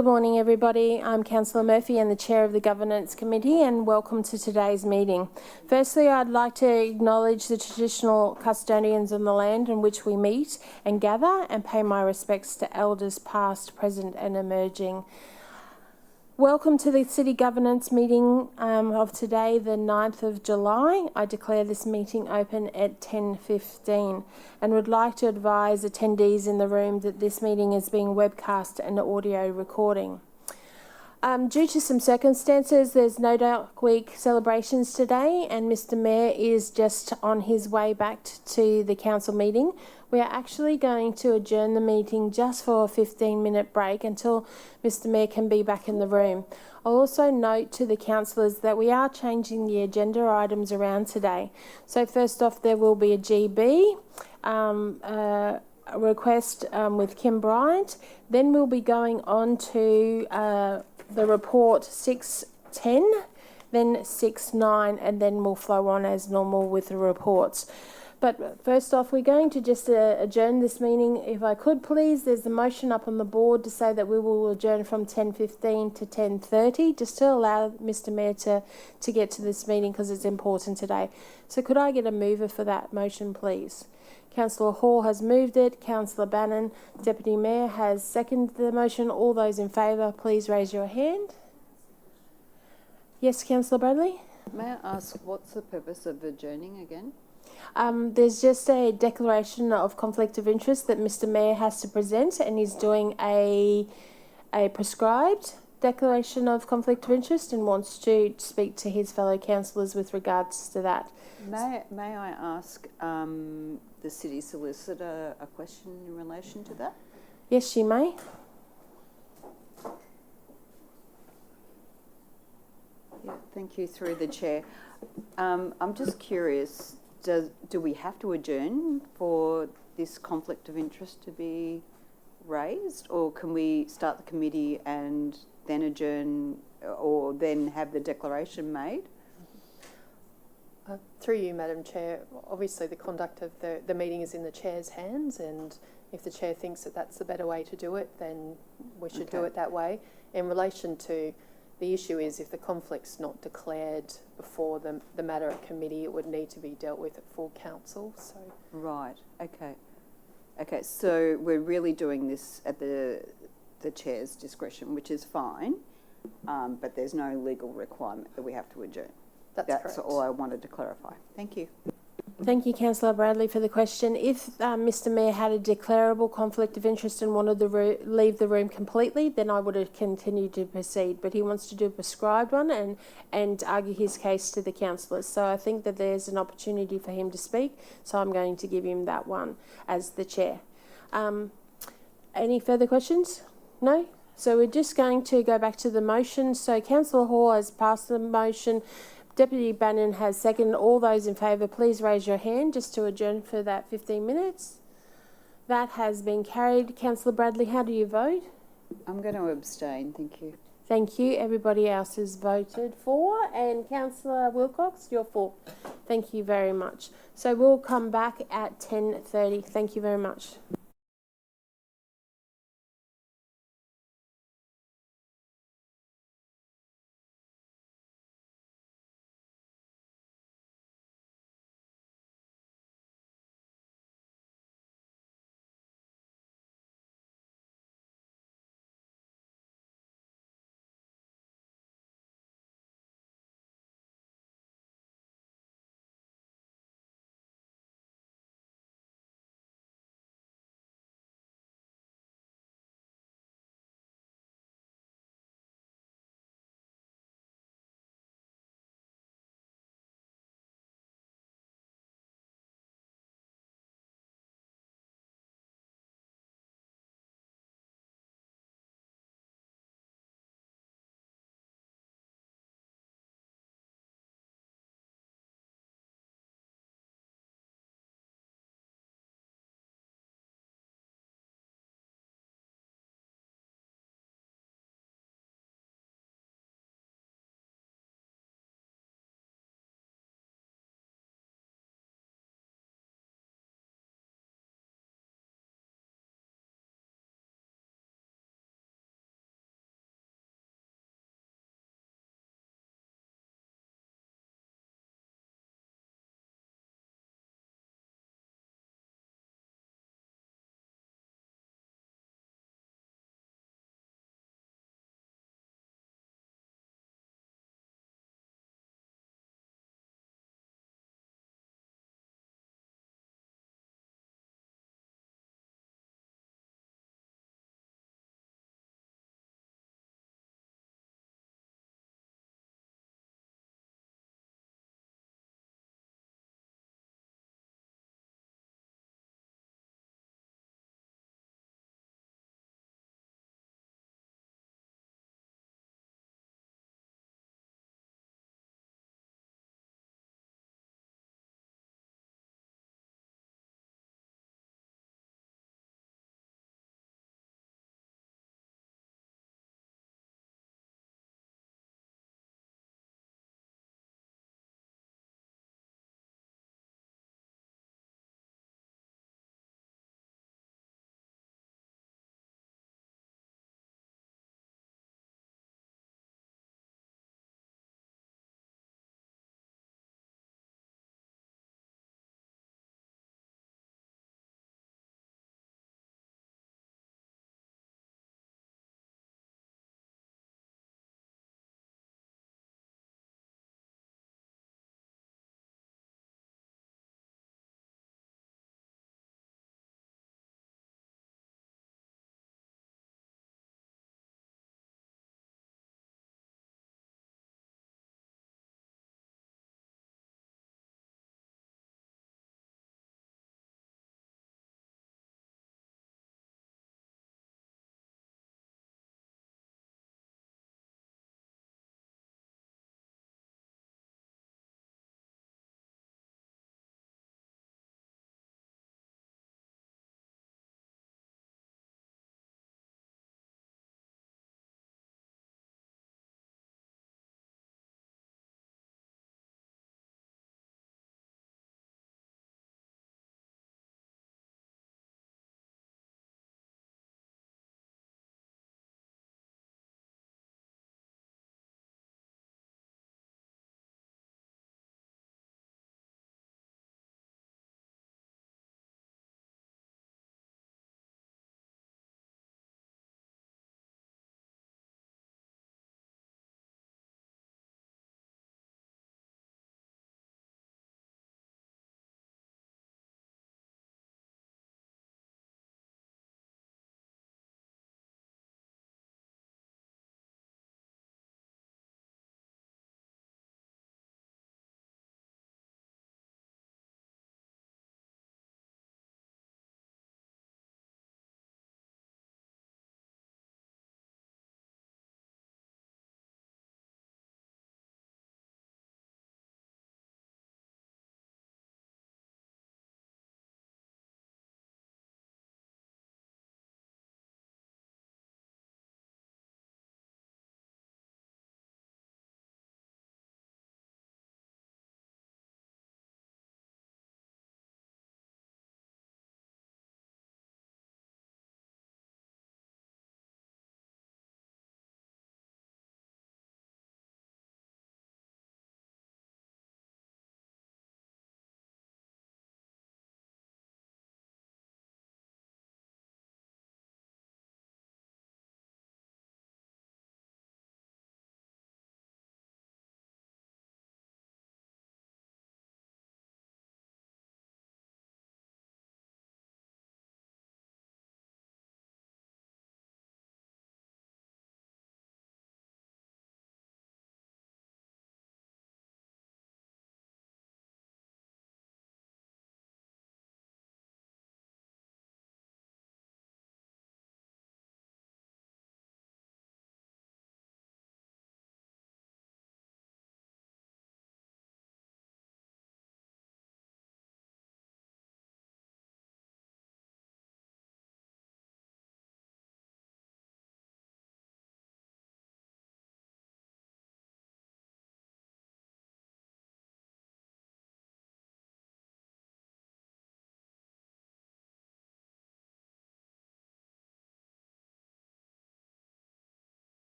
Good morning, everybody. I'm Councillor Murphy and the Chair of the Governance Committee, and welcome to today's meeting. Firstly, I'd like to acknowledge the traditional custodians of the land on which we meet and gather, and pay my respects to elders past, present and emerging. Welcome to the City Governance meeting of today, the 9th of July. I declare this meeting open at 10:15 and would like to advise attendees in the room that this meeting is being webcast and audio recording. Due to some circumstances, there's No Dark Week celebrations today, and Mr Mayor is just on his way back to the council meeting. We are actually going to adjourn the meeting just for a 15-minute break until Mr Mayor can be back in the room. I'll also note to the councillors that we are changing the agenda items around today. So first off, there will be a GB a request with Kim Bryant. Then we'll be going on to the report 6.10, then 6.9, and then we'll flow on as normal with the reports. But first off, we're going to just adjourn this meeting. If I could please, there's a motion up on the board to say that we will adjourn from 10:15 to 10:30, just to allow Mr Mayor to get to this meeting because it's important today. So could I get a mover for that motion, please? Councillor Hall has moved it. Councillor Bannon, Deputy Mayor, has seconded the motion. All those in favour, please raise your hand. Yes, Councillor Bradley? May I ask, what's the purpose of adjourning again? There's just a declaration of conflict of interest that Mr Mayor has to present, and he's doing a prescribed declaration of conflict of interest and wants to speak to his fellow councillors with regards to that. May I ask the city solicitor a question in relation to that? Yes, you may. Yeah, thank you, through the chair. I'm just curious, do we have to adjourn for this conflict of interest to be raised, or can we start the committee and then adjourn, or then have the declaration made? Through you, Madam Chair, obviously the conduct of the meeting is in the Chair's hands, and if the Chair thinks that that's the better way to do it, then we should do it that way. In relation to the issue is, if the conflict's not declared before the matter at committee, it would need to be dealt with at full council. So Right, okay. Okay, so we're really doing this at the Chair's discretion, which is fine, but there's no legal requirement that we have to adjourn. That's correct. all I wanted to clarify. Thank you. Thank you, Councillor Bradley, for the question. If Mr Mayor had a declarable conflict of interest and wanted to leave the room completely, then I would have continued to proceed. But he wants to do a prescribed one and argue his case to the councillors. So I think that there's an opportunity for him to speak. So I'm going to give him that one as the chair. Any further questions? No? So we're just going to go back to the motion. So Councillor Hall has passed the motion. Deputy Bannon has seconded. All those in favour, please raise your hand just to adjourn for that 15 minutes. That has been carried. Councillor Bradley, how do you vote? I'm going to abstain, thank you. Thank you. Everybody else has voted for. And Councillor Wilcox, you're for. Thank you very much. So we'll come back at 10:30. Thank you very much.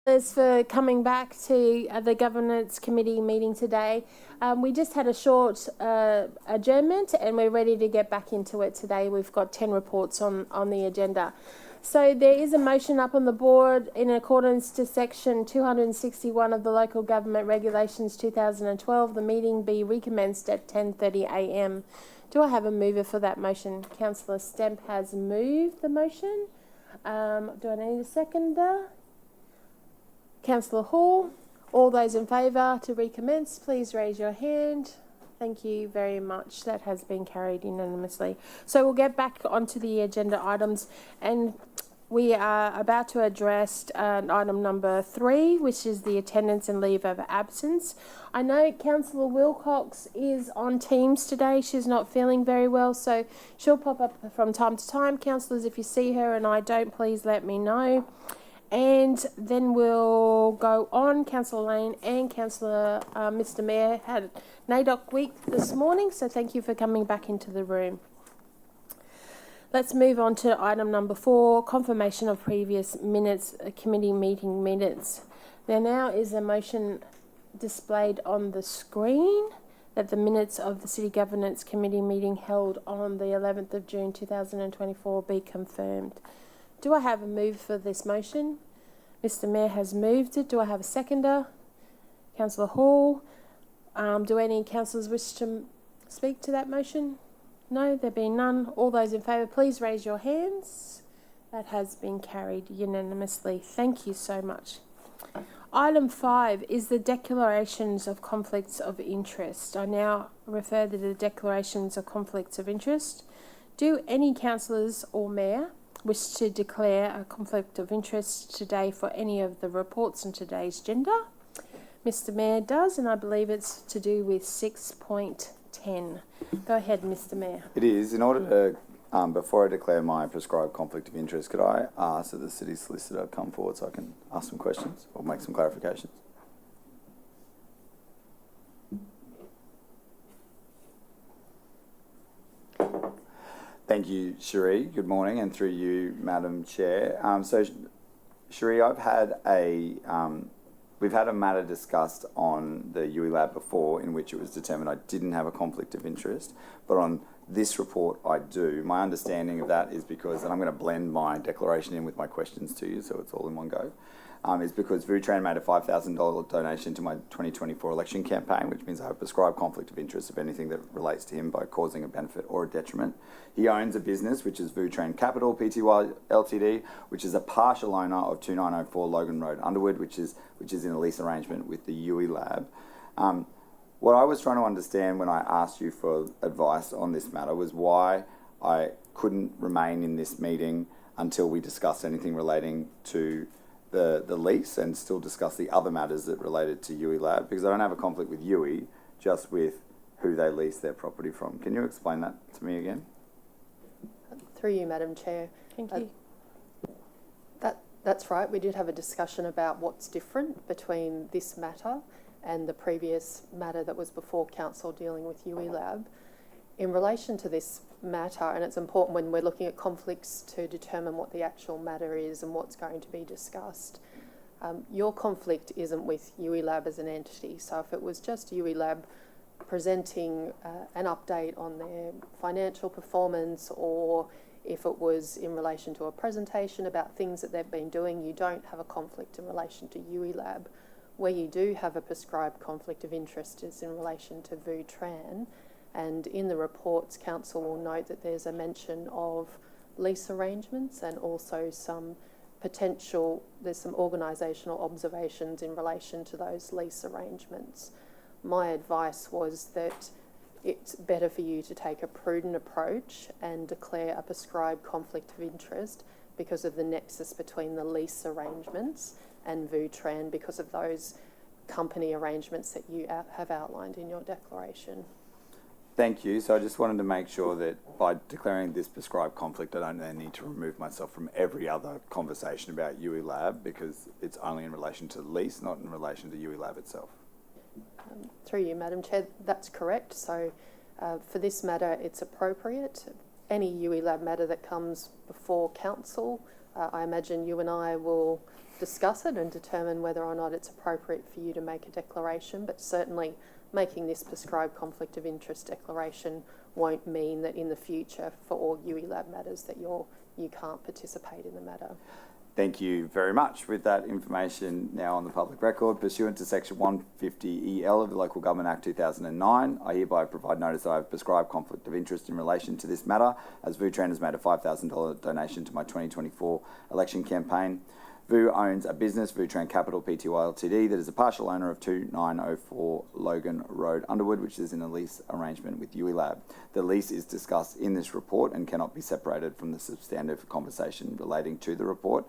Thanks for coming back to the Governance Committee meeting today. We just had a short adjournment and we're ready to get back into it today. We've got 10 reports on the agenda. So there is a motion up on the board in accordance to section 261 of the Local Government Regulations 2012. The meeting be recommenced at 10:30 a.m. Do I have a mover for that motion? Councillor Stemp has moved the motion. Do I need a seconder? Councillor Hall. All those in favour to recommence, please raise your hand. Thank you very much. That has been carried unanimously. So we'll get back onto the agenda items, and we are about to address item number 3, which is the attendance and leave of absence. I know Councillor Wilcox is on Teams today. She's not feeling very well, so she'll pop up from time to time. Councillors, if you see her and I don't, please let me know. And then we'll go on. Councillor Lane and Councillor Mr Mayor had NAIDOC week this morning, so thank you for coming back into the room. Let's move on to item number 4, confirmation of previous minutes, committee meeting minutes. There now is a motion displayed on the screen that the minutes of the City Governance Committee meeting held on the 11th of June 2024 be confirmed. Do I have a move for this motion? Mr Mayor has moved it. Do I have a seconder? Councillor Hall. Do any councillors wish to speak to that motion? No, there being none. All those in favour, please raise your hands. That has been carried unanimously. Thank you so much. Item 5 is the declarations of conflicts of interest. I now refer to the declarations of conflicts of interest. Do any councillors or mayor wish to declare a conflict of interest today for any of the reports on today's agenda? Mr Mayor does, and I believe it's to do with 6.10. Go ahead, Mr Mayor. It is. In order to, before I declare my prescribed conflict of interest, could I ask that the City Solicitor come forward so I can ask some questions or make some clarifications? Thank you, Cherie. Good morning, and through you, Madam Chair. So, Cherie, we've had a matter discussed on the UE Lab before in which it was determined I didn't have a conflict of interest, but on this report I do. My understanding of that is because, and I'm going to blend my declaration in with my questions to you so it's all in one go, is because VUTRAN made a $5,000 donation to my 2024 election campaign, which means I have a prescribed conflict of interest of anything that relates to him by causing a benefit or a detriment. He owns a business, which is VUTRAN Capital Pty Ltd, which is a partial owner of 2904 Logan Road, Underwood, which is in a lease arrangement with the UE Lab. What I was trying to understand when I asked you for advice on this matter was why I couldn't remain in this meeting until we discussed anything relating to the lease and still discuss the other matters that related to UE Lab, because I don't have a conflict with UE, just with who they lease their property from. Can you explain that to me again? Through you, Madam Chair. Thank you. That's right. We did have a discussion about what's different between this matter and the previous matter that was before Council dealing with UE Lab. In relation to this matter, and it's important when we're looking at conflicts to determine what the actual matter is and what's going to be discussed. Your conflict isn't with UE Lab as an entity. So if it was just UE Lab presenting an update on their financial performance, or if it was in relation to a presentation about things that they've been doing, you don't have a conflict in relation to UE Lab. Where you do have a prescribed conflict of interest is in relation to VUTRAN. And in the reports, Council will note that there's a mention of lease arrangements and also some there's some organisational observations in relation to those lease arrangements. My advice was that it's better for you to take a prudent approach and declare a prescribed conflict of interest because of the nexus between the lease arrangements and VUTRAN, because of those company arrangements that you have outlined in your declaration. Thank you. So I just wanted to make sure that by declaring this prescribed conflict, I don't then need to remove myself from every other conversation about UE Lab, because it's only in relation to the lease, not in relation to UE Lab itself. Through you, Madam Chair, that's correct. So for this matter, it's appropriate. Any UE Lab matter that comes before Council, I imagine you and I will discuss it and determine whether or not it's appropriate for you to make a declaration, but certainly making this prescribed conflict of interest declaration won't mean that in the future for all UELAB matters that you can't participate in the matter. Thank you very much. With that information now on the public record, pursuant to Section 150EL of the Local Government Act 2009, I hereby provide notice that I have prescribed conflict of interest in relation to this matter, as VUTRAN has made a $5,000 donation to my 2024 election campaign. VU owns a business, VUTRAN Capital Pty Ltd, that is a partial owner of 2904 Logan Road, Underwood, which is in a lease arrangement with UELAB. The lease is discussed in this report and cannot be separated from the substantive conversation relating to the report.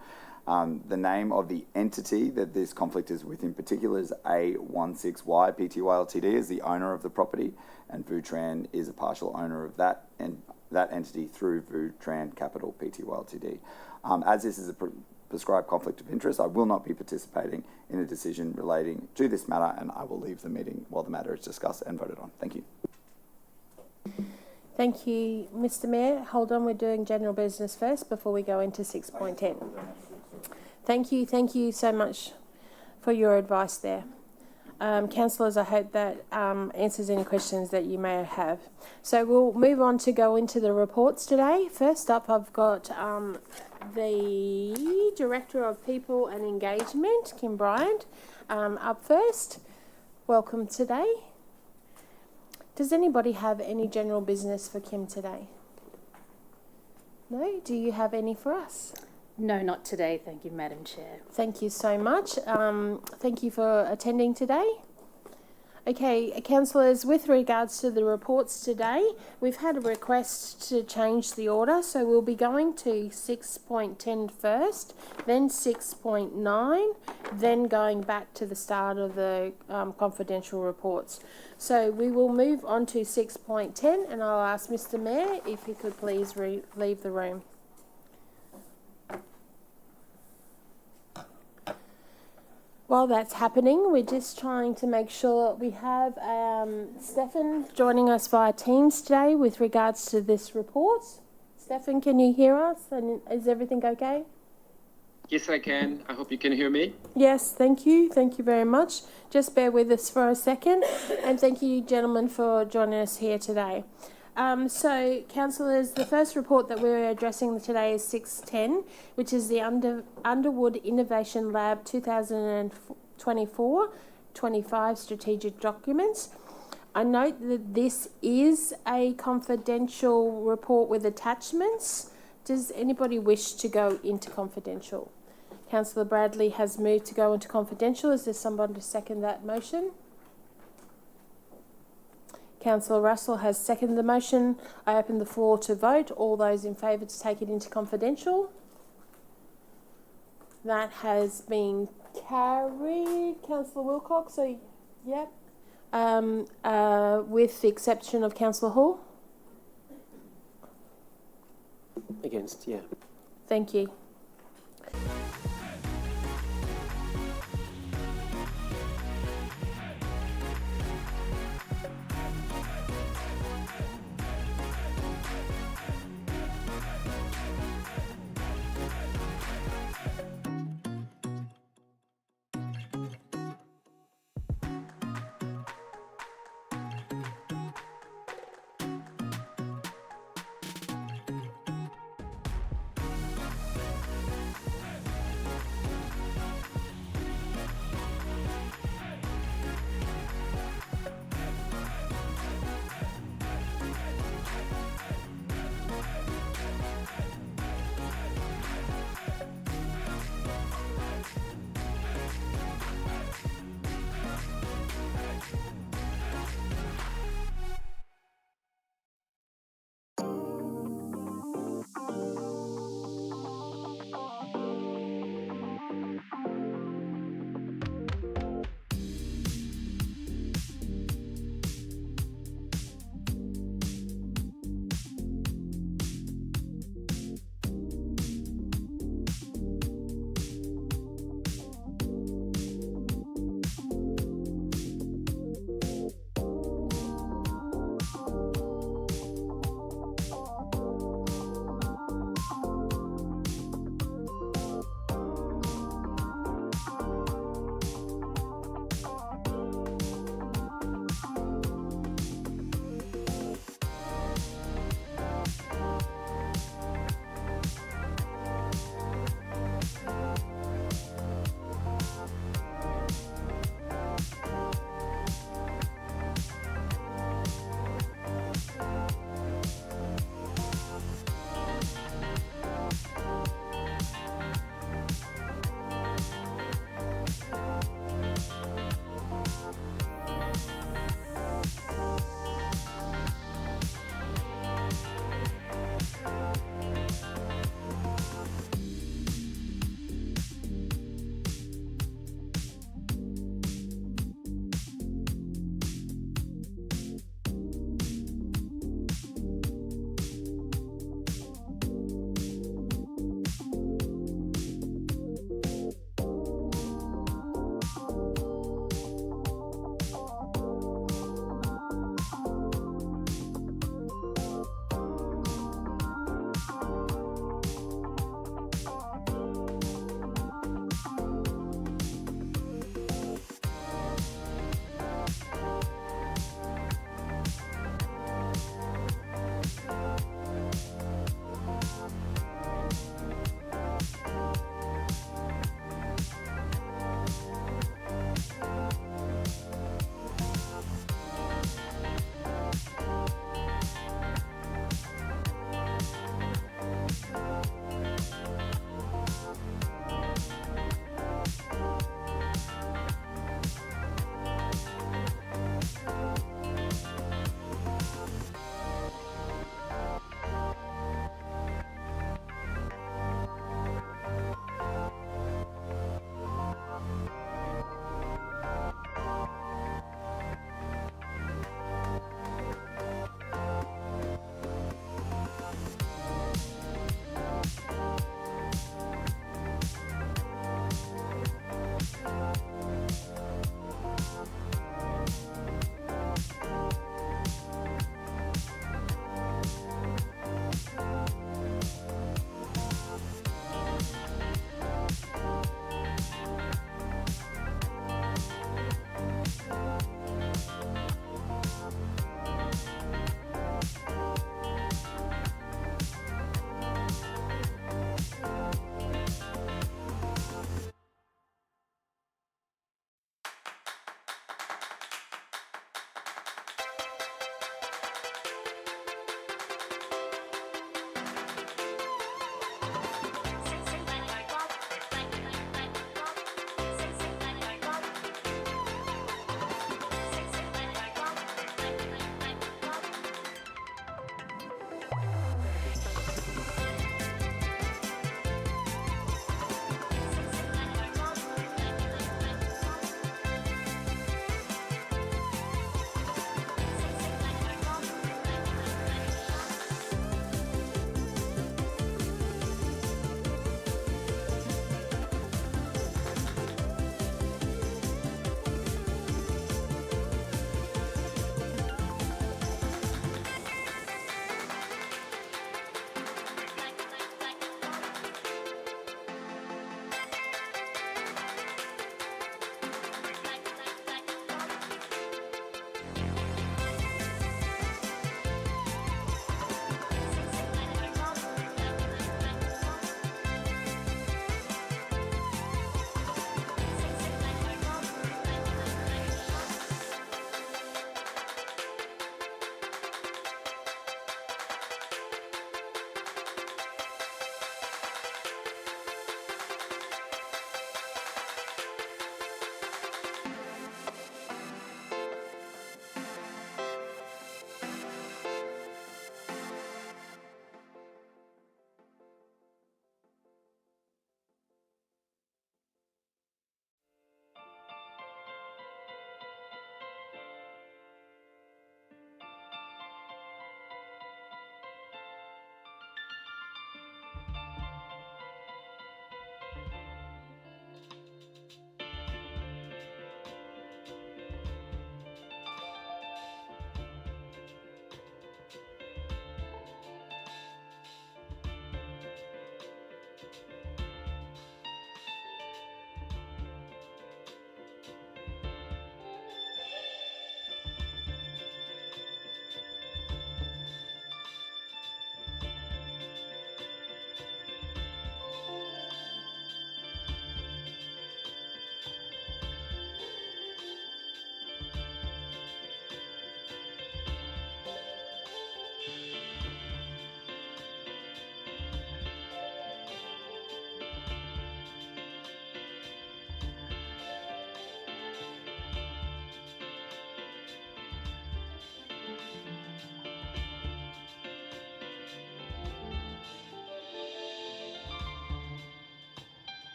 The name of the entity that this conflict is with in particular is A16Y Pty Ltd, is the owner of the property, and VUTRAN is a partial owner of that and that entity through VUTRAN Capital Pty Ltd. As this is a prescribed conflict of interest, I will not be participating in a decision relating to this matter, and I will leave the meeting while the matter is discussed and voted on. Thank you. Thank you, Mr. Mayor. Hold on, we're doing general business first before we go into 6.10. Thank you so much for your advice there. Councillors, I hope that answers any questions that you may have. So we'll move on to go into the reports today. First up, I've got the Director of People and Engagement, Kim Bryant, up first. Welcome today. Does anybody have any general business for Kim today? No? Do you have any for us? No, not today. Thank you, Madam Chair. Thank you so much. Thank you for attending today. Okay, councillors, with regards to the reports today, we've had a request to change the order, so we'll be going to 6.10 first, then 6.9, then going back to the start of the confidential reports. So we will move on to 6.10, and I'll ask Mr. Mayor if he could please leave the room. While that's happening, we're just trying to make sure we have Stefan joining us via Teams today with regards to this report. Stefan, can you hear us? And is everything okay? Yes, I can. I hope you can hear me. Yes, thank you. Thank you very much. Just bear with us for a second. And thank you, gentlemen, for joining us here today. So, councillors, the first report that we're addressing today is 6.10, which is the Underwood Innovation Lab 2024-25 strategic documents. I note that this is a confidential report with attachments. Does anybody wish to go into confidential? Councillor Bradley has moved to go into confidential. Is there someone to second that motion? Councillor Russell has seconded the motion. I open the floor to vote. All those in favour to take it into confidential? That has been carried. Councillor Wilcox, so yep. With the exception of Councillor Hall? Against, yeah. Thank you.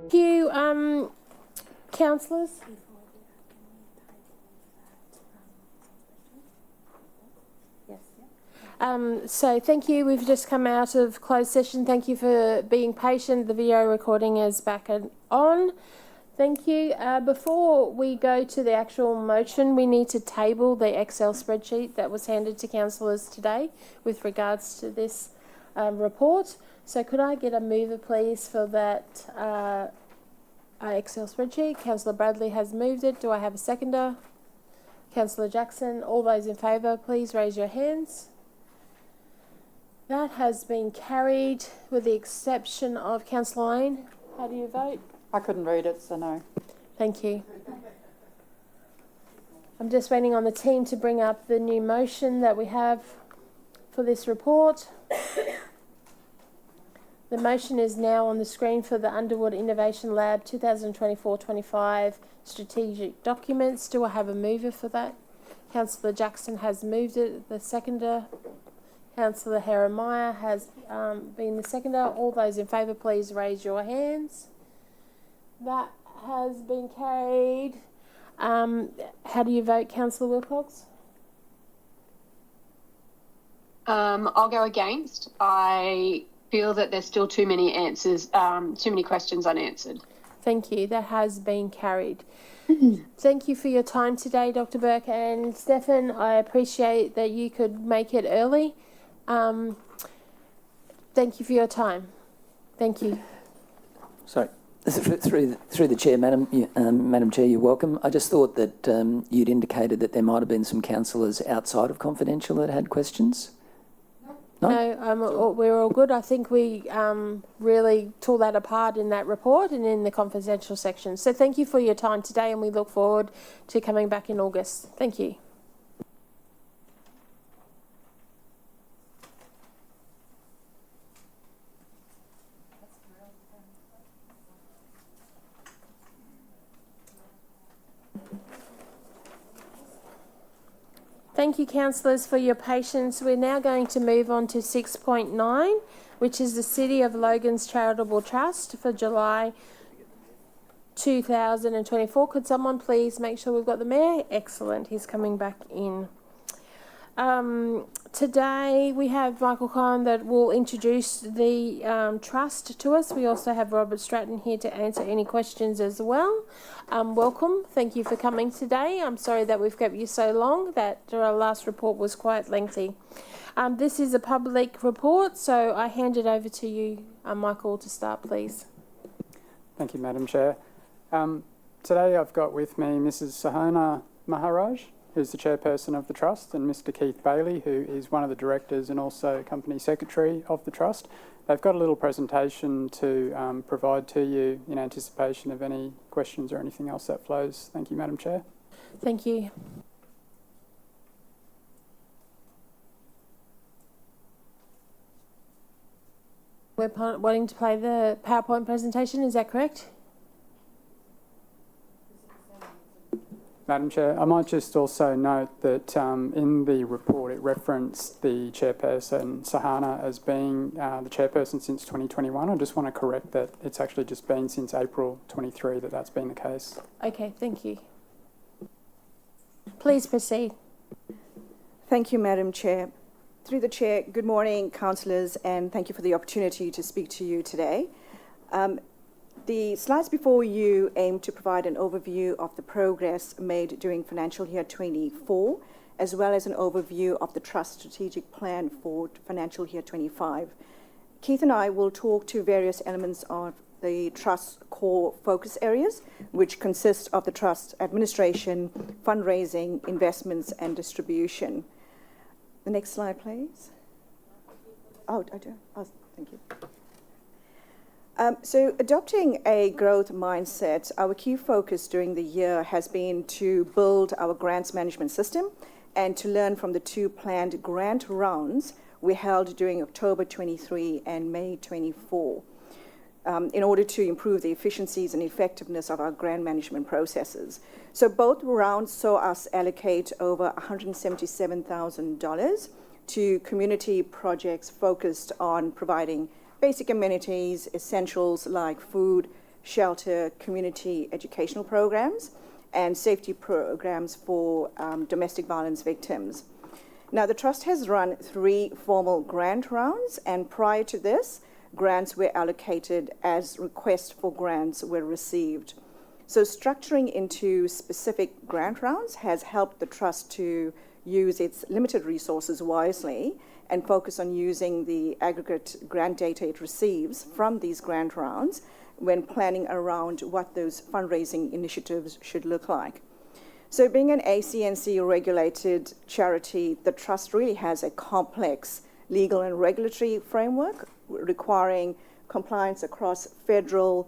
Thank you, councillors. So thank you. We've just come out of closed session. Thank you for being patient. The video recording is back on. Thank you. Before we go to the actual motion, we need to table the Excel spreadsheet that was handed to councillors today with regards to this report. So could I get a mover, please, for that Excel spreadsheet? Councillor Bradley has moved it. Do I have a seconder? Councillor Jackson. All those in favour, please raise your hands. That has been carried with the exception of Councillor Lane. How do you vote? I couldn't read it, so no. Thank you. I'm just waiting on the team to bring up the new motion that we have for this report. The motion is now on the screen for the Underwood Innovation Lab 2024-25 strategic documents. Do I have a mover for that? Councillor Jackson has moved it. The seconder, Councillor Heremiah, has been the seconder. All those in favour, please raise your hands. That has been carried. How do you vote, Councillor Wilcox? I'll go against. I feel that there's still too many answers, too many questions unanswered. Thank you. That has been carried. Thank you for your time today, Dr. Burke and Stefan. I appreciate that you could make it early. Thank you for your time. Thank you. Sorry. Through the chair, Madam Chair, you're welcome. I just thought that you'd indicated that there might have been some councillors outside of confidential that had questions. No, we're all good. I think we really tore that apart in that report and in the confidential section. So thank you for your time today, and we look forward to coming back in August. Thank you. Thank you, councillors, for your patience. We're now going to move on to 6.9, which is the City of Logan's Charitable Trust for July 2024. Could someone please make sure we've got the mayor? Excellent. He's coming back in. Today we have Michael Cohen that will introduce the trust to us. We also have Robert Stratton here to answer any questions as well. Welcome. Thank you for coming today. I'm sorry that we've kept you so long. That our last report was quite lengthy. This is a public report, so I hand it over to you, Michael, to start, please. Thank you, Madam Chair. Today I've got with me Mrs. Sahana Maharaj, who's the chairperson of the Trust, and Mr. Keith Bailey, who is one of the directors and also company secretary of the Trust. They've got a little presentation to provide to you in anticipation of any questions or anything else that flows. Thank you, Madam Chair. Thank you. We're wanting to play the PowerPoint presentation, is that correct? Madam Chair, I might just also note that in the report it referenced the chairperson, Sahana, as being the chairperson since 2021. I just want to correct that it's actually just been since April 23 that that's been the case. Okay, thank you. Please proceed. Thank you, Madam Chair. Through the Chair, good morning, councillors, and thank you for the opportunity to speak to you today. The slides before you aim to provide an overview of the progress made during financial year 24, as well as an overview of the Trust strategic plan for financial year 25. Keith and I will talk to various elements of the Trust core focus areas, which consist of the Trust administration, fundraising, investments, and distribution. The next slide, please. Oh, I do. Oh, thank you. So adopting a growth mindset, our key focus during the year has been to build our grants management system and to learn from the 2 planned grant rounds we held during October 23 and May 24 in order to improve the efficiencies and effectiveness of our grant management processes. So both rounds saw us allocate over $177,000 to community projects focused on providing basic amenities, essentials like food, shelter, community educational programs, and safety programs for domestic violence victims. Now, the Trust has run 3 formal grant rounds, and prior to this, grants were allocated as requests for grants were received. So structuring into specific grant rounds has helped the Trust to use its limited resources wisely and focus on using the aggregate grant data it receives from these grant rounds when planning around what those fundraising initiatives should look like. So being an ACNC regulated charity, the Trust really has a complex legal and regulatory framework requiring compliance across federal,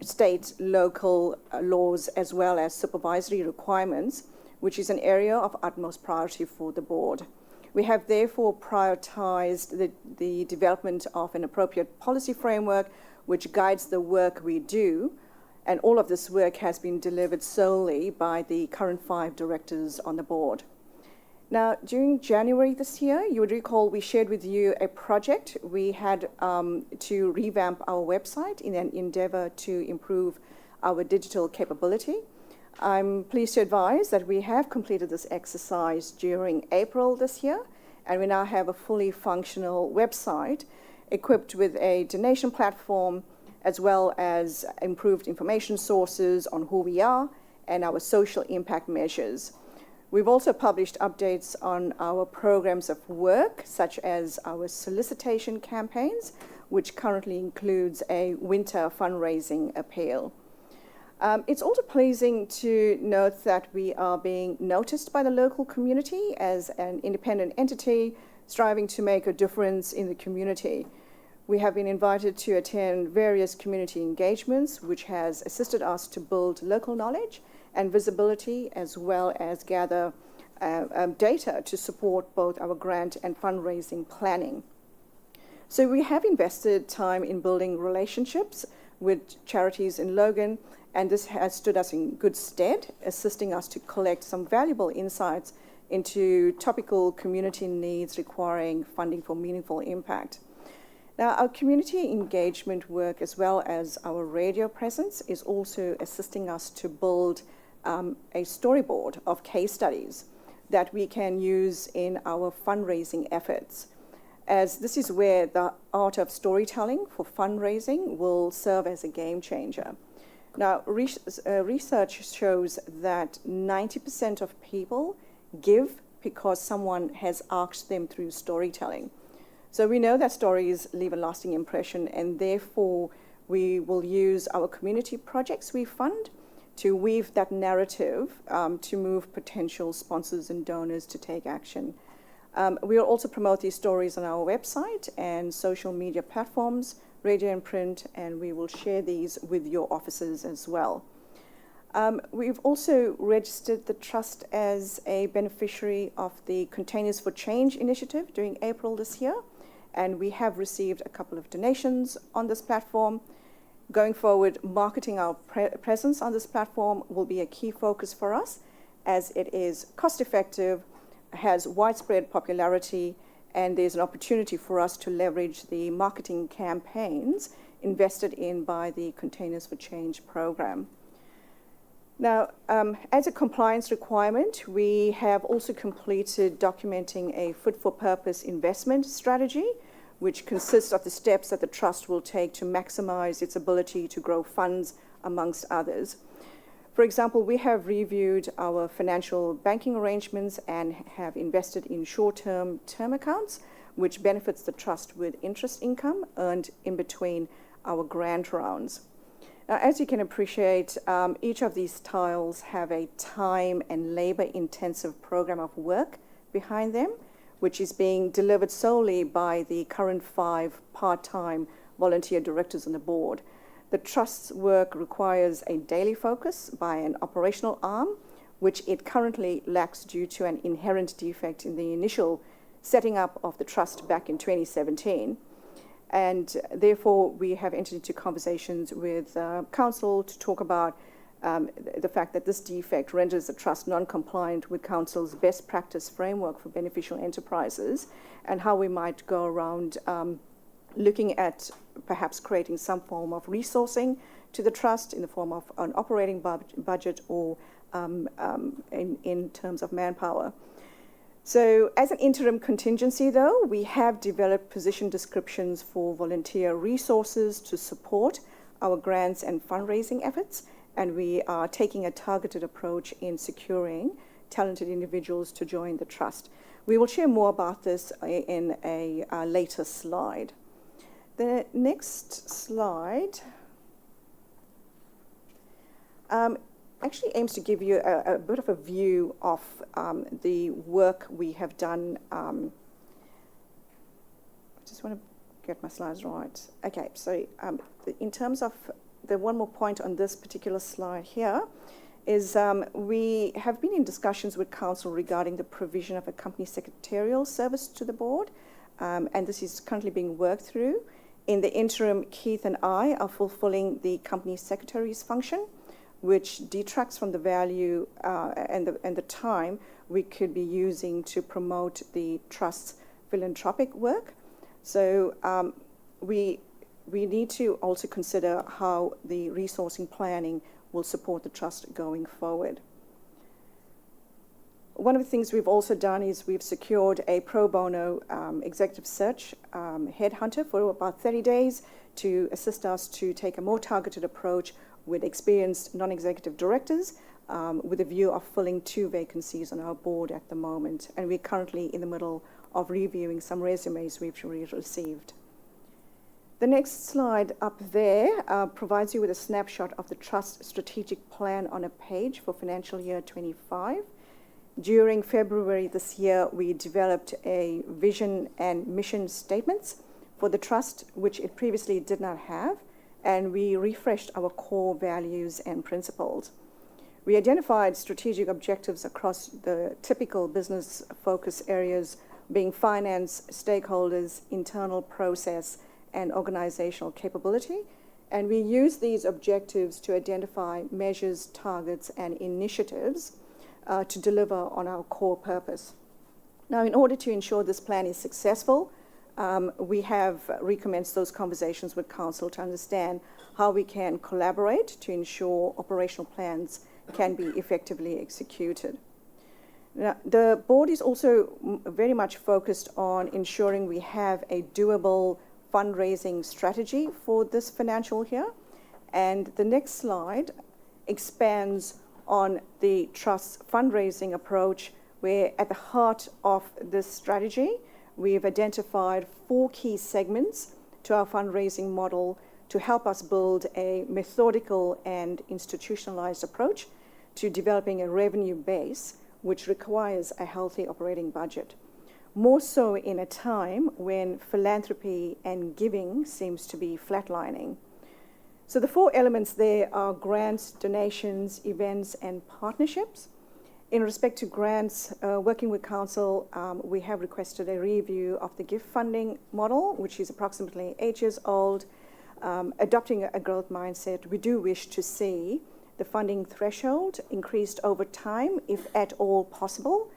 state, local laws, as well as supervisory requirements, which is an area of utmost priority for the board. We have therefore prioritized the development of an appropriate policy framework which guides the work we do, and all of this work has been delivered solely by the current 5 directors on the board. Now, during January this year, you would recall we shared with you a project. We had to revamp our website in an endeavor to improve our digital capability. I'm pleased to advise that we have completed this exercise during April this year, and we now have a fully functional website equipped with a donation platform, as well as improved information sources on who we are and our social impact measures. We've also published updates on our programs of work, such as our solicitation campaigns, which currently includes a winter fundraising appeal. It's also pleasing to note that we are being noticed by the local community as an independent entity striving to make a difference in the community. We have been invited to attend various community engagements, which has assisted us to build local knowledge and visibility, as well as gather data to support both our grant and fundraising planning. So we have invested time in building relationships with charities in Logan, and this has stood us in good stead, assisting us to collect some valuable insights into topical community needs requiring funding for meaningful impact. Now, our community engagement work, as well as our radio presence, is also assisting us to build a storyboard of case studies that we can use in our fundraising efforts, as this is where the art of storytelling for fundraising will serve as a game changer. Now, research shows that 90% of people give because someone has asked them through storytelling. So we know that stories leave a lasting impression, and therefore we will use our community projects we fund to weave that narrative to move potential sponsors and donors to take action. We will also promote these stories on our website and social media platforms, radio and print, and we will share these with your offices as well. We've also registered the Trust as a beneficiary of the Containers for Change initiative during April this year, and we have received a couple of donations on this platform. Going forward, marketing our presence on this platform will be a key focus for us, as it is cost-effective, has widespread popularity, and there's an opportunity for us to leverage the marketing campaigns invested in by the Containers for Change program. Now, as a compliance requirement, we have also completed documenting a fit-for-purpose investment strategy, which consists of the steps that the Trust will take to maximize its ability to grow funds, amongst others. For example, we have reviewed our financial banking arrangements and have invested in short-term term accounts, which benefits the Trust with interest income earned in between our grant rounds. Now, as you can appreciate, each of these tiles have a time and labor-intensive program of work behind them, which is being delivered solely by the current 5 part-time volunteer directors on the board. The Trust's work requires a daily focus by an operational arm, which it currently lacks due to an inherent defect in the initial setting up of the Trust back in 2017. And therefore, we have entered into conversations with Council to talk about the fact that this defect renders the Trust non-compliant with Council's best practice framework for beneficial enterprises, and how we might go around looking at perhaps creating some form of resourcing to the Trust in the form of an operating budget or in terms of manpower. So as an interim contingency, though, we have developed position descriptions for volunteer resources to support our grants and fundraising efforts, and we are taking a targeted approach in securing talented individuals to join the Trust. We will share more about this in a later slide. The next slide actually aims to give you a bit of a view of the work we have done. I just want to get my slides right. Okay, so in terms of the one more point on this particular slide here is we have been in discussions with Council regarding the provision of a company secretarial service to the board, and this is currently being worked through. In the interim, Keith and I are fulfilling the company secretary's function, which detracts from the value and the time we could be using to promote the Trust's philanthropic work. So we need to also consider how the resourcing planning will support the Trust going forward. One of the things we've also done is we've secured a pro bono executive search headhunter for about 30 days to assist us to take a more targeted approach with experienced non-executive directors with a view of filling 2 vacancies on our board at the moment. And we're currently in the middle of reviewing some resumes we've received. The next slide up there provides you with a snapshot of the Trust strategic plan on a page for financial year 25. During February this year, we developed a vision and mission statements for the Trust, which it previously did not have, and we refreshed our core values and principles. We identified strategic objectives across the typical business focus areas being finance, stakeholders, internal process, and organizational capability, and we used these objectives to identify measures, targets, and initiatives to deliver on our core purpose. Now, in order to ensure this plan is successful, we have recommenced those conversations with Council to understand how we can collaborate to ensure operational plans can be effectively executed. Now, the board is also very much focused on ensuring we have a doable fundraising strategy for this financial year. And the next slide expands on the Trust's fundraising approach, where at the heart of this strategy, we've identified 4 key segments to our fundraising model to help us build a methodical and institutionalized approach to developing a revenue base, which requires a healthy operating budget. More so in a time when philanthropy and giving seems to be flatlining. So the 4 elements there are grants, donations, events, and partnerships. In respect to grants, working with Council, we have requested a review of the gift funding model, which is approximately 8 years old. Adopting a growth mindset, we do wish to see the funding threshold increased over time, if at all possible.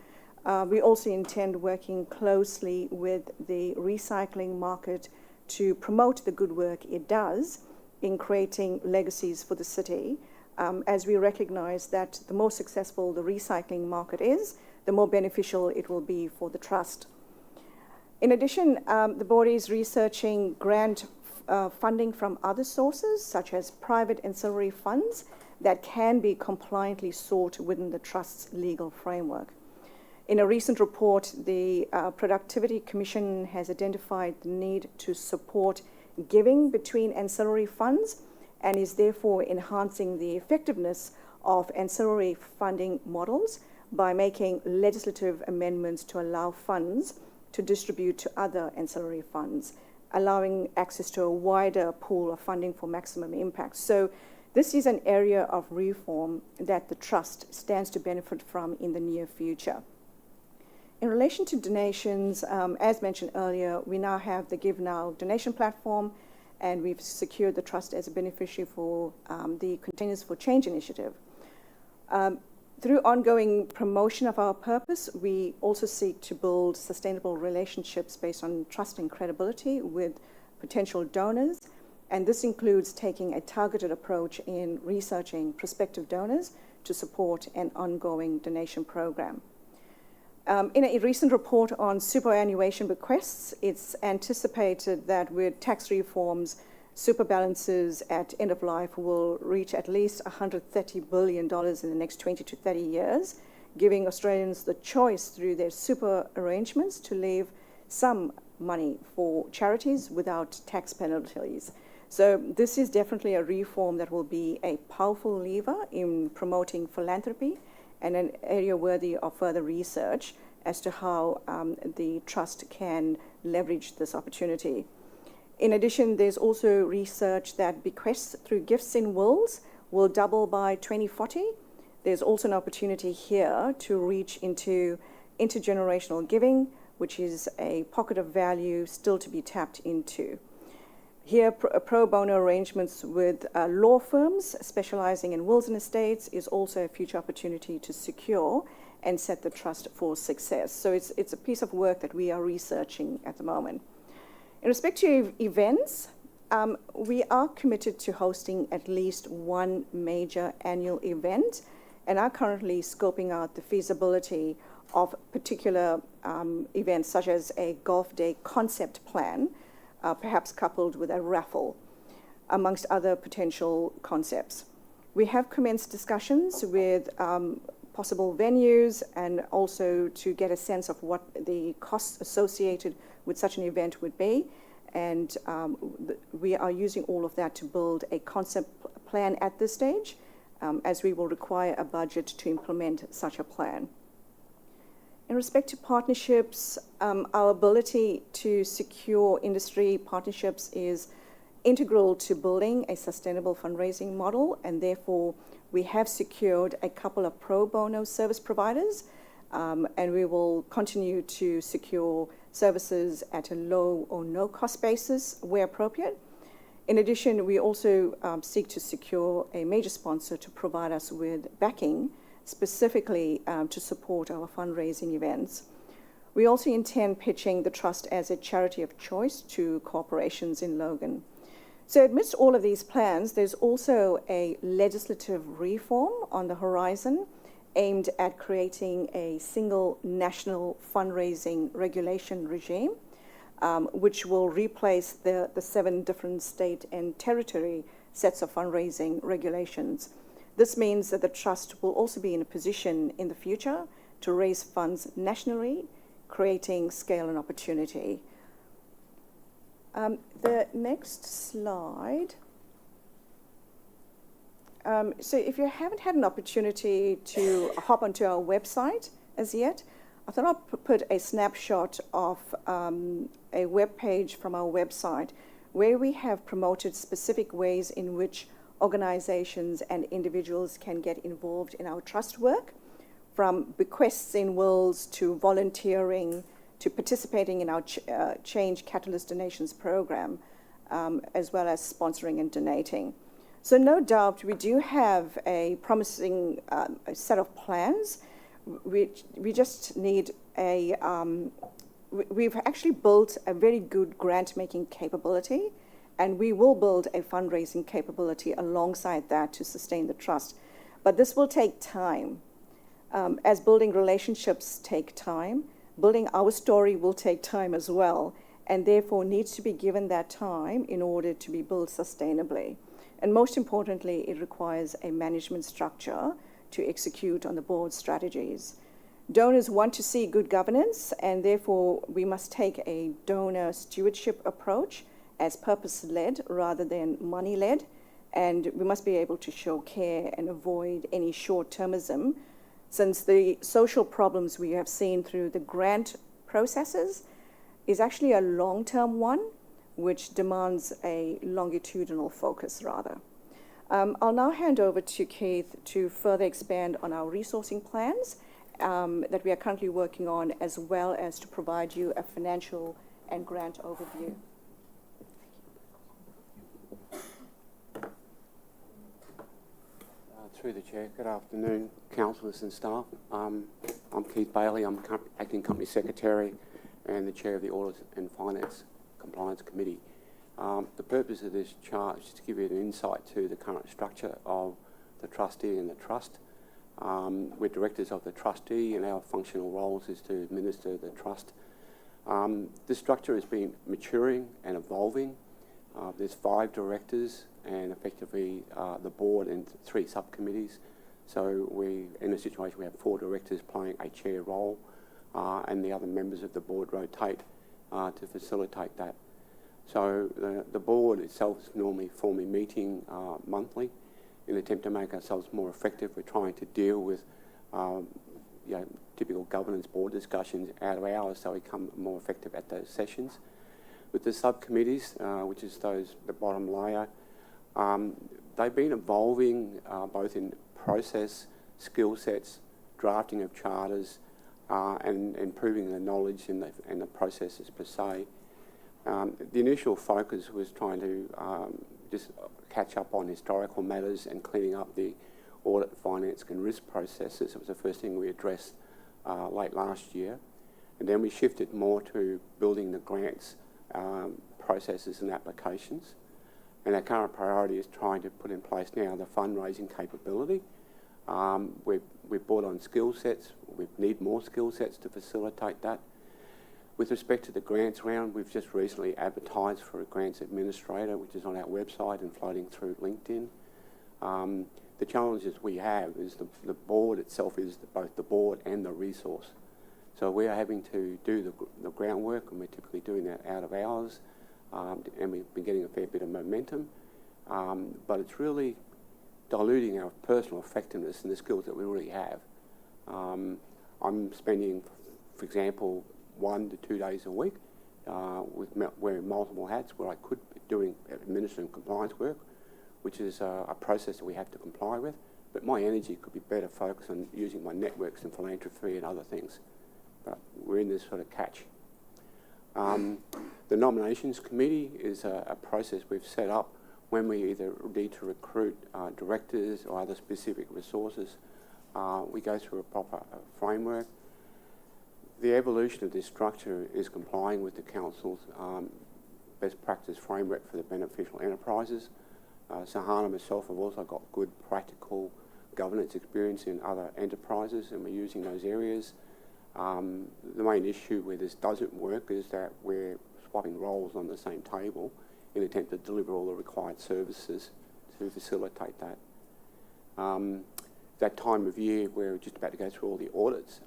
We also intend working closely with the recycling market to promote the good work it does in creating legacies for the city, as we recognize that the more successful the recycling market is, the more beneficial it will be for the Trust. In addition, the board is researching grant funding from other sources, such as private ancillary funds that can be compliantly sought within the Trust's legal framework. In a recent report, the Productivity Commission has identified the need to support giving between ancillary funds and is therefore enhancing the effectiveness of ancillary funding models by making legislative amendments to allow funds to distribute to other ancillary funds, allowing access to a wider pool of funding for maximum impact. So this is an area of reform that the Trust stands to benefit from in the near future. In relation to donations, as mentioned earlier, we now have the Give Now donation platform, and we've secured the Trust as a beneficiary for the Containers for Change initiative. Through ongoing promotion of our purpose, we also seek to build sustainable relationships based on trust and credibility with potential donors, and this includes taking a targeted approach in researching prospective donors to support an ongoing donation program. In a recent report on superannuation bequests, it's anticipated that with tax reforms, super balances at end of life will reach at least $130 billion in the next 20 to 30 years, giving Australians the choice through their super arrangements to leave some money for charities without tax penalties. So this is definitely a reform that will be a powerful lever in promoting philanthropy and an area worthy of further research as to how the Trust can leverage this opportunity. In addition, there's also research that bequests through gifts in wills will double by 2040. There's also an opportunity here to reach into intergenerational giving, which is a pocket of value still to be tapped into. Here, pro bono arrangements with law firms specializing in wills and estates is also a future opportunity to secure and set the Trust for success. So it's a piece of work that we are researching at the moment. In respect to events, we are committed to hosting at least one major annual event and are currently scoping out the feasibility of particular events such as a golf day concept plan, perhaps coupled with a raffle, amongst other potential concepts. We have commenced discussions with possible venues and also to get a sense of what the costs associated with such an event would be. And we are using all of that to build a concept plan at this stage, as we will require a budget to implement such a plan. In respect to partnerships, our ability to secure industry partnerships is integral to building a sustainable fundraising model, and therefore we have secured a couple of pro bono service providers, and we will continue to secure services at a low or no cost basis where appropriate. In addition, we also seek to secure a major sponsor to provide us with backing specifically to support our fundraising events. We also intend pitching the Trust as a charity of choice to corporations in Logan. So amidst all of these plans, there's also a legislative reform on the horizon aimed at creating a single national fundraising regulation regime, which will replace the 7 different state and territory sets of fundraising regulations. This means that the Trust will also be in a position in the future to raise funds nationally, creating scale and opportunity. The next slide. So if you haven't had an opportunity to hop onto our website as yet, I thought I'll put a snapshot of a web page from our website where we have promoted specific ways in which organizations and individuals can get involved in our Trust work, from bequests in wills to volunteering to participating in our Change Catalyst Donations program, as well as sponsoring and donating. So no doubt we do have a promising set of plans. We just need we've actually built a very good grant-making capability, and we will build a fundraising capability alongside that to sustain the Trust. But this will take time. As building relationships take time, building our story will take time as well, and therefore needs to be given that time in order to be built sustainably. And most importantly, it requires a management structure to execute on the board's strategies. Donors want to see good governance, and therefore we must take a donor stewardship approach as purpose-led rather than money-led, and we must be able to show care and avoid any short-termism, since the social problems we have seen through the grant processes is actually a long-term one, which demands a longitudinal focus rather. I'll now hand over to Keith to further expand on our resourcing plans that we are currently working on, as well as to provide you a financial and grant overview. Through the chair, good afternoon, councillors and staff. I'm Keith Bailey. I'm acting company secretary and the chair of the Audit and Finance Compliance Committee. The purpose of this chart is to give you an insight to the current structure of the trustee and the trust. We're directors of the trustee, and our functional roles is to administer the trust. This structure has been maturing and evolving. There's 5 directors and effectively the board and 3 subcommittees. So we, in a situation, we have 4 directors playing a chair role, and the other members of the board rotate to facilitate that. So the board itself is normally formally meeting monthly in an attempt to make ourselves more effective. We're trying to deal with typical governance board discussions out of hours, so we become more effective at those sessions. With the subcommittees, which is the bottom layer, they've been evolving both in process, skill sets, drafting of charters, and improving the knowledge and the processes per se. The initial focus was trying to just catch up on historical matters and cleaning up the audit, finance and risk processes. It was the first thing we addressed late last year. And then we shifted more to building the grants, processes and applications. And our current priority is trying to put in place now the fundraising capability. We've brought on skill sets. We need more skill sets to facilitate that. With respect to the grants round, we've just recently advertised for a grants administrator, which is on our website and floating through LinkedIn. The challenges we have is the board itself is both the board and the resource. So we are having to do the groundwork, and we're typically doing that out of hours, and we've been getting a fair bit of momentum. But it's really diluting our personal effectiveness and the skills that we really have. I'm spending, for example, 1 to 2 days a week wearing multiple hats, where I could be administering compliance work, which is a process that we have to comply with, but my energy could be better focused on using my networks and philanthropy and other things. But we're in this sort of catch. The nominations committee is a process we've set up when we either need to recruit directors or other specific resources. We go through a proper framework. The evolution of this structure is complying with the council's best practice framework for the beneficial enterprises. Sahana and myself have also got good practical governance experience in other enterprises, and we're using those areas. The main issue where this doesn't work is that we're swapping roles on the same table in an attempt to deliver all the required services to facilitate that. That time of year, we're just about to go through all the audits.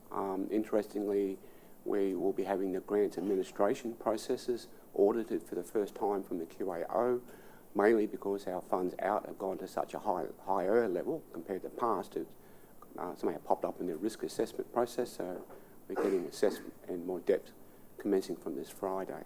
Interestingly, we will be having the grants administration processes audited for the first time from the QAO, mainly because our funds out have gone to such a higher level compared to past. Something had popped up in the risk assessment process, so we're getting assessment in more depth commencing from this Friday.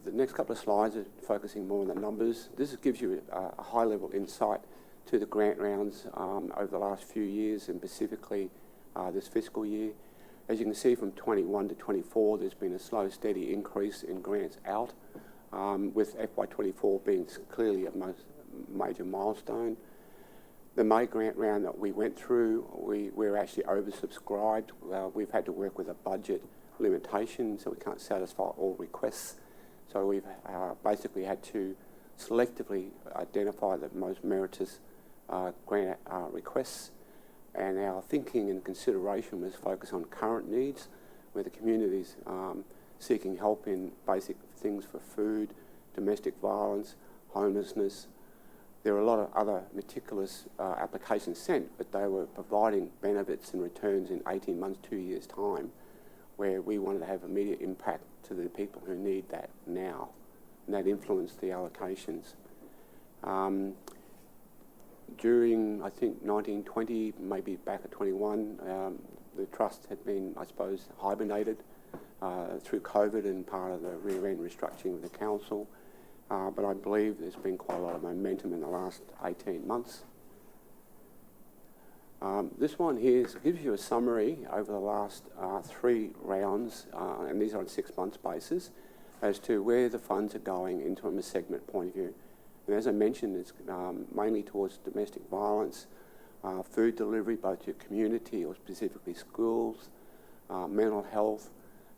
The next couple of slides are focusing more on the numbers. This gives you a high-level insight to the grant rounds over the last few years, and specifically this fiscal year. As you can see, from 21 to 24, there's been a slow, steady increase in grants out, with FY24 being clearly a major milestone. The May grant round that we went through, we're actually oversubscribed. We've had to work with a budget limitation, so we can't satisfy all requests. So we've basically had to selectively identify the most meritorious grant requests, and our thinking and consideration was focused on current needs, where the community's seeking help in basic things for food, domestic violence, homelessness. There are a lot of other meticulous applications sent, but they were providing benefits and returns in 18 months, 2 years' time, where we wanted to have immediate impact to the people who need that now, and that influenced the allocations. During, I think, 1920, maybe back at 21, the trust had been, I suppose, hibernated through COVID and part of the rear-end restructuring of the council. But I believe there's been quite a lot of momentum in the last 18 months. This one here gives you a summary over the last 3 rounds, and these are on 6 months basis, as to where the funds are going into from a segment point of view. And as I mentioned, it's mainly towards domestic violence, food delivery, both to community or specifically schools, mental health.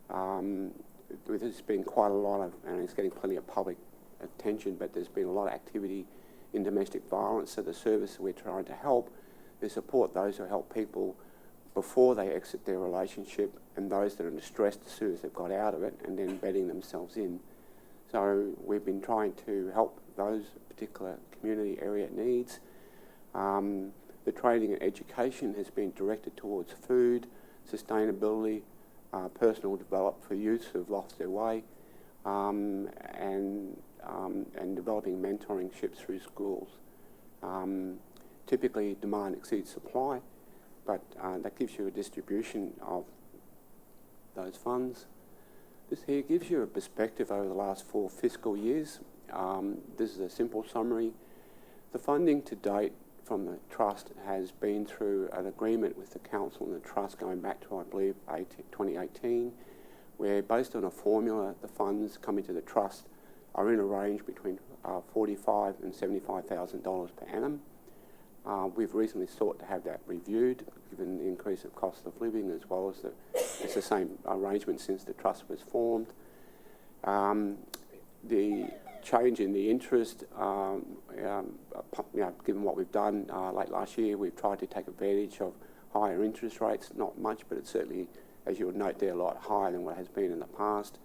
There's been quite a lot of, and it's getting plenty of public attention, but there's been a lot of activity in domestic violence. So the service we're trying to help is support those who help people before they exit their relationship, and those that are distressed as soon as they've got out of it, and then bedding themselves in. So we've been trying to help those particular community area needs. The training and education has been directed towards food, sustainability, personal development for youths who have lost their way, and developing mentoring-ships through schools. Typically, demand exceeds supply, but that gives you a distribution of those funds. This here gives you a perspective over the last 4 fiscal years. This is a simple summary. The funding to date from the Trust has been through an agreement with the Council and the Trust going back to, I believe, 2018, where based on a formula, the funds coming to the Trust are in a range between $45,000 and $75,000 per annum. We've recently sought to have that reviewed, given the increase of cost of living, as well as it's the same arrangement since the Trust was formed. The change in the interest, given what we've done late last year, we've tried to take advantage of higher interest rates. Not much, but it's certainly, as you would note there, a lot higher than what has been in the past.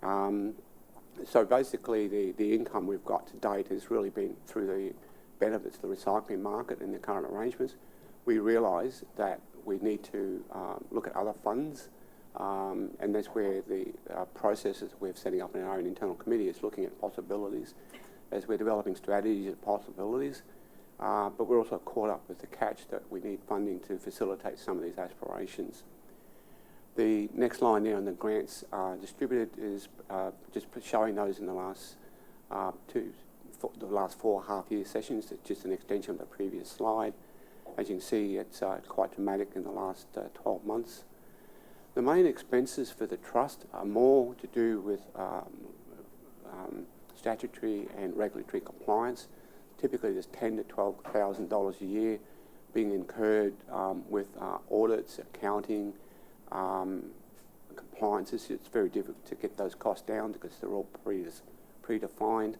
So basically, the income we've got to date has really been through the benefits of the recycling market and the current arrangements. We realise that we need to look at other funds, and that's where the processes we're setting up in our own internal committee is looking at possibilities as we're developing strategies and possibilities. But we're also caught up with the catch that we need funding to facilitate some of these aspirations. The next line there on the grants distributed is just showing those in the last the last 4 half-year sessions. It's just an extension of the previous slide. As you can see, it's quite dramatic in the last 12 months. The main expenses for the Trust are more to do with statutory and regulatory compliance. Typically, there's $10,000 to $12,000 a year being incurred with audits, accounting, compliances. It's very difficult to get those costs down because they're all predefined.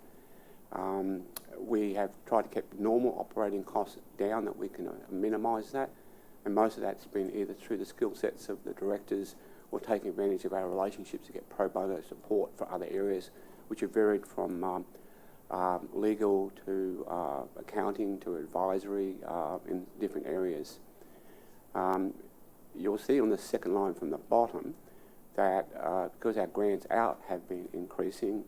We have tried to keep normal operating costs down, that we can minimise that, and most of that's been either through the skill sets of the directors or taking advantage of our relationships to get pro bono support for other areas, which have varied from legal to accounting to advisory in different areas. You'll see on the second line from the bottom that because our grants out have been increasing,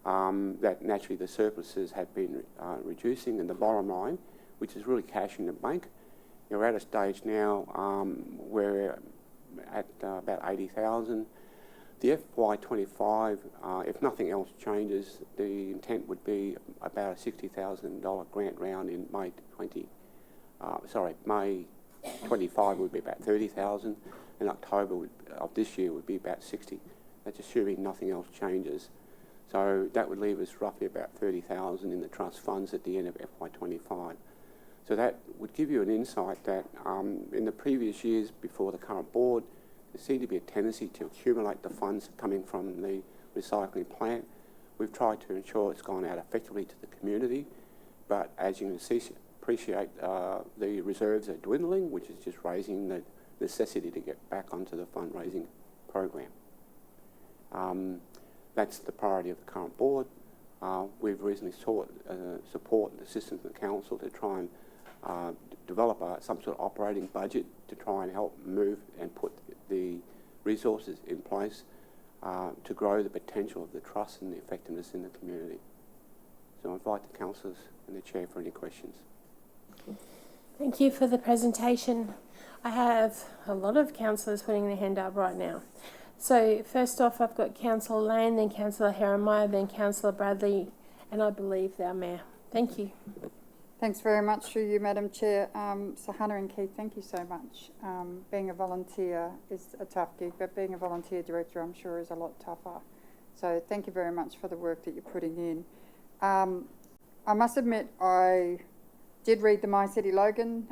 that naturally the surpluses have been reducing, and the bottom line, which is really cash in the bank, we're at a stage now where at about 80,000. The FY25, if nothing else changes, the intent would be about a $60,000 grant round in May 25 would be about 30,000, and October of this year would be about 60. That's assuming nothing else changes. So that would leave us roughly about 30,000 in the Trust funds at the end of FY25. So that would give you an insight that in the previous years before the current board, there seemed to be a tendency to accumulate the funds coming from the recycling plant. We've tried to ensure it's gone out effectively to the community, but as you can see, appreciate the reserves are dwindling, which is just raising the necessity to get back onto the fundraising program. That's the priority of the current board. We've recently sought support and assistance from the council to try and develop some sort of operating budget to try and help move and put the resources in place to grow the potential of the Trust and the effectiveness in the community. So I invite the councillors and the chair for any questions. Thank you for the presentation. I have a lot of councillors putting their hand up right now. So first off, I've got Councillor Lane, then Councillor Heremiah, then Councillor Bradley, and I believe our Mayor. Thank you. Thanks very much through you, Madam Chair. Sahana and Keith, thank you so much. Being a volunteer is a tough gig, but being a volunteer director, I'm sure, is a lot tougher. So thank you very much for the work that you're putting in. I must admit, I did read the My City Logan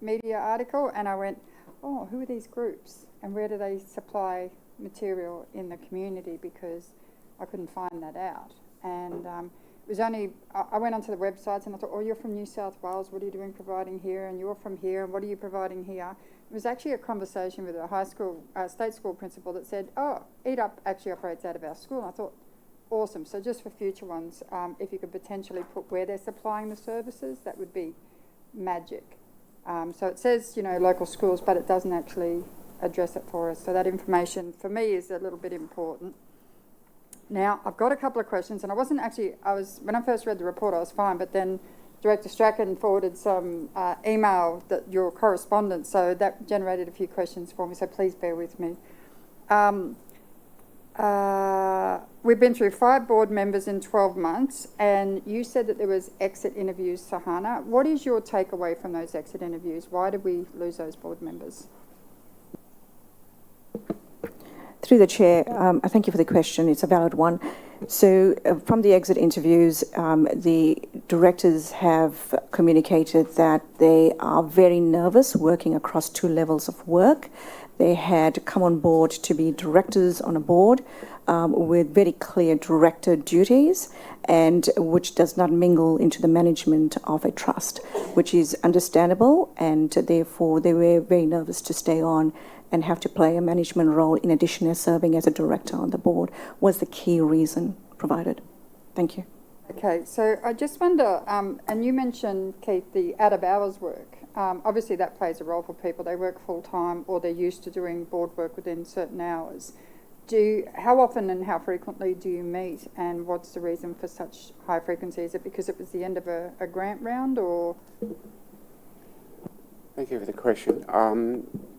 media article, and I went, oh, who are these groups and where do they supply material in the community, because I couldn't find that out. And it was only, I went onto the websites and I thought, oh, you're from New South Wales, what are you doing providing here? And you're from here, and what are you providing here? It was actually a conversation with a high school, state school principal that said, oh, Eat Up actually operates out of our school. And I thought, awesome. So just for future ones, if you could potentially put where they're supplying the services, that would be magic. So it says, you know, local schools, but it doesn't actually address it for us. So that information for me is a little bit important. Now, I've got a couple of questions, and when I first read the report, I was fine, but then Director Strachan forwarded some email, your correspondence, so that generated a few questions for me, so please bear with me. We've been through 5 board members in 12 months, and you said that there was exit interviews, Sahana. What is your takeaway from those exit interviews? Why did we lose those board members? Through the Chair, I thank you for the question. It's a valid one. So from the exit interviews, the directors have communicated that they are very nervous working across 2 levels of work. They had come on board to be directors on a board with very clear director duties, and which does not mingle into the management of a trust, which is understandable, and therefore they were very nervous to stay on and have to play a management role in addition to serving as a director on the board was the key reason provided. Thank you. Okay, so I just wonder, and you mentioned, Keith, the out-of-hours work. Obviously that plays a role for people. They work full-time or they're used to doing board work within certain hours. How often and how frequently do you meet, and what's the reason for such high frequency? Is it because it was the end of a grant round, or...? Thank you for the question.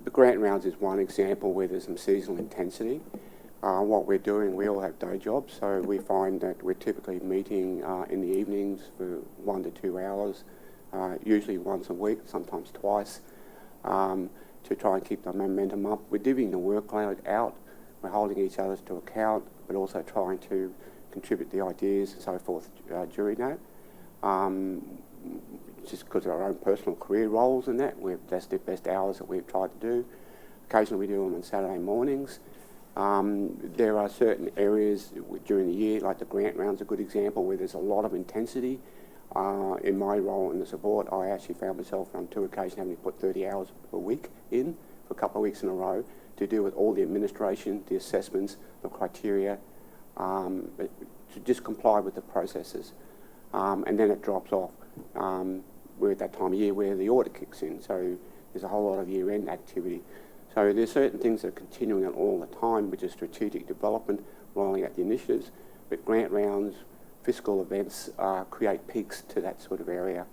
The grant rounds is one example where there's some seasonal intensity. What we're doing, we all have day jobs, so we find that we're typically meeting in the evenings for 1 to 2 hours, usually once a week, sometimes twice, to try and keep the momentum up. We're divvying the workload out, we're holding each other to account, but also trying to contribute the ideas and so forth during that. Just because of our own personal career roles and that's the best hours that we've tried to do. Occasionally we do them on Saturday mornings. There are certain areas during the year, like the grant round's a good example, where there's a lot of intensity. In my role in the support, I actually found myself on 2 occasions having to put 30 hours per week in for a couple of weeks in a row to deal with all the administration, the assessments, the criteria, to just comply with the processes. And then it drops off. We're at that time of year where the audit kicks in, so there's a whole lot of year-end activity. So there's certain things that are continuing on all the time, which is strategic development, rolling out the initiatives, but grant rounds, fiscal events create peaks to that sort of area.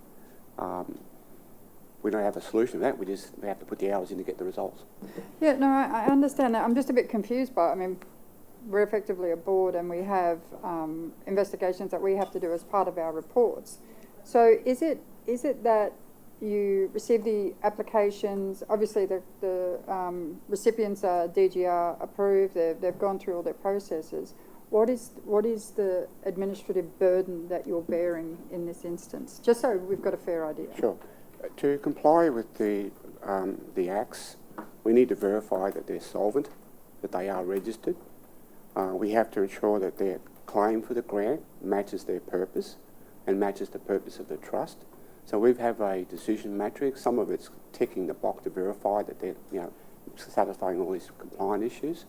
We don't have a solution to that, we have to put the hours in to get the results. Yeah, no, I understand that. I'm just a bit confused by it. I mean, we're effectively a board and we have investigations that we have to do as part of our reports. So is it that you receive the applications, obviously the recipients are DGR approved, they've gone through all their processes. What is the administrative burden that you're bearing in this instance? Just so we've got a fair idea. Sure. To comply with the acts, we need to verify that they're solvent, that they are registered. We have to ensure that their claim for the grant matches their purpose and matches the purpose of the trust. So we have a decision matrix. Some of it's ticking the box to verify that they're satisfying all these compliance issues.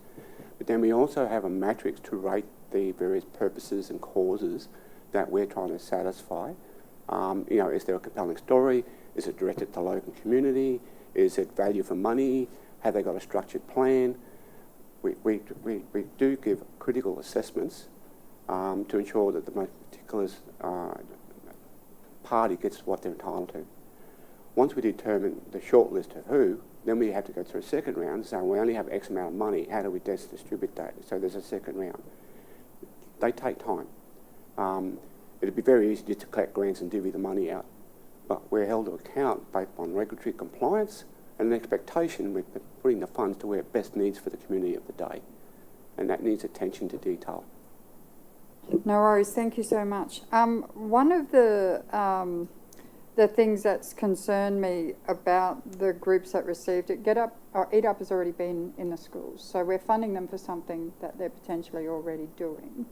But then we also have a matrix to rate the various purposes and causes that we're trying to satisfy. Is there a compelling story? Is it directed to local community? Is it value for money? Have they got a structured plan? We do give critical assessments to ensure that the most particular party gets what they're entitled to. Once we determine the short list of who, Then we have to go through a second round, so we only have X amount of money, how do we best distribute that? So there's a second round. They take time. It'd be very easy just to collect grants and divvy the money out, but we're held to account based on regulatory compliance and an expectation with putting the funds to where it best needs for the community of the day, and that needs attention to detail. No worries, thank you so much. One of the things that's concerned me about the groups that received it, Eat Up has already been in the schools, so we're funding them for something that they're potentially already doing.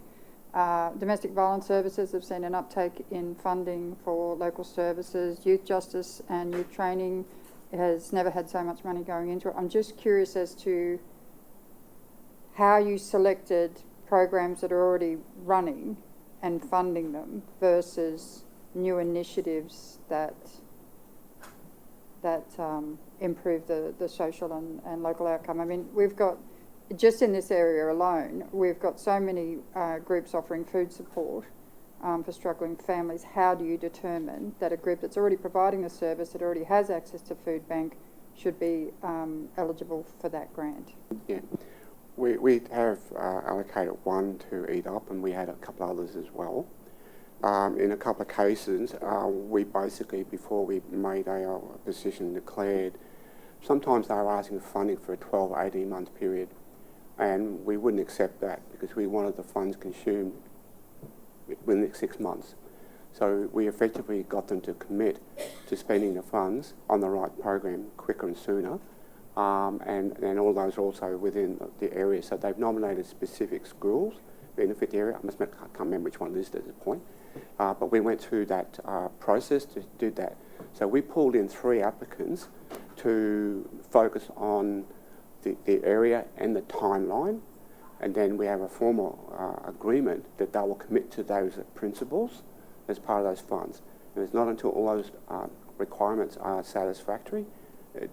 Domestic violence services have seen an uptake in funding for local services. Youth justice and youth training has never had so much money going into it. I'm just curious as to how you selected programs that are already running and funding them versus new initiatives that improve the social and local outcome. I mean, we've got, just in this area alone, we've got so many groups offering food support for struggling families. How do you determine that a group that's already providing the service, that already has access to food bank, should be eligible for that grant? Yeah, we have allocated one to Eat Up, and we had a couple others as well. In a couple of cases, we basically, before we made our decision declared, sometimes they were asking for funding for a 12, 18-month period, and we wouldn't accept that because we wanted the funds consumed within the next 6 months. So we effectively got them to commit to spending the funds on the right program quicker and sooner, and all those are also within the area. So they've nominated specific schools in the fit area. I can't remember which one it is at this point, but we went through that process to do that. So we pulled in 3 applicants to focus on the area and the timeline, and then we have a formal agreement that they will commit to those principles as part of those funds. And it's not until all those requirements are satisfactory,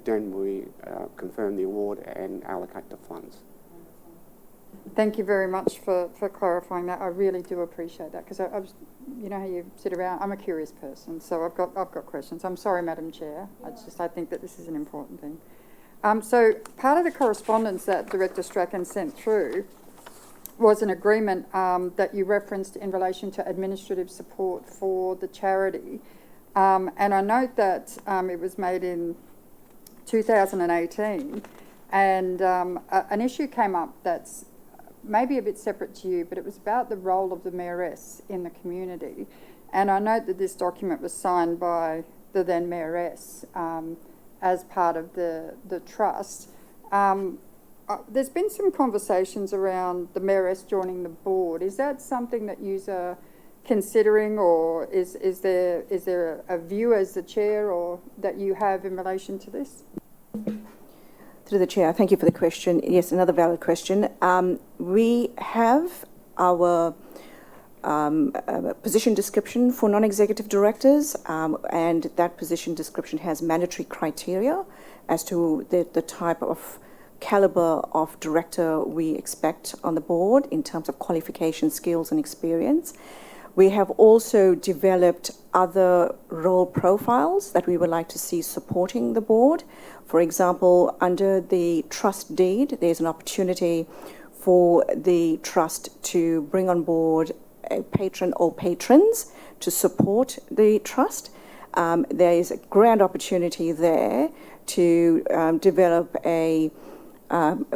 then we confirm the award and allocate the funds. Thank you very much for clarifying that. I really do appreciate that, because I was, you know how you sit around, I'm a curious person, so I've got questions. I'm sorry, Madam Chair. I think that this is an important thing. So part of the correspondence that Director Strachan sent through was an agreement that you referenced in relation to administrative support for the charity. And I note that it was made in 2018, and an issue came up that's maybe a bit separate to you, but it was about the role of the Mayoress in the community. And I note that this document was signed by the then Mayoress as part of the trust. There's been some conversations around the Mayoress joining the board. Is that something that you are considering, or is there a view as the chair or that you have in relation to this? Through the chair, thank you for the question. Yes, another valid question. We have our position description for non-executive directors, and that position description has mandatory criteria as to the type of caliber of director we expect on the board in terms of qualification, skills and experience. We have also developed other role profiles that we would like to see supporting the board. For example, under the trust deed, there's an opportunity for the trust to bring on board a patron or patrons to support the trust. There is a grand opportunity there to develop a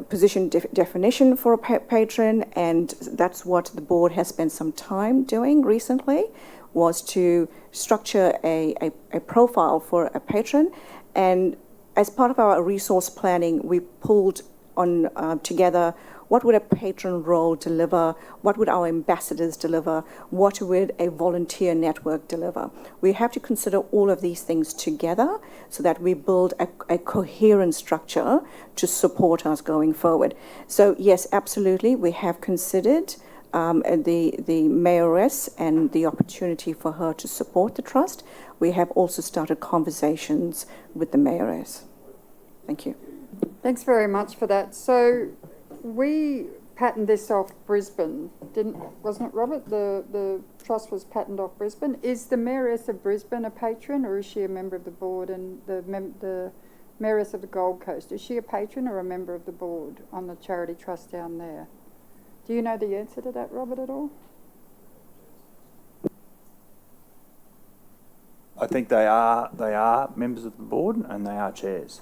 position definition for a patron, and that's what the board has spent some time doing recently, was to structure a profile for a patron. And as part of our resource planning, we pulled on together what would a patron role deliver, what would our ambassadors deliver, what would a volunteer network deliver. We have to consider all of these things together so that we build a coherent structure to support us going forward. So yes, absolutely, we have considered the Mayoress and the opportunity for her to support the trust. We have also started conversations with the Mayoress. Thank you. Thanks very much for that. So we patterned this off Brisbane, wasn't it, Robert? The trust was patterned off Brisbane. Is the Mayoress of Brisbane a patron, or is she a member of the board, and the Mayoress of the Gold Coast, is she a patron or a member of the board on the charity trust down there? Do you know the answer to that, Robert, at all? I think they are members of the board and they are chairs.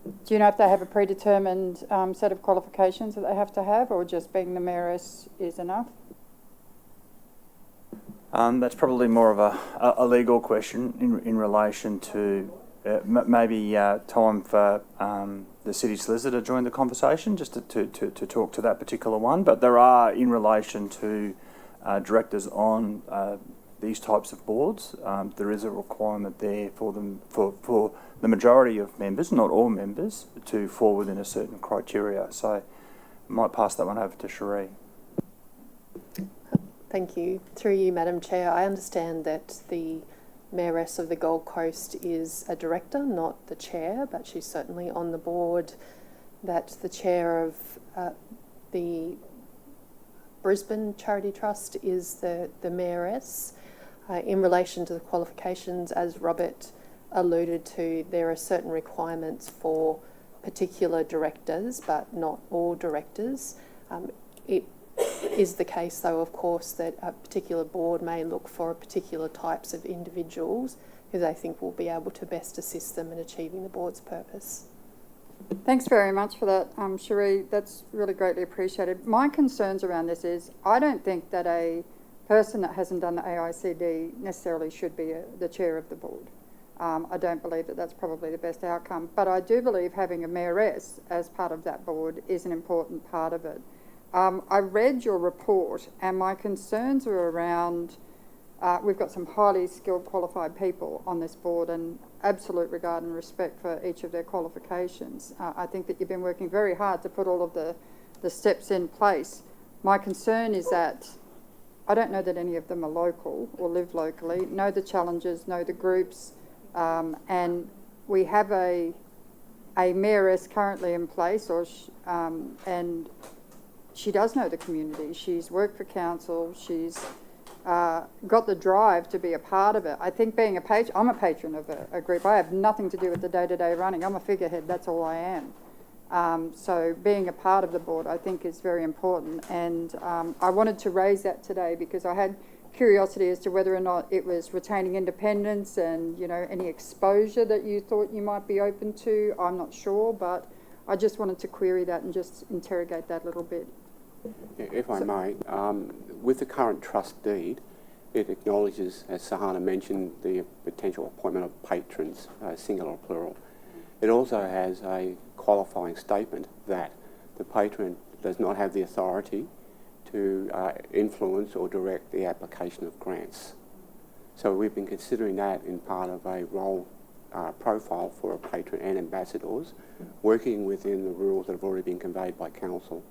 Do you know if they have a predetermined set of qualifications that they have to have, or just being the mayoress is enough? That's probably more of a legal question in relation to maybe time for the city solicitor to join the conversation just to talk to that particular one. But there are, in relation to directors on these types of boards, there is a requirement there for them for the majority of members, not all members, to fall within a certain criteria. So I might pass that one over to Cherie. Thank you. Through you, Madam Chair, I understand that the Mayoress of the Gold Coast is a director, not the chair, but she's certainly on the board. That the chair of the Brisbane Charity Trust is the mayoress. In relation to the qualifications, as Robert alluded to, there are certain requirements for particular directors, but not all directors. It is the case, though, of course, that a particular board may look for particular types of individuals who they think will be able to best assist them in achieving the board's purpose. Thanks very much for that, Cherie. That's really greatly appreciated. My concerns around this is I don't think that a person that hasn't done the AICD necessarily should be the chair of the board. I don't believe that that's probably the best outcome, but I do believe having a mayoress as part of that board is an important part of it. I read your report and my concerns are around, we've got some highly skilled, qualified people on this board and absolute regard and respect for each of their qualifications. I think that you've been working very hard to put all of the steps in place. My concern is that I don't know that any of them are local or live locally, know the challenges, know the groups, and we have a mayoress currently in place, and she does know the community. She's worked for council. She's got the drive to be a part of it. I think being a patron, I'm a patron of a group. I have nothing to do with the day-to-day running. I'm a figurehead. That's all I am. So being a part of the board, I think, is very important. And I wanted to raise that today because I had curiosity as to whether or not it was retaining independence and, you know, any exposure that you thought you might be open to. I'm not sure, but I just wanted to query that and just interrogate that a little bit. If I may, with the current trust deed, it acknowledges, as Sahana mentioned, the potential appointment of patrons, singular or plural. It also has a qualifying statement that the patron does not have the authority to influence or direct the application of grants. So we've been considering that in part of a role profile for a patron and ambassadors, working within the rules that have already been conveyed by council.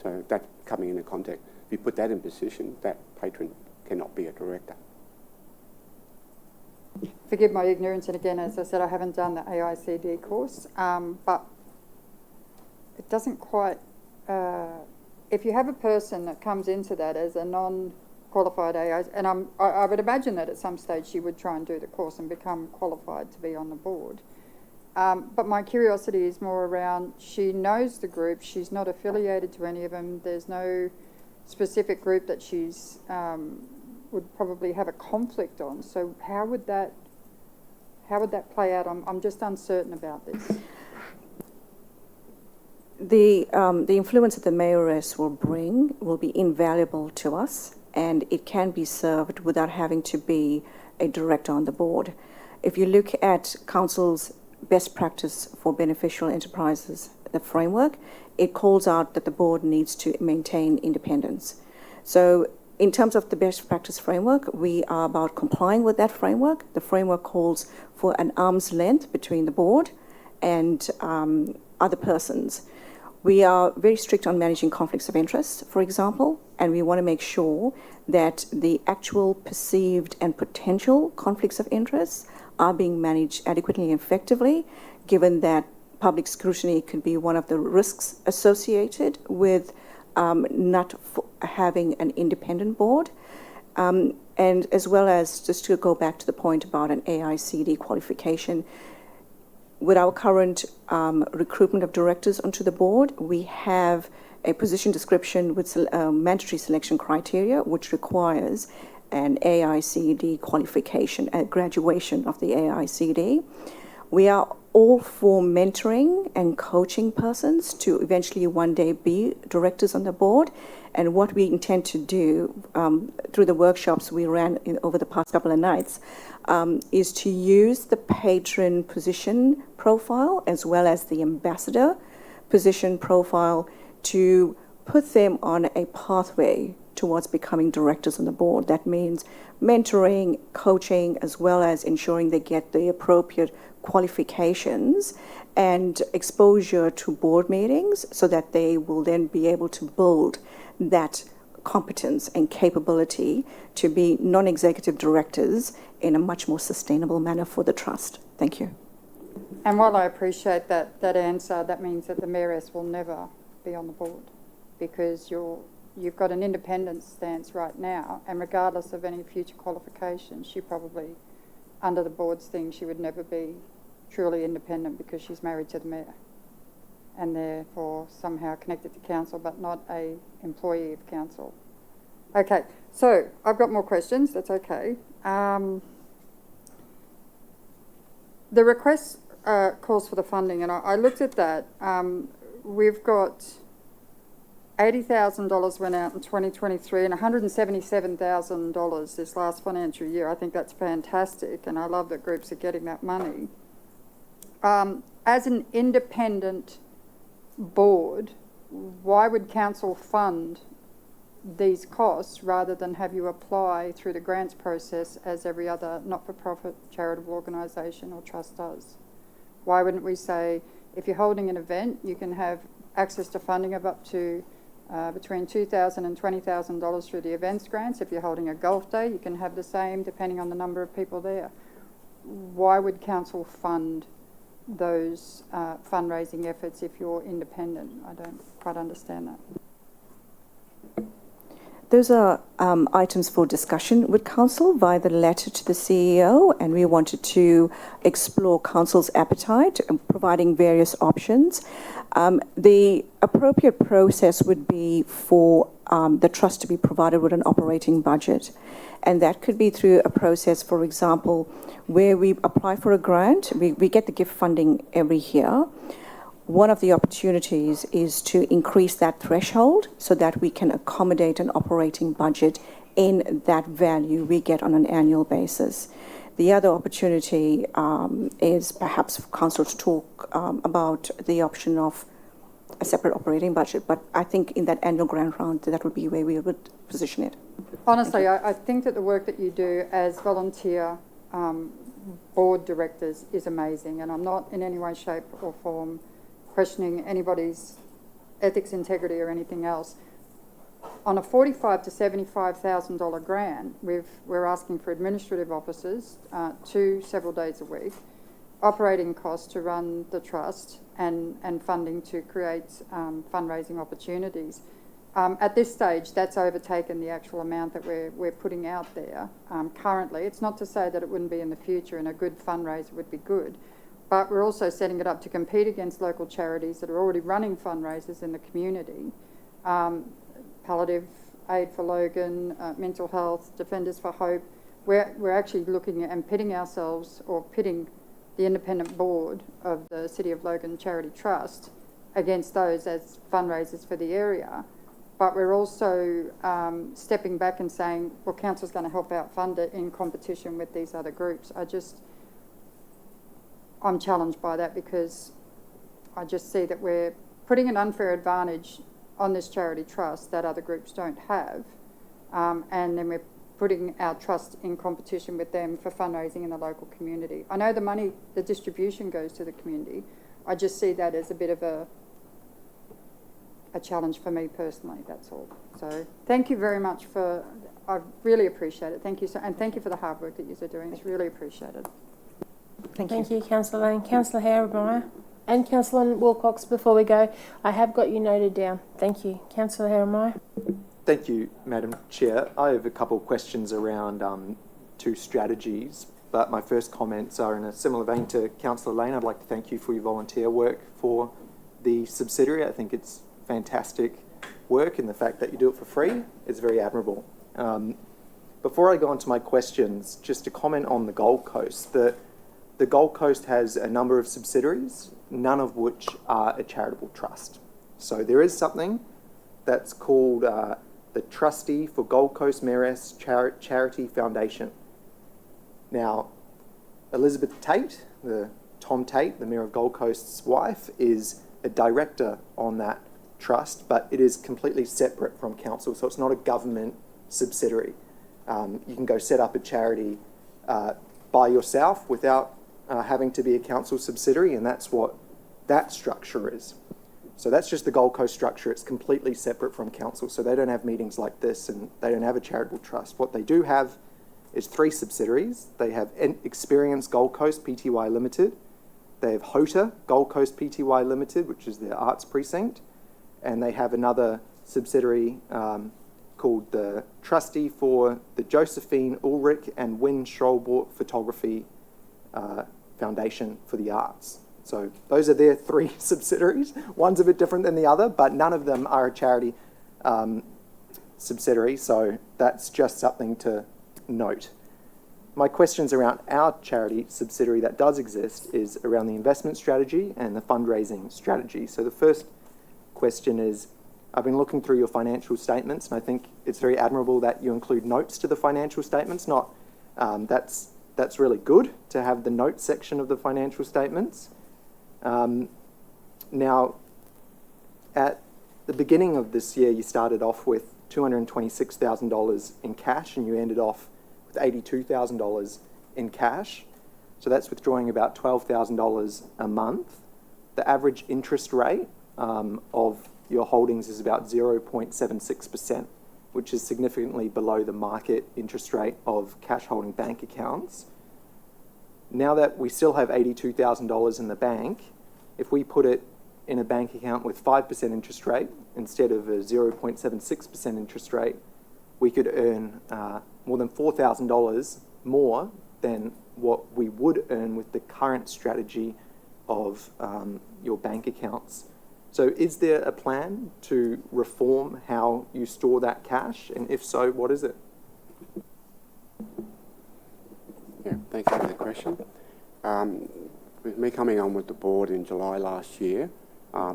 So that's coming into context. If you put that in position, that patron cannot be a director. Forgive my ignorance, and again, as I said, I haven't done the AICD course, but it doesn't quite... if you have a person that comes into that as a non-qualified AI, and I would imagine that at some stage she would try and do the course and become qualified to be on the board. But my curiosity is more around, she knows the group, she's not affiliated to any of them, there's no specific group that she's would probably have a conflict on. So how would that play out? I'm just uncertain about this. The influence that the mayoress will bring will be invaluable to us, and it can be served without having to be a director on the board. If you look at council's best practice for beneficial enterprises, the framework, it calls out that the board needs to maintain independence. So in terms of the best practice framework, we are about complying with that framework. The framework calls for an arm's length between the board and other persons. We are very strict on managing conflicts of interest, for example, and we want to make sure that the actual perceived and potential conflicts of interest are being managed adequately and effectively, given that public scrutiny could be one of the risks associated with not having an independent board. And as well as, just to go back to the point about an AICD qualification, with our current recruitment of directors onto the board, we have a position description with mandatory selection criteria, which requires an AICD qualification, a graduation of the AICD. We are all for mentoring and coaching persons to eventually one day be directors on the board. And what we intend to do through the workshops we ran over the past couple of nights is to use the patron position profile as well as the ambassador position profile to put them on a pathway towards becoming directors on the board. That means mentoring, coaching, as well as ensuring they get the appropriate qualifications and exposure to board meetings so that they will then be able to build that competence and capability to be non-executive directors in a much more sustainable manner for the trust. Thank you. And while I appreciate that answer, that means that the mayoress will never be on the board because you've got an independent stance right now, and regardless of any future qualifications, she probably, under the board's thing, she would never be truly independent because she's married to the mayor and therefore somehow connected to council but not a employee of council. Okay, so I've got more questions, that's okay. The request calls for the funding, and I looked at that. We've got $80,000 went out in 2023 and $177,000 this last financial year. I think that's fantastic, and I love that groups are getting that money. As an independent board, why would council fund these costs rather than have you apply through the grants process as every other not-for-profit charitable organisation or trust does? Why wouldn't we say, if you're holding an event, you can have access to funding of up to between $2,000 and $20,000 through the events grants. If you're holding a golf day, you can have the same depending on the number of people there. Why would council fund those fundraising efforts if you're independent? I don't quite understand that. Those are items for discussion with council via the letter to the CEO, and we wanted to explore council's appetite in providing various options. The appropriate process would be for the trust to be provided with an operating budget, and that could be through a process, for example, where we apply for a grant. We get the gift funding every year. One of the opportunities is to increase that threshold so that we can accommodate an operating budget in that value we get on an annual basis. The other opportunity is perhaps for council to talk about the option of a separate operating budget, but I think in that annual grant round, that would be where we would position it. Honestly, I think that the work that you do as volunteer board directors is amazing, and I'm not in any way, shape or form questioning anybody's ethics, integrity or anything else. On a $45,000 to $75,000 grant, we're asking for administrative officers, 2 several days a week, operating costs to run the trust and funding to create fundraising opportunities. At this stage, that's overtaken the actual amount that we're putting out there currently. It's not to say that it wouldn't be in the future, and a good fundraiser would be good. But we're also setting it up to compete against local charities that are already running fundraisers in the community. Palliative Aid for Logan, Mental Health, Defenders for Hope. We're actually looking at and pitting ourselves, or pitting the independent board of the City of Logan Charity Trust against those as fundraisers for the area. But we're also stepping back and saying, well, council's going to help out fund it in competition with these other groups. I'm challenged by that because I just see that we're putting an unfair advantage on this charity trust that other groups don't have, and then we're putting our trust in competition with them for fundraising in the local community. I know the money, the distribution goes to the community. I just see that as a bit of a challenge for me personally, that's all. So thank you very much I really appreciate it. Thank you, and thank you for the hard work that you are doing. It's really appreciated. Thank you. Councillor Lane. Councillor Harebrant and Councillor Wilcox, before we go, I have got you noted down. Thank you. Councillor Harebrant. Thank you, Madam Chair. I have a couple of questions around 2 strategies, but my first comments are in a similar vein to Councillor Lane. I'd like to thank you for your volunteer work for the subsidiary. I think it's fantastic work, and the fact that you do it for free is very admirable. Before I go on to my questions, just to comment on the Gold Coast. The Gold Coast has a number of subsidiaries, none of which are a charitable trust. So there is something that's called the Trustee for Gold Coast Mayoress Charity Foundation. Now, Elizabeth Tate, Tom Tate, the Mayor of Gold Coast's wife, is a director on that trust, but it is completely separate from council, so it's not a government subsidiary. You can go set up a charity by yourself without having to be a council subsidiary, and that's what that structure is. So that's just the Gold Coast structure. It's completely separate from council, so they don't have meetings like this, and they don't have a charitable trust. What they do have is 3 subsidiaries. They have Experience Gold Coast Pty Limited. They have HOTA Gold Coast Pty Limited, which is their arts precinct, and they have another subsidiary called the Trustee for the Josephine Ulrich and Wynne Schrolbort Photography Foundation for the Arts. So those are their 3 subsidiaries. One's a bit different than the other, but none of them are a charity subsidiary, so that's just something to note. My questions around our charity subsidiary that does exist is around the investment strategy and the fundraising strategy. So the first question is, I've been looking through your financial statements, and I think it's very admirable that you include notes to the financial statements. That's really good to have the notes section of the financial statements. Now, at the beginning of this year, you started off with $226,000 in cash, and you ended off with $82,000 in cash. So that's withdrawing about $12,000 a month. The average interest rate of your holdings is about 0.76%, which is significantly below the market interest rate of cash holding bank accounts. Now that we still have $82,000 in the bank, if we put it in a bank account with 5% interest rate instead of a 0.76% interest rate, we could earn more than $4,000 more than what we would earn with the current strategy of your bank accounts. So is there a plan to reform how you store that cash? And if so, what is it? Yeah, thank you for the question. With me coming on with the board in July last year,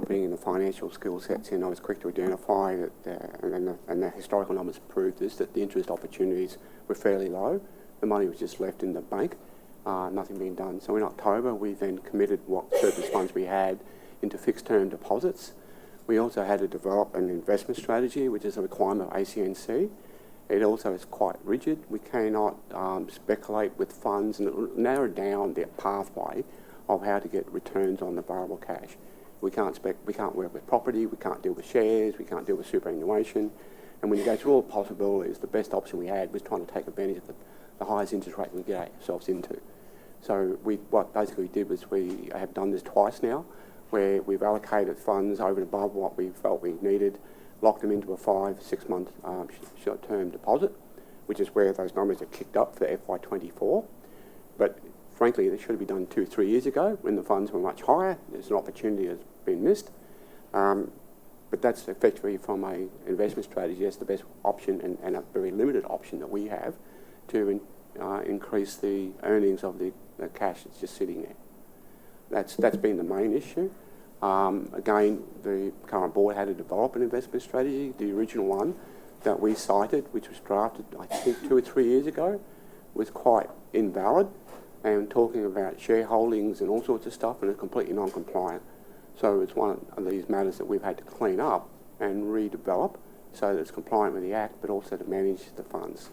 bringing the financial skill sets in, I was quick to identify that, and the historical numbers proved this, that the interest opportunities were fairly low. The money was just left in the bank, nothing being done. So in October, we then committed what surplus funds we had into fixed term deposits. We also had to develop an investment strategy, which is a requirement of ACNC. It also is quite rigid. We cannot speculate with funds, and it narrowed down the pathway of how to get returns on the borrowable cash. We can't work with property, we can't deal with shares, we can't deal with superannuation. And when you go through all the possibilities, the best option we had was trying to take advantage of the highest interest rate we could get ourselves into. So what basically we did was we have done this twice now, where we've allocated funds over and above what we felt we needed, locked them into a 5-6 month short-term deposit, which is where those numbers are kicked up for FY24. But frankly, they should have been done 2-3 years ago when the funds were much higher. There's an opportunity that's been missed. But that's effectively from an investment strategy, that's the best option and a very limited option that we have to increase the earnings of the cash that's just sitting there. That's been the main issue. Again, the current board had to develop an investment strategy. The original one that we cited, which was drafted, I think, 2 or 3 years ago, was quite invalid and talking about shareholdings and all sorts of stuff, and it's completely non-compliant. So it's one of these matters that we've had to clean up and redevelop so that it's compliant with the Act, but also to manage the funds.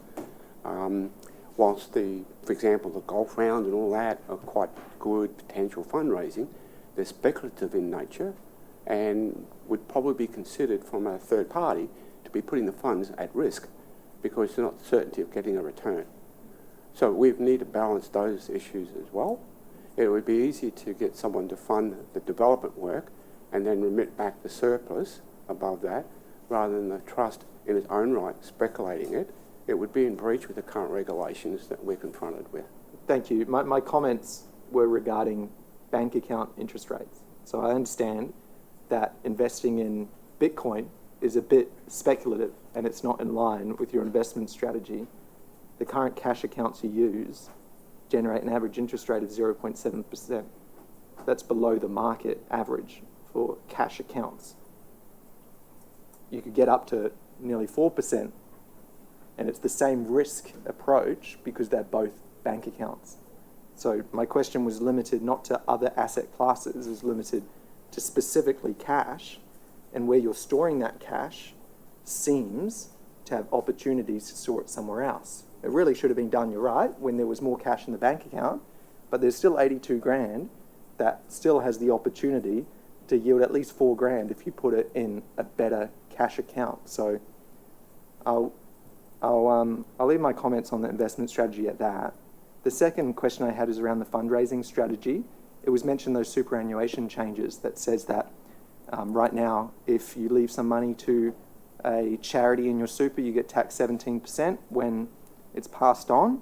Whilst for example, the golf round and all that are quite good potential fundraising, they're speculative in nature and would probably be considered from a third party to be putting the funds at risk because there's not certainty of getting a return. So we need to balance those issues as well. It would be easy to get someone to fund the development work and then remit back the surplus above that, rather than the trust in its own right speculating it. It would be in breach with the current regulations that we're confronted with. Thank you. My comments were regarding bank account interest rates. So I understand that investing in Bitcoin is a bit speculative and it's not in line with your investment strategy. The current cash accounts you use generate an average interest rate of 0.7%. That's below the market average for cash accounts. You could get up to nearly 4%, and it's the same risk approach because they're both bank accounts. So my question was limited not to other asset classes, it was limited to specifically cash, and where you're storing that cash seems to have opportunities to store it somewhere else. It really should have been done, you're right, when there was more cash in the bank account, but there's still 82 grand that still has the opportunity to yield at least 4 grand if you put it in a better cash account. So I'll leave my comments on the investment strategy at that. The second question I had is around the fundraising strategy. It was mentioned those superannuation changes that says that right now, if you leave some money to a charity in your super, you get taxed 17% when it's passed on.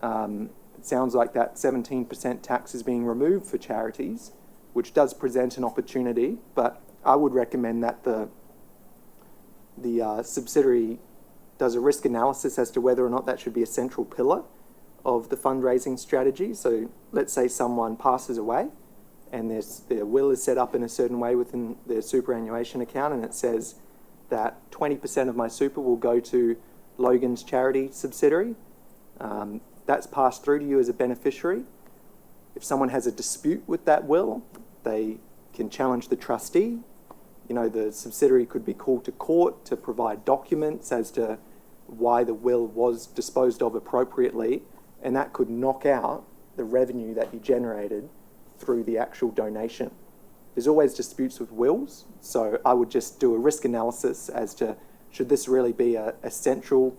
It sounds like that 17% tax is being removed for charities, which does present an opportunity, but I would recommend that the subsidiary does a risk analysis as to whether or not that should be a central pillar of the fundraising strategy. So let's say someone passes away and their will is set up in a certain way within their superannuation account, and it says that 20% of my super will go to Logan's charity subsidiary. That's passed through to you as a beneficiary. If someone has a dispute with that will, they can challenge the trustee. You know, the subsidiary could be called to court to provide documents as to why the will was disposed of appropriately, and that could knock out the revenue that you generated through the actual donation. There's always disputes with wills, so I would just do a risk analysis as to should this really be a central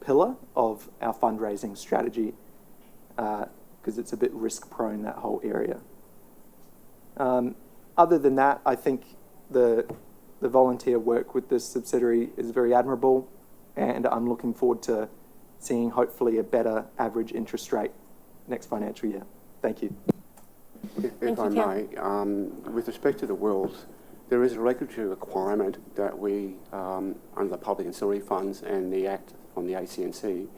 pillar of our fundraising strategy, because it's a bit risk prone, that whole area. Other than that, I think the volunteer work with this subsidiary is very admirable, and I'm looking forward to seeing hopefully a better average interest rate next financial year. Thank you. If I may, with respect to the wills, there is a regulatory requirement that we, under the Public Ancillary Funds and the Act from the ACNC,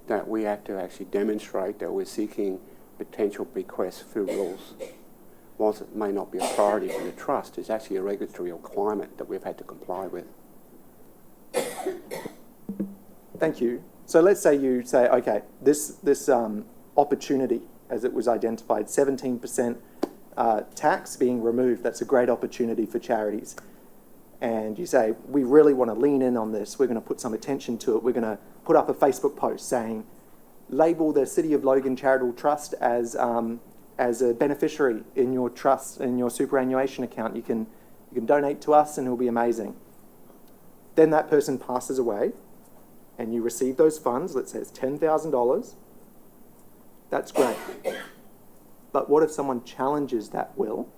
that we have to actually demonstrate that we're seeking potential bequests through wills. Whilst it may not be a priority for the trust, it's actually a regulatory requirement that we've had to comply with. Thank you. So let's say you say, okay, this opportunity, as it was identified, 17% tax being removed, that's a great opportunity for charities. And you say, we really want to lean in on this, we're going to put some attention to it, we're going to put up a Facebook post saying, label the City of Logan Charitable Trust as a beneficiary in your trust, in your superannuation account. You can donate to us and it'll be amazing. Then that person passes away and you receive those funds, let's say it's $10,000, that's great. But what if someone challenges that will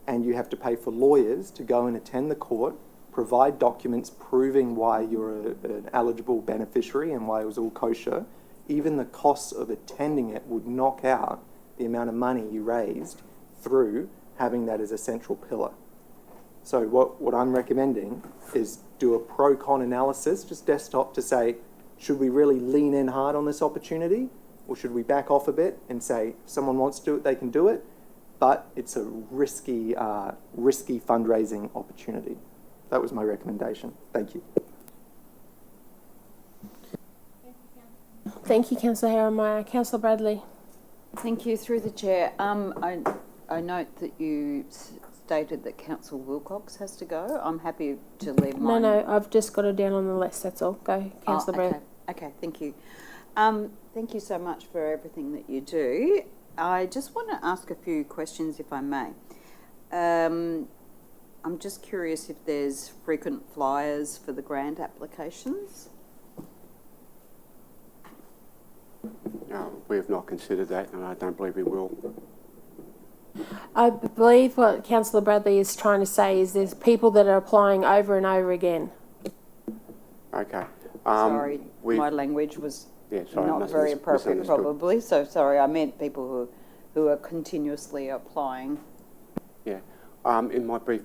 and you have to pay for lawyers to go and attend the court, provide documents proving why you're an eligible beneficiary and why it was all kosher? Even the costs of attending it would knock out the amount of money you raised through having that as a central pillar. So what I'm recommending is do a pro-con analysis, just desktop, to say, should we really lean in hard on this opportunity? Or should we back off a bit and say, if someone wants to do it, they can do it, but it's a risky fundraising opportunity. That was my recommendation. Thank you. Thank you, Councillor Herrenmeyer. Councillor Bradley. Thank you, through the chair. I note that you stated that Councillor Wilcox has to go. I'm happy to leave mine. No, I've just got it down on the list, that's all. Go, Councillor Bradley. Okay, thank you. Thank you so much for everything that you do. I just want to ask a few questions, if I may. I'm just curious if there's frequent flyers for the grant applications. No, we have not considered that, and I don't believe we will. I believe what Councillor Bradley is trying to say is there's people that are applying over and over again. Okay. Sorry, my language was Yeah, sorry, I not must very have appropriate misunderstood. probably. So sorry, I meant people who are continuously applying. Yeah. In my brief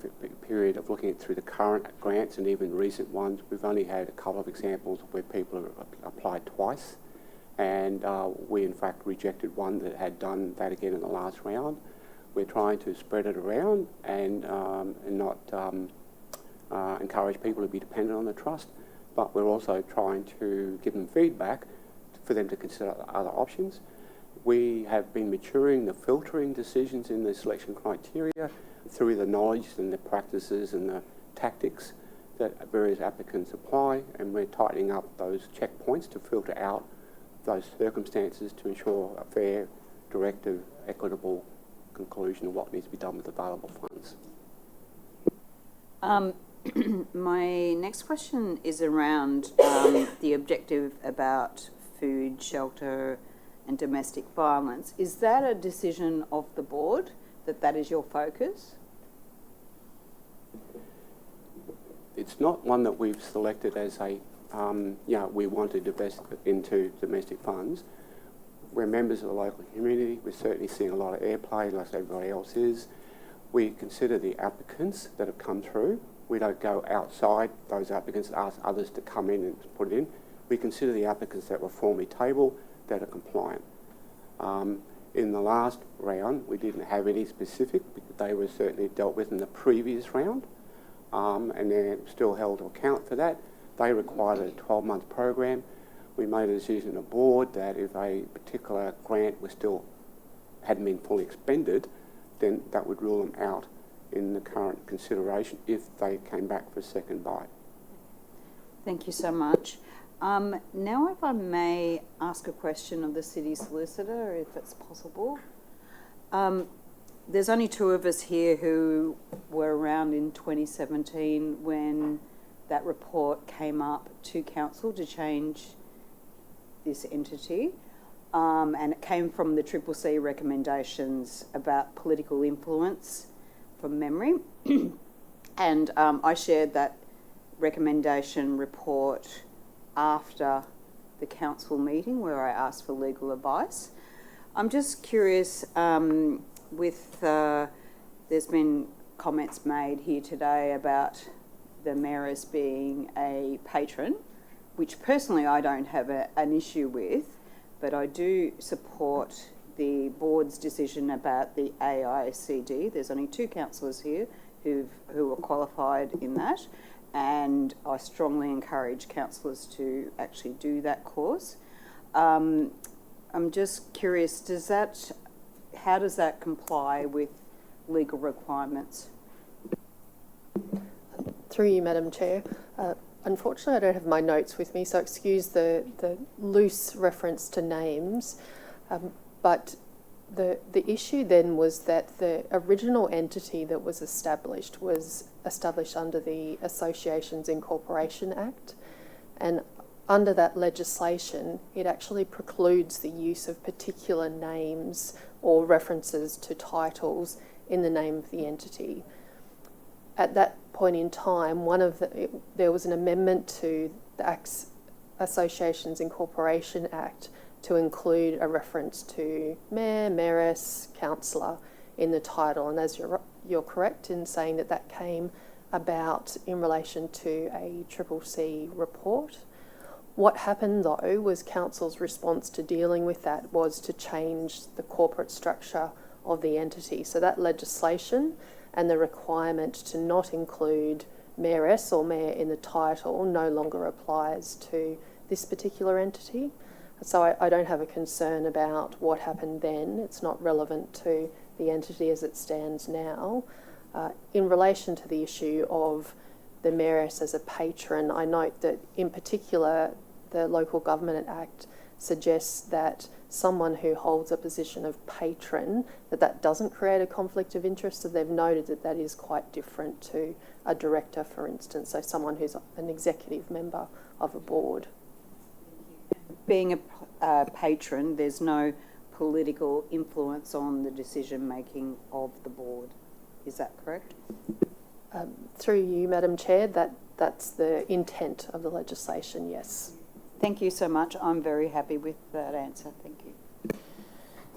period of looking through the current grants and even recent ones, we've only had a couple of examples where people have applied twice, and we in fact rejected one that had done that again in the last round. We're trying to spread it around and not encourage people to be dependent on the trust, but we're also trying to give them feedback for them to consider other options. We have been maturing the filtering decisions in the selection criteria through the knowledge and the practices and the tactics that various applicants apply, and we're tightening up those checkpoints to filter out those circumstances to ensure a fair, directive, equitable conclusion of what needs to be done with available funds. My next question is around the objective about food, shelter and domestic violence. Is that a decision of the board, that is your focus? It's not one that we've selected as a, we want to invest into domestic funds. We're members of the local community. We're certainly seeing a lot of airplay, like everybody else is. We consider the applicants that have come through. We don't go outside those applicants and ask others to come in and put it in. We consider the applicants that were formally tabled that are compliant. In the last round, we didn't have any specific, because they were certainly dealt with in the previous round, and they're still held to account for that. They required a 12-month program. We made a decision at board that if a particular grant was still hadn't been fully expended, then that would rule them out in the current consideration if they came back for a second bite. Thank you so much. Now, if I may ask a question of the City Solicitor, if it's possible. There's only two of us here who were around in 2017 when that report came up to Council to change this entity. And it came from the CCC recommendations about political influence from memory. And I shared that recommendation report after the council meeting where I asked for legal advice. I'm just curious, there's been comments made here today about the Mayoress being a patron, which personally I don't have an issue with, but I do support the board's decision about the AICD. There's only two councillors here who are qualified in that, and I strongly encourage councillors to actually do that course. I'm just curious, how does that comply with legal requirements? Through you, Madam Chair. Unfortunately, I don't have my notes with me, so excuse the loose reference to names. But the issue then was that the original entity that was established under the Associations Incorporation Act, and under that legislation, it actually precludes the use of particular names or references to titles in the name of the entity. At that point in time, there was an amendment to the Associations Incorporation Act to include a reference to mayor, mayoress, councillor in the title. And as you're correct in saying that came about in relation to a CCC report. What happened though was council's response to dealing with that was to change the corporate structure of the entity. So that legislation and the requirement to not include mayoress or mayor in the title no longer applies to this particular entity. So I don't have a concern about what happened then. It's not relevant to the entity as it stands now. In relation to the issue of the mayoress as a patron, I note that in particular the Local Government Act suggests that someone who holds a position of patron, that doesn't create a conflict of interest. So they've noted that is quite different to a director, for instance, so someone who's an executive member of a board. Being a patron, there's no political influence on the decision-making of the board. Is that correct? Through you, Madam Chair, that's the intent of the legislation, yes. Thank you so much. I'm very happy with that answer. Thank you.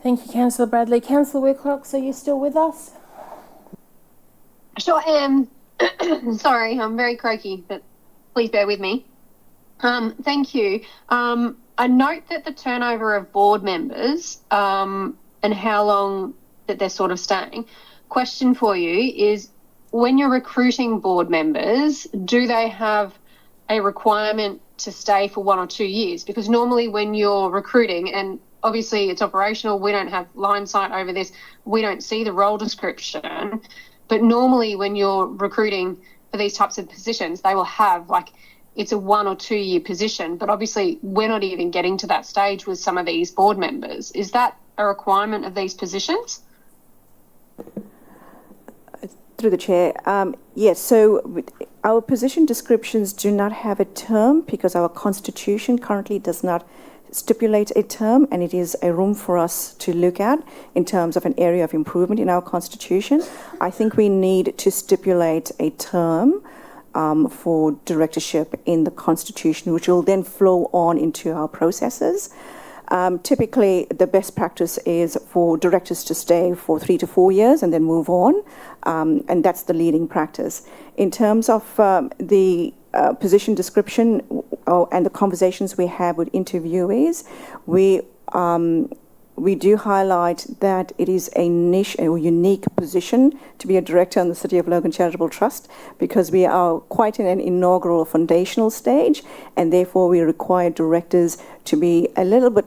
Thank you, Councillor Bradley. Councillor Wilcox, are you still with us? Sure am. Sorry, I'm very croaky, but please bear with me. Thank you. I note that the turnover of board members and how long that they're sort of staying. Question for you is, when you're recruiting board members, do they have a requirement to stay for 1 or 2 years? Because normally when you're recruiting, and obviously it's operational, we don't have line sight over this, we don't see the role description, but normally when you're recruiting for these types of positions, they will have it's a 1 or 2 year position, but obviously we're not even getting to that stage with some of these board members. Is that a requirement of these positions? Through the chair, yes. So our position descriptions do not have a term because our constitution currently does not stipulate a term, and it is a room for us to look at in terms of an area of improvement in our constitution. I think we need to stipulate a term for directorship in the constitution, which will then flow on into our processes. Typically, the best practice is for directors to stay for 3 to 4 years and then move on, and that's the leading practice. In terms of the position description and the conversations we have with interviewees, we do highlight that it is a niche, a unique position to be a director in the City of Logan Charitable Trust, because we are quite in an inaugural foundational stage, and therefore we require directors to be a little bit,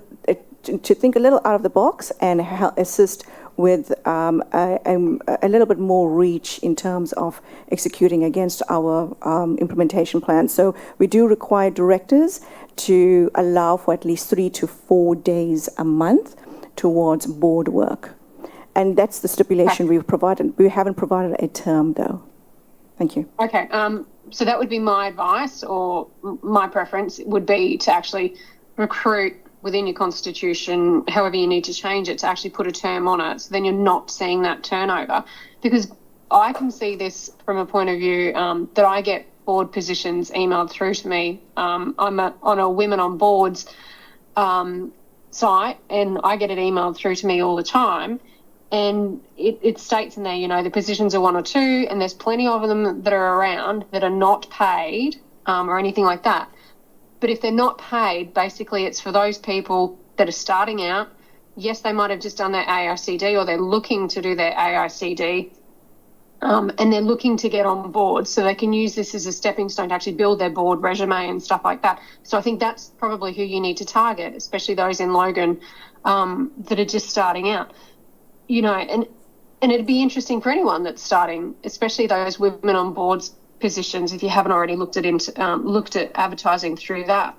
to think a little out of the box and assist with a little bit more reach in terms of executing against our implementation plan. So we do require directors to allow for at least 3 to 4 days a month towards board work. And that's the stipulation we've provided. We haven't provided a term, though. Thank you. Okay. So that would be my advice, or my preference would be to actually recruit within your constitution, however you need to change it, to actually put a term on it. So then you're not seeing that turnover. Because I can see this from a point of view that I get board positions emailed through to me. I'm on a Women on Boards site, and I get it emailed through to me all the time, and it states in there, the positions are 1 or 2, and there's plenty of them that are around that are not paid or anything like that. But if they're not paid, basically it's for those people that are starting out. Yes, they might have just done their AICD, or they're looking to do their AICD, and they're looking to get on board, so they can use this as a stepping stone to actually build their board resume and stuff like that. So I think that's probably who you need to target, especially those in Logan that are just starting out. And it'd be interesting for anyone that's starting, especially those Women on Boards positions, if you haven't already looked at advertising through that,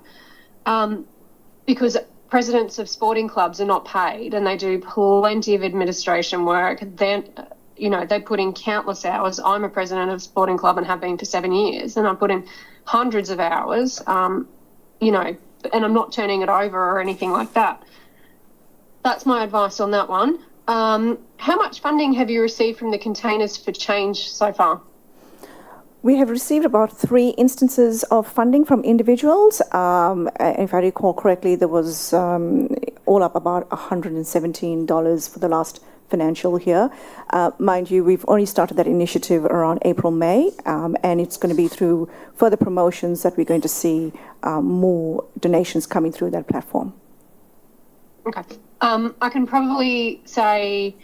because presidents of sporting clubs are not paid, and they do plenty of administration work. Then they put in countless hours. I'm a president of a sporting club and have been for 7 years, and I put in hundreds of hours, and I'm not turning it over or anything like that. That's my advice on that one. How much funding have you received from the Containers for Change so far? We have received about 3 instances of funding from individuals. If I recall correctly, there was all up about $117 for the last financial year. Mind you, we've only started that initiative around April, May, and it's going to be through further promotions that we're going to see more donations coming through that platform. Okay. I can probably say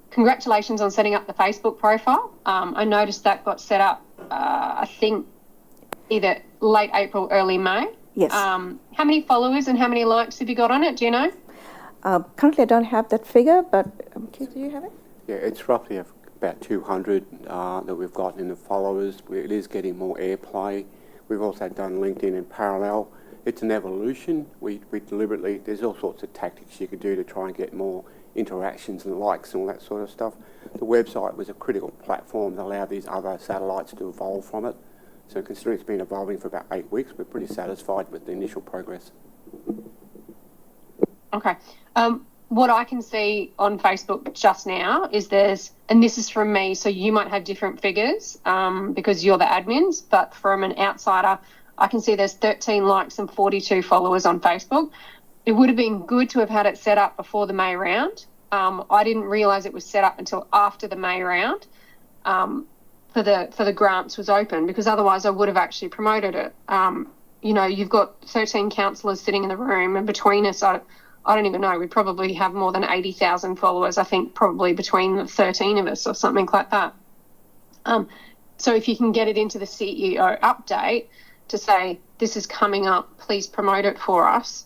congratulations on setting up the Facebook profile. I noticed that got set up, I think, either late April, early May. Yes. How many followers and how many likes have you got on it? Do you know? Currently, I don't have that figure, but Keith, do you have it? Yeah, it's roughly about 200 that we've got in the followers. It is getting more airplay. We've also done LinkedIn in parallel. It's an evolution. We deliberately, there's all sorts of tactics you could do to try and get more interactions and likes and all that sort of stuff. The website was a critical platform that allowed these other satellites to evolve from it. So considering it's been evolving for about 8 weeks, we're pretty satisfied with the initial progress. Okay. What I can see on Facebook just now is and this is from me, so you might have different figures because you're the admins, but from an outsider, I can see there's 13 likes and 42 followers on Facebook. It would have been good to have had it set up before the May round. I didn't realise it was set up until after the May round for the grants was open, because otherwise I would have actually promoted it. You know, you've got 13 councillors sitting in the room, and between us, I don't even know, we probably have more than 80,000 followers, I think probably between the 13 of us or something like that. So if you can get it into the CEO update to say, this is coming up, please promote it for us,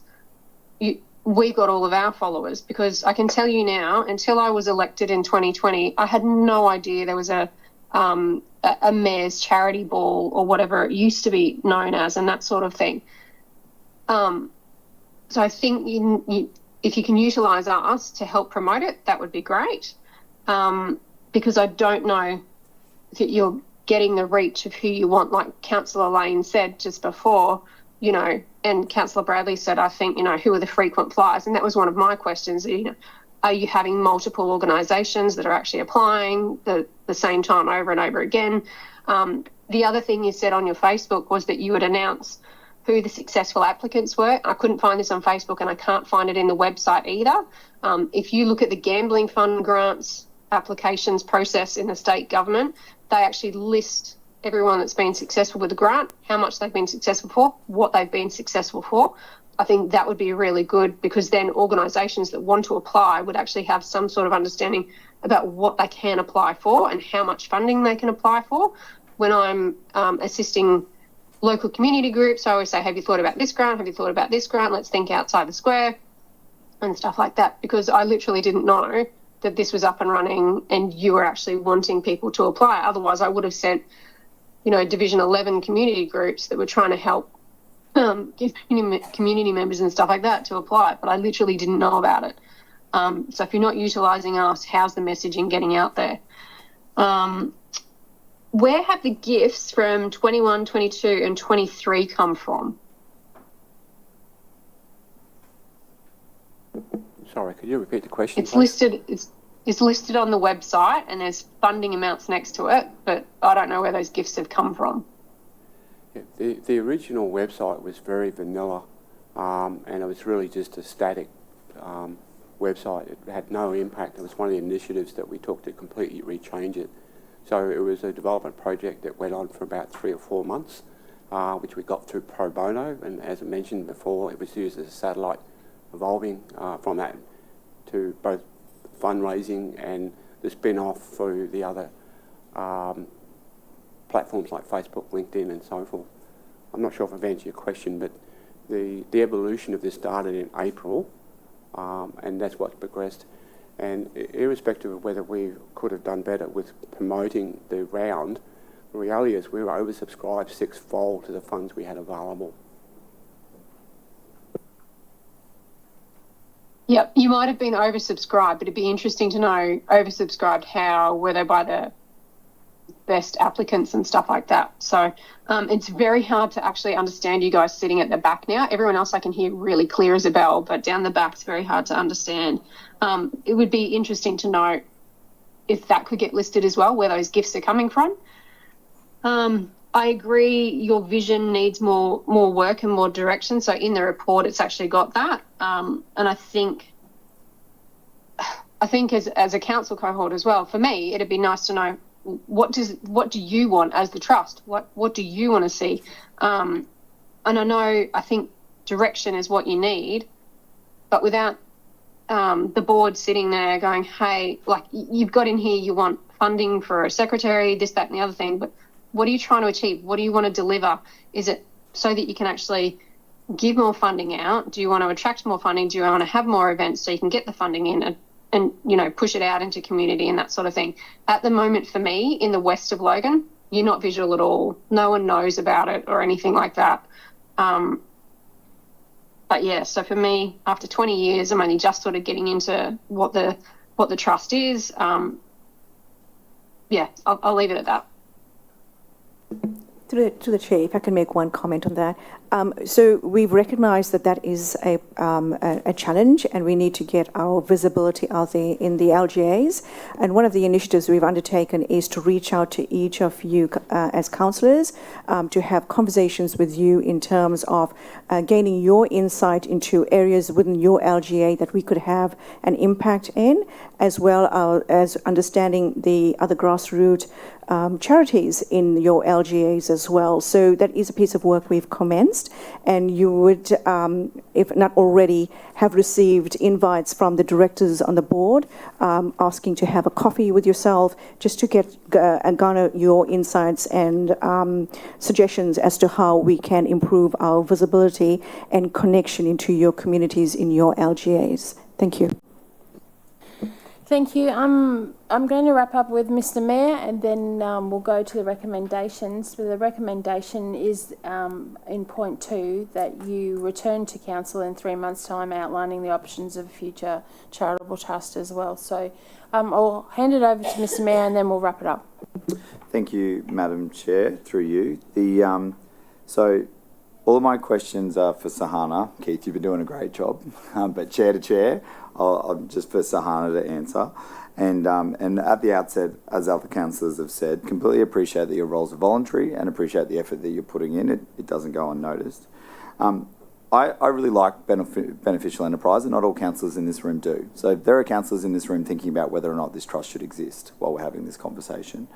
we got all of our followers. Because I can tell you now, until I was elected in 2020, I had no idea there was a mayor's charity ball or whatever it used to be known as, and that sort of thing. So I think if you can utilise us to help promote it, that would be great. Because I don't know that you're getting the reach of who you want, like Councillor Lane said just before, you know, and Councillor Bradley said, I think, you know, who are the frequent flyers? And that was one of my questions, you know, are you having multiple organisations that are actually applying the same time over and over again? The other thing you said on your Facebook was that you would announce who the successful applicants were. I couldn't find this on Facebook, and I can't find it in the website either. If you look at the Gambling Fund grants applications process in the state government, they actually list everyone that's been successful with the grant, how much they've been successful for, what they've been successful for. I think that would be really good, because then organisations that want to apply would actually have some sort of understanding about what they can apply for and how much funding they can apply for. When I'm assisting local community groups, I always say, have you thought about this grant? Have you thought about this grant? Let's think outside the square and stuff like that, because I literally didn't know that this was up and running and you were actually wanting people to apply. Otherwise, I would have sent, you know, Division 11 community groups that were trying to help give community members and stuff like that to apply, but I literally didn't know about it. So if you're not utilising us, how's the messaging getting out there? Where have the gifts from 21, 22 and 23 come from? Sorry, could you repeat the question? It's listed. It's listed on the website, and there's funding amounts next to it, but I don't know where those gifts have come from. Yeah, the original website was very vanilla, and it was really just a static website. It had no impact. It was one of the initiatives that we took to completely rechange it. So it was a development project that went on for about 3 or 4 months, which we got through pro bono, and as I mentioned before, it was used as a satellite, evolving from that to both fundraising and the spin-off through the other platforms like Facebook, LinkedIn and so forth. I'm not sure if I've answered your question, but the evolution of this started in April, and that's what's progressed. And irrespective of whether we could have done better with promoting the round, the reality is we were oversubscribed 6-fold to the funds we had available. Yep, you might have been oversubscribed, but it'd be interesting to know oversubscribed how, were they by the best applicants and stuff like that. So it's very hard to actually understand you guys sitting at the back now. Everyone else I can hear really clear as a bell, but down the back it's very hard to understand. It would be interesting to know if that could get listed as well, where those gifts are coming from. I agree your vision needs more work and more direction. So in the report, it's actually got that. And I think as a council cohort as well, for me, it'd be nice to know what do you want as the trust? What do you want to see? And I think direction is what you need, but without the board sitting there going, hey, like you've got in here, you want funding for a secretary, this, that, and the other thing, but what are you trying to achieve? What do you want to deliver? Is it so that you can actually give more funding out? Do you want to attract more funding? Do you want to have more events so you can get the funding in and you know, push it out into community and that sort of thing? At the moment, for me, in the west of Logan, you're not visual at all. No one knows about it or anything like that. But yeah, so for me, after 20 years, I'm only just sort of getting into what the trust is. Yeah, I'll leave it at that. To the chair, if I can make one comment on that. So we've recognised that that is a challenge, and we need to get our visibility out there in the LGAs. And one of the initiatives we've undertaken is to reach out to each of you as councillors to have conversations with you in terms of gaining your insight into areas within your LGA that we could have an impact in, as well as understanding the other grassroots charities in your LGAs as well. So that is a piece of work we've commenced, and you would, if not already, have received invites from the directors on the board asking to have a coffee with yourself just to get and garner your insights and suggestions as to how we can improve our visibility and connection into your communities in your LGAs. Thank you. Thank you. I'm going to wrap up with Mr. Mayor, and then we'll go to the recommendations. But the recommendation is in point 2 that you return to council in 3 months' time outlining the options of a future charitable trust as well. So I'll hand it over to Mr. Mayor, and then we'll wrap it up. Thank you, Madam Chair, through you. So all of my questions are for Sahana. Keith, you've been doing a great job, but chair to chair, I'm just for Sahana to answer. And at the outset, as other councillors have said, completely appreciate that your roles are voluntary and appreciate the effort that you're putting in. It doesn't go unnoticed. I really like beneficial enterprise, and not all councillors in this room do. So there are councillors in this room thinking about whether or not this trust should exist while we're having this conversation.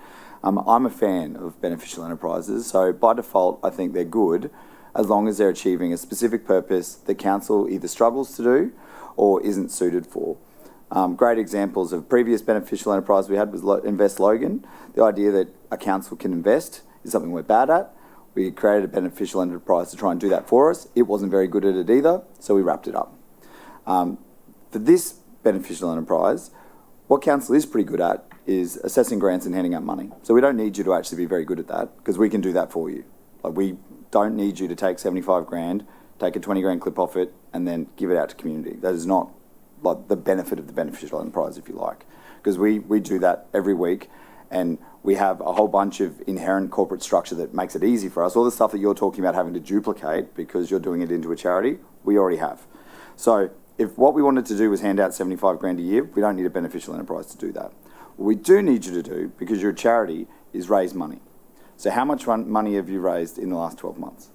I'm a fan of beneficial enterprises, so by default, I think they're good as long as they're achieving a specific purpose that council either struggles to do or isn't suited for. Great examples of previous beneficial enterprise we had was Invest Logan. The idea that a council can invest is something we're bad at. We created a beneficial enterprise to try and do that for us. It wasn't very good at it either, so we wrapped it up. For this beneficial enterprise, what council is pretty good at is assessing grants and handing out money. So we don't need you to actually be very good at that, because we can do that for you. Like, we don't need you to take 75 grand, take a 20 grand clip off it, and then give it out to community. That is not like the benefit of the beneficial enterprise, if you like, because we do that every week, and we have a whole bunch of inherent corporate structure that makes it easy for us. All the stuff that you're talking about having to duplicate because you're doing it into a charity, we already have. So if what we wanted to do was hand out 75 grand a year, we don't need a beneficial enterprise to do that. What we do need you to do, because you're a charity, is raise money. So how much money have you raised in the last 12 months?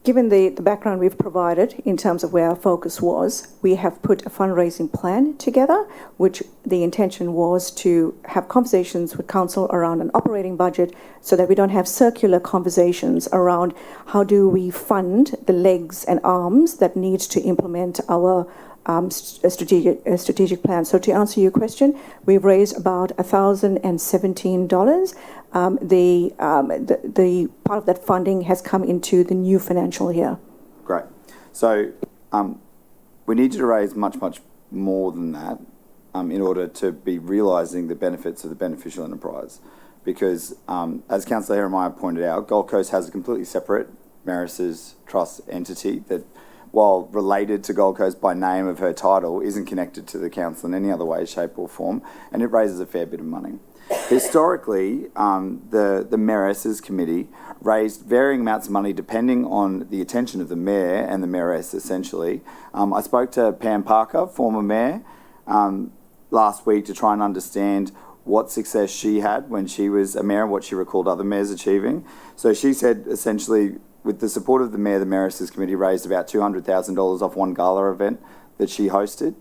Given the background we've provided in terms of where our focus was, we have put a fundraising plan together, which the intention was to have conversations with council around an operating budget so that we don't have circular conversations around how do we fund the legs and arms that needs to implement our strategic plan. So to answer your question, we've raised about $1,017. The part of that funding has come into the new financial year. Great. So we need you to raise much, much more than that in order to be realising the benefits of the beneficial enterprise. Because as Councillor Jeremiah pointed out, Gold Coast has a completely separate Maris's Trust entity that, while related to Gold Coast by name of her title, isn't connected to the council in any other way, shape or form, and it raises a fair bit of money. Historically, the Mayoresses Committee raised varying amounts of money depending on the attention of the Mayor and the Mayoress, essentially. I spoke to Pam Parker, former Mayor, last week to try and understand what success she had when she was a Mayor and what she recalled other Mayors achieving. So she said, essentially, with the support of the Mayor, the Mayoresses Committee raised about $200,000 off one gala event that she hosted,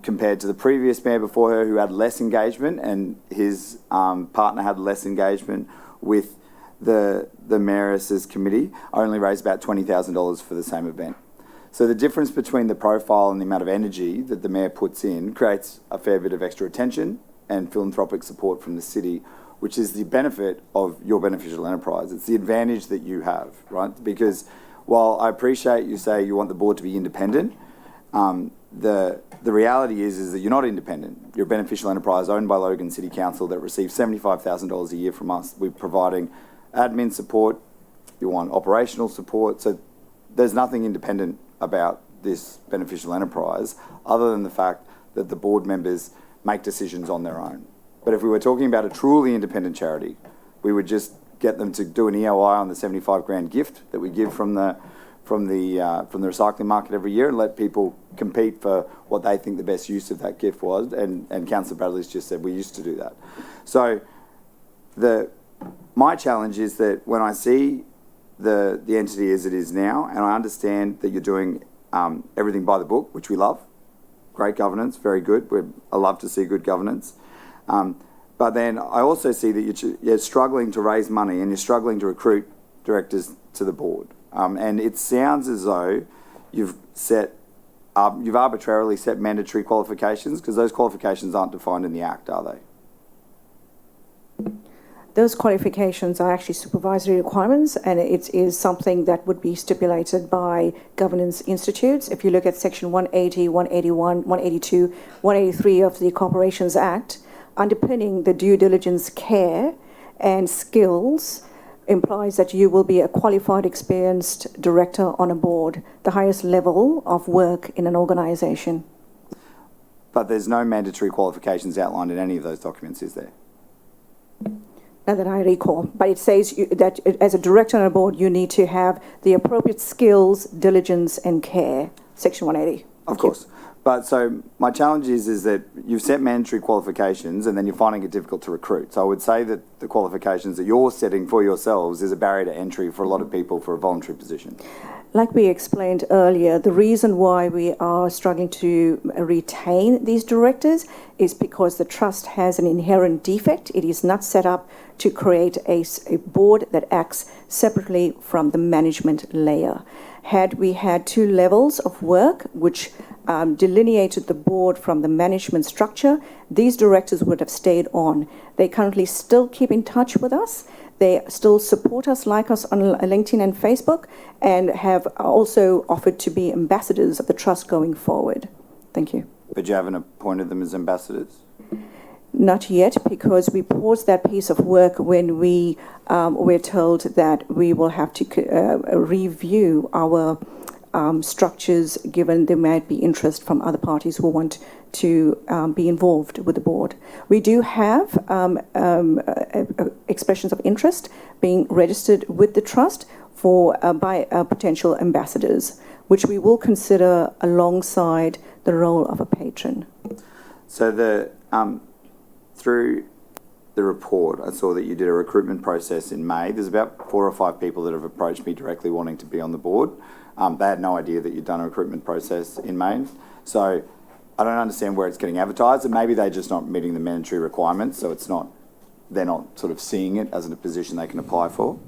compared to the previous Mayor before her who had less engagement, and his partner had less engagement with the Mayoresses Committee, only raised about $20,000 for the same event. So the difference between the profile and the amount of energy that the Mayor puts in creates a fair bit of extra attention and philanthropic support from the city, which is the benefit of your beneficial enterprise. It's the advantage that you have, right? Because while I appreciate you say you want the board to be independent, the reality is that you're not independent. You're a beneficial enterprise owned by Logan City Council that receives $75,000 a year from us. We're providing admin support, you want operational support, so there's nothing independent about this beneficial enterprise other than the fact that the board members make decisions on their own. But if we were talking about a truly independent charity, we would just get them to do an EOI on the 75 grand gift that we give from the recycling market every year, and let people compete for what they think the best use of that gift was. And Councillor Bradley's just said we used to do that. So my challenge is that when I see the entity as it is now, and I understand that you're doing everything by the book, which we love, great governance, very good. I love to see good governance. But then I also see that you're struggling to raise money and you're struggling to recruit directors to the board. And it sounds as though you've arbitrarily set mandatory qualifications, because those qualifications aren't defined in the Act, are they? Those qualifications are actually supervisory requirements, and it is something that would be stipulated by governance institutes. If you look at Section 180, 181, 182, 183 of the Corporations Act, underpinning the due diligence, care and skills implies that you will be a qualified, experienced director on a board, the highest level of work in an organisation. But there's no mandatory qualifications outlined in any of those documents, is there? Not that I recall, but it says that as a director on a board, you need to have the appropriate skills, diligence and care. Section 180. Of course. But so my challenge is that you've set mandatory qualifications and then you're finding it difficult to recruit. So I would say that the qualifications that you're setting for yourselves is a barrier to entry for a lot of people for a voluntary position. Like we explained earlier, the reason why we are struggling to retain these directors is because the trust has an inherent defect. It is not set up to create a board that acts separately from the management layer. Had we had two levels of work which delineated the board from the management structure, these directors would have stayed on. They currently still keep in touch with us. They still support us, like us on LinkedIn and Facebook, and have also offered to be ambassadors of the trust going forward. Thank you. But you haven't appointed them as ambassadors? Not yet, because we paused that piece of work when we were told that we will have to review our structures, given there might be interest from other parties who want to be involved with the board. We do have expressions of interest being registered with the trust for by potential ambassadors, which we will consider alongside the role of a patron. So through the report, I saw that you did a recruitment process in May. There's about 4 or 5 people that have approached me directly wanting to be on the board. They had no idea that you'd done a recruitment process in May. So I don't understand where it's getting advertised, and maybe they're just not meeting the mandatory requirements, so they're not sort of seeing it as a position they can apply for.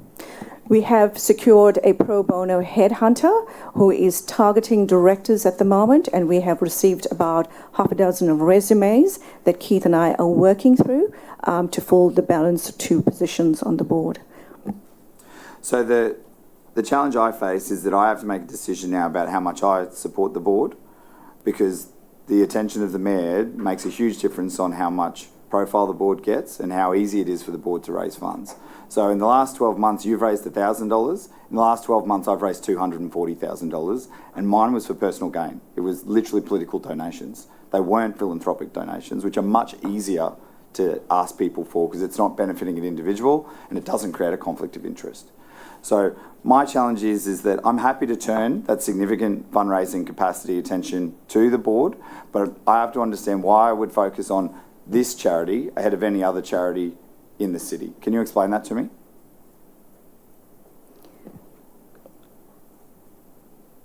We have secured a pro bono headhunter who is targeting directors at the moment, and we have received about half a dozen of resumes that Keith and I are working through to fill the balance 2 positions on the board. So the challenge I face is that I have to make a decision now about how much I support the board, because the attention of the mayor makes a huge difference on how much profile the board gets and how easy it is for the board to raise funds. So in the last 12 months, you've raised $1,000. In the last 12 months, I've raised $240,000, and mine was for personal gain. It was literally political donations. They weren't philanthropic donations, which are much easier to ask people for because it's not benefiting an individual and it doesn't create a conflict of interest. So my challenge is that I'm happy to turn that significant fundraising capacity attention to the board, but I have to understand why I would focus on this charity ahead of any other charity in the city. Can you explain that to me?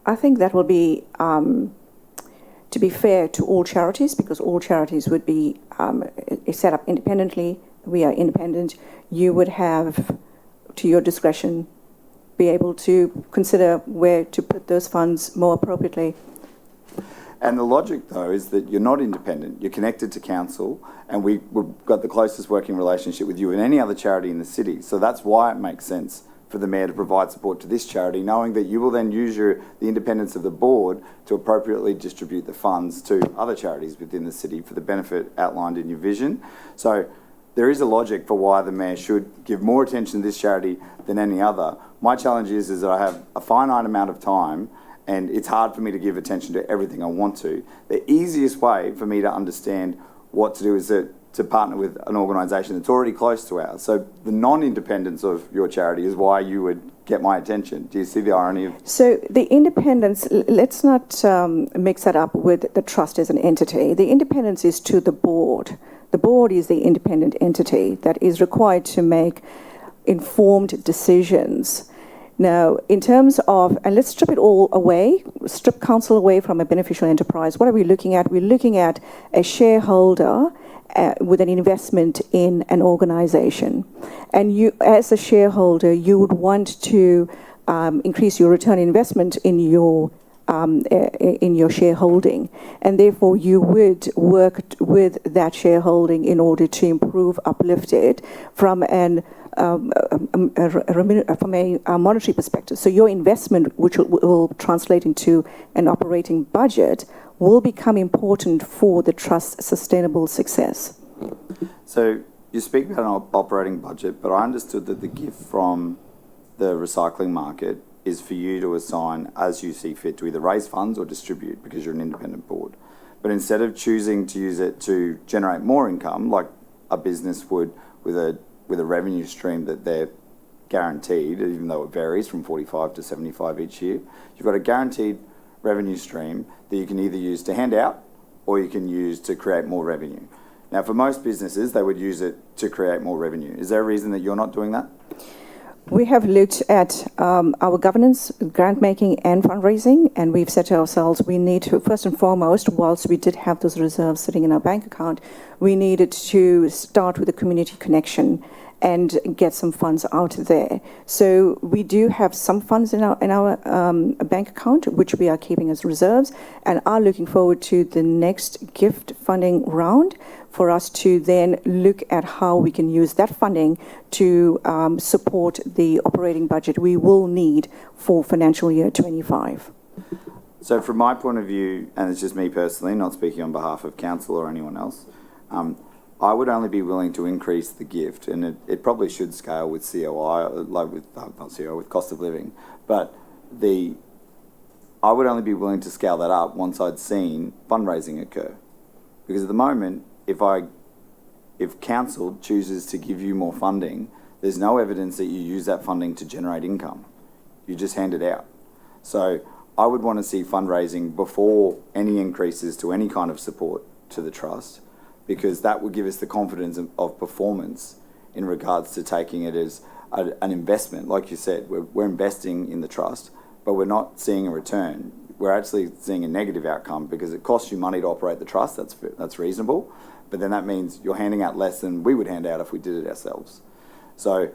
I think that will be, to be fair to all charities, because all charities would be set up independently. We are independent. You would have, to your discretion, be able to consider where to put those funds more appropriately. And the logic, though, is that you're not independent. You're connected to council, and we've got the closest working relationship with you and any other charity in the city. So that's why it makes sense for the mayor to provide support to this charity, knowing that you will then use the independence of the board to appropriately distribute the funds to other charities within the city for the benefit outlined in your vision. So there is a logic for why the mayor should give more attention to this charity than any other. My challenge is that I have a finite amount of time, and it's hard for me to give attention to everything I want to. The easiest way for me to understand what to do is to partner with an organisation that's already close to ours. So the non-independence of your charity is why you would get my attention. Do you see the irony of? So the independence, let's not mix that up with the trust as an entity. The independence is to the board. The board is the independent entity that is required to make informed decisions. Now, in terms of, and let's strip it all away, strip council away from a beneficial enterprise. What are we looking at? We're looking at a shareholder with an investment in an organisation. And you, as a shareholder, you would want to increase your return on investment in your shareholding, and therefore you would work with that shareholding in order to improve, uplift it from a monetary perspective. So your investment, which will translate into an operating budget, will become important for the trust's sustainable success. So you speak about an operating budget, but I understood that the gift from the recycling market is for you to assign as you see fit to either raise funds or distribute, because you're an independent board. But instead of choosing to use it to generate more income, like a business would with a revenue stream that they're guaranteed, even though it varies from 45 to 75 each year, you've got a guaranteed revenue stream that you can either use to hand out or you can use to create more revenue. Now, for most businesses, they would use it to create more revenue. Is there a reason that you're not doing that? We have looked at our governance, grant making and fundraising, and we've said to ourselves we need to, first and foremost, whilst we did have those reserves sitting in our bank account, we needed to start with a community connection and get some funds out there. So we do have some funds in our bank account, which we are keeping as reserves, and are looking forward to the next gift funding round for us to then look at how we can use that funding to support the operating budget we will need for financial year 25. So from my point of view, and it's just me personally, not speaking on behalf of council or anyone else, I would only be willing to increase the gift, and it probably should scale with COI, like with, not COI, with cost of living, but I would only be willing to scale that up once I'd seen fundraising occur. Because at the moment, if council chooses to give you more funding, there's no evidence that you use that funding to generate income. You just hand it out. So I would want to see fundraising before any increases to any kind of support to the trust, because that would give us the confidence of performance in regards to taking it as an investment. Like you said, we're investing in the trust, but we're not seeing a return. We're actually seeing a negative outcome because it costs you money to operate the trust. That's reasonable. But then that means you're handing out less than we would hand out if we did it ourselves. So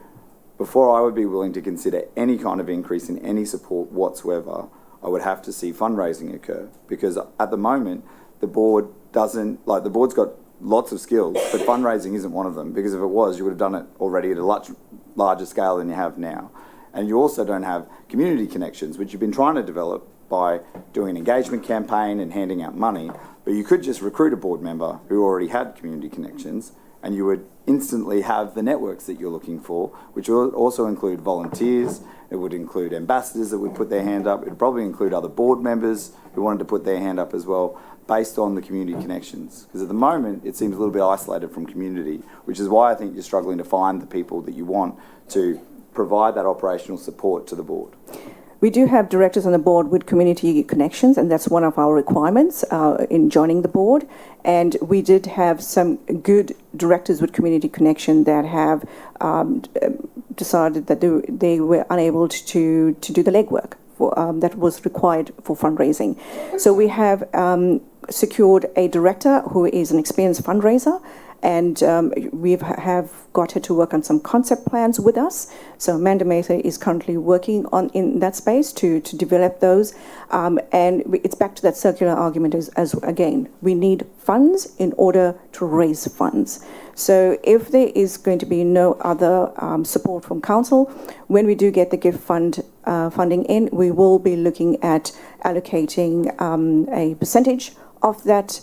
before I would be willing to consider any kind of increase in any support whatsoever, I would have to see fundraising occur, because at the moment, the board doesn't, like, the board's got lots of skills, but fundraising isn't one of them, because if it was, you would have done it already at a much larger scale than you have now. And you also don't have community connections, which you've been trying to develop by doing an engagement campaign and handing out money, but you could just recruit a board member who already had community connections, and you would instantly have the networks that you're looking for, which would also include volunteers, it would include ambassadors that would put their hand up, it would probably include other board members who wanted to put their hand up as well, based on the community connections. Because at the moment, it seems a little bit isolated from community, which is why I think you're struggling to find the people that you want to provide that operational support to the board. We do have directors on the board with community connections, and that's one of our requirements in joining the board. And we did have some good directors with community connection that have decided that they were unable to do the legwork that was required for fundraising. So we have secured a director who is an experienced fundraiser, and we have got her to work on some concept plans with us. So Amanda Mather is currently working in that space to develop those. And it's back to that circular argument as again, we need funds in order to raise funds. So if there is going to be no other support from council, when we do get the gift funding in, we will be looking at allocating a percentage of that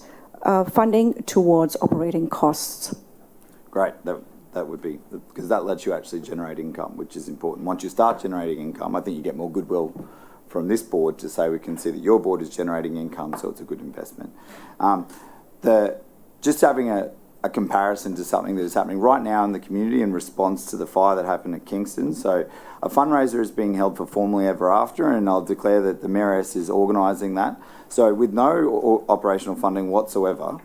funding towards operating costs. Great, that would be, because that lets you actually generate income, which is important. Once you start generating income, I think you get more goodwill from this board to say we can see that your board is generating income, so it's a good investment. Just having a comparison to something that is happening right now in the community in response to the fire that happened at Kingston. So a fundraiser is being held for Formally Ever After, and I'll declare that the Mayoress is organising that. So with no operational funding whatsoever,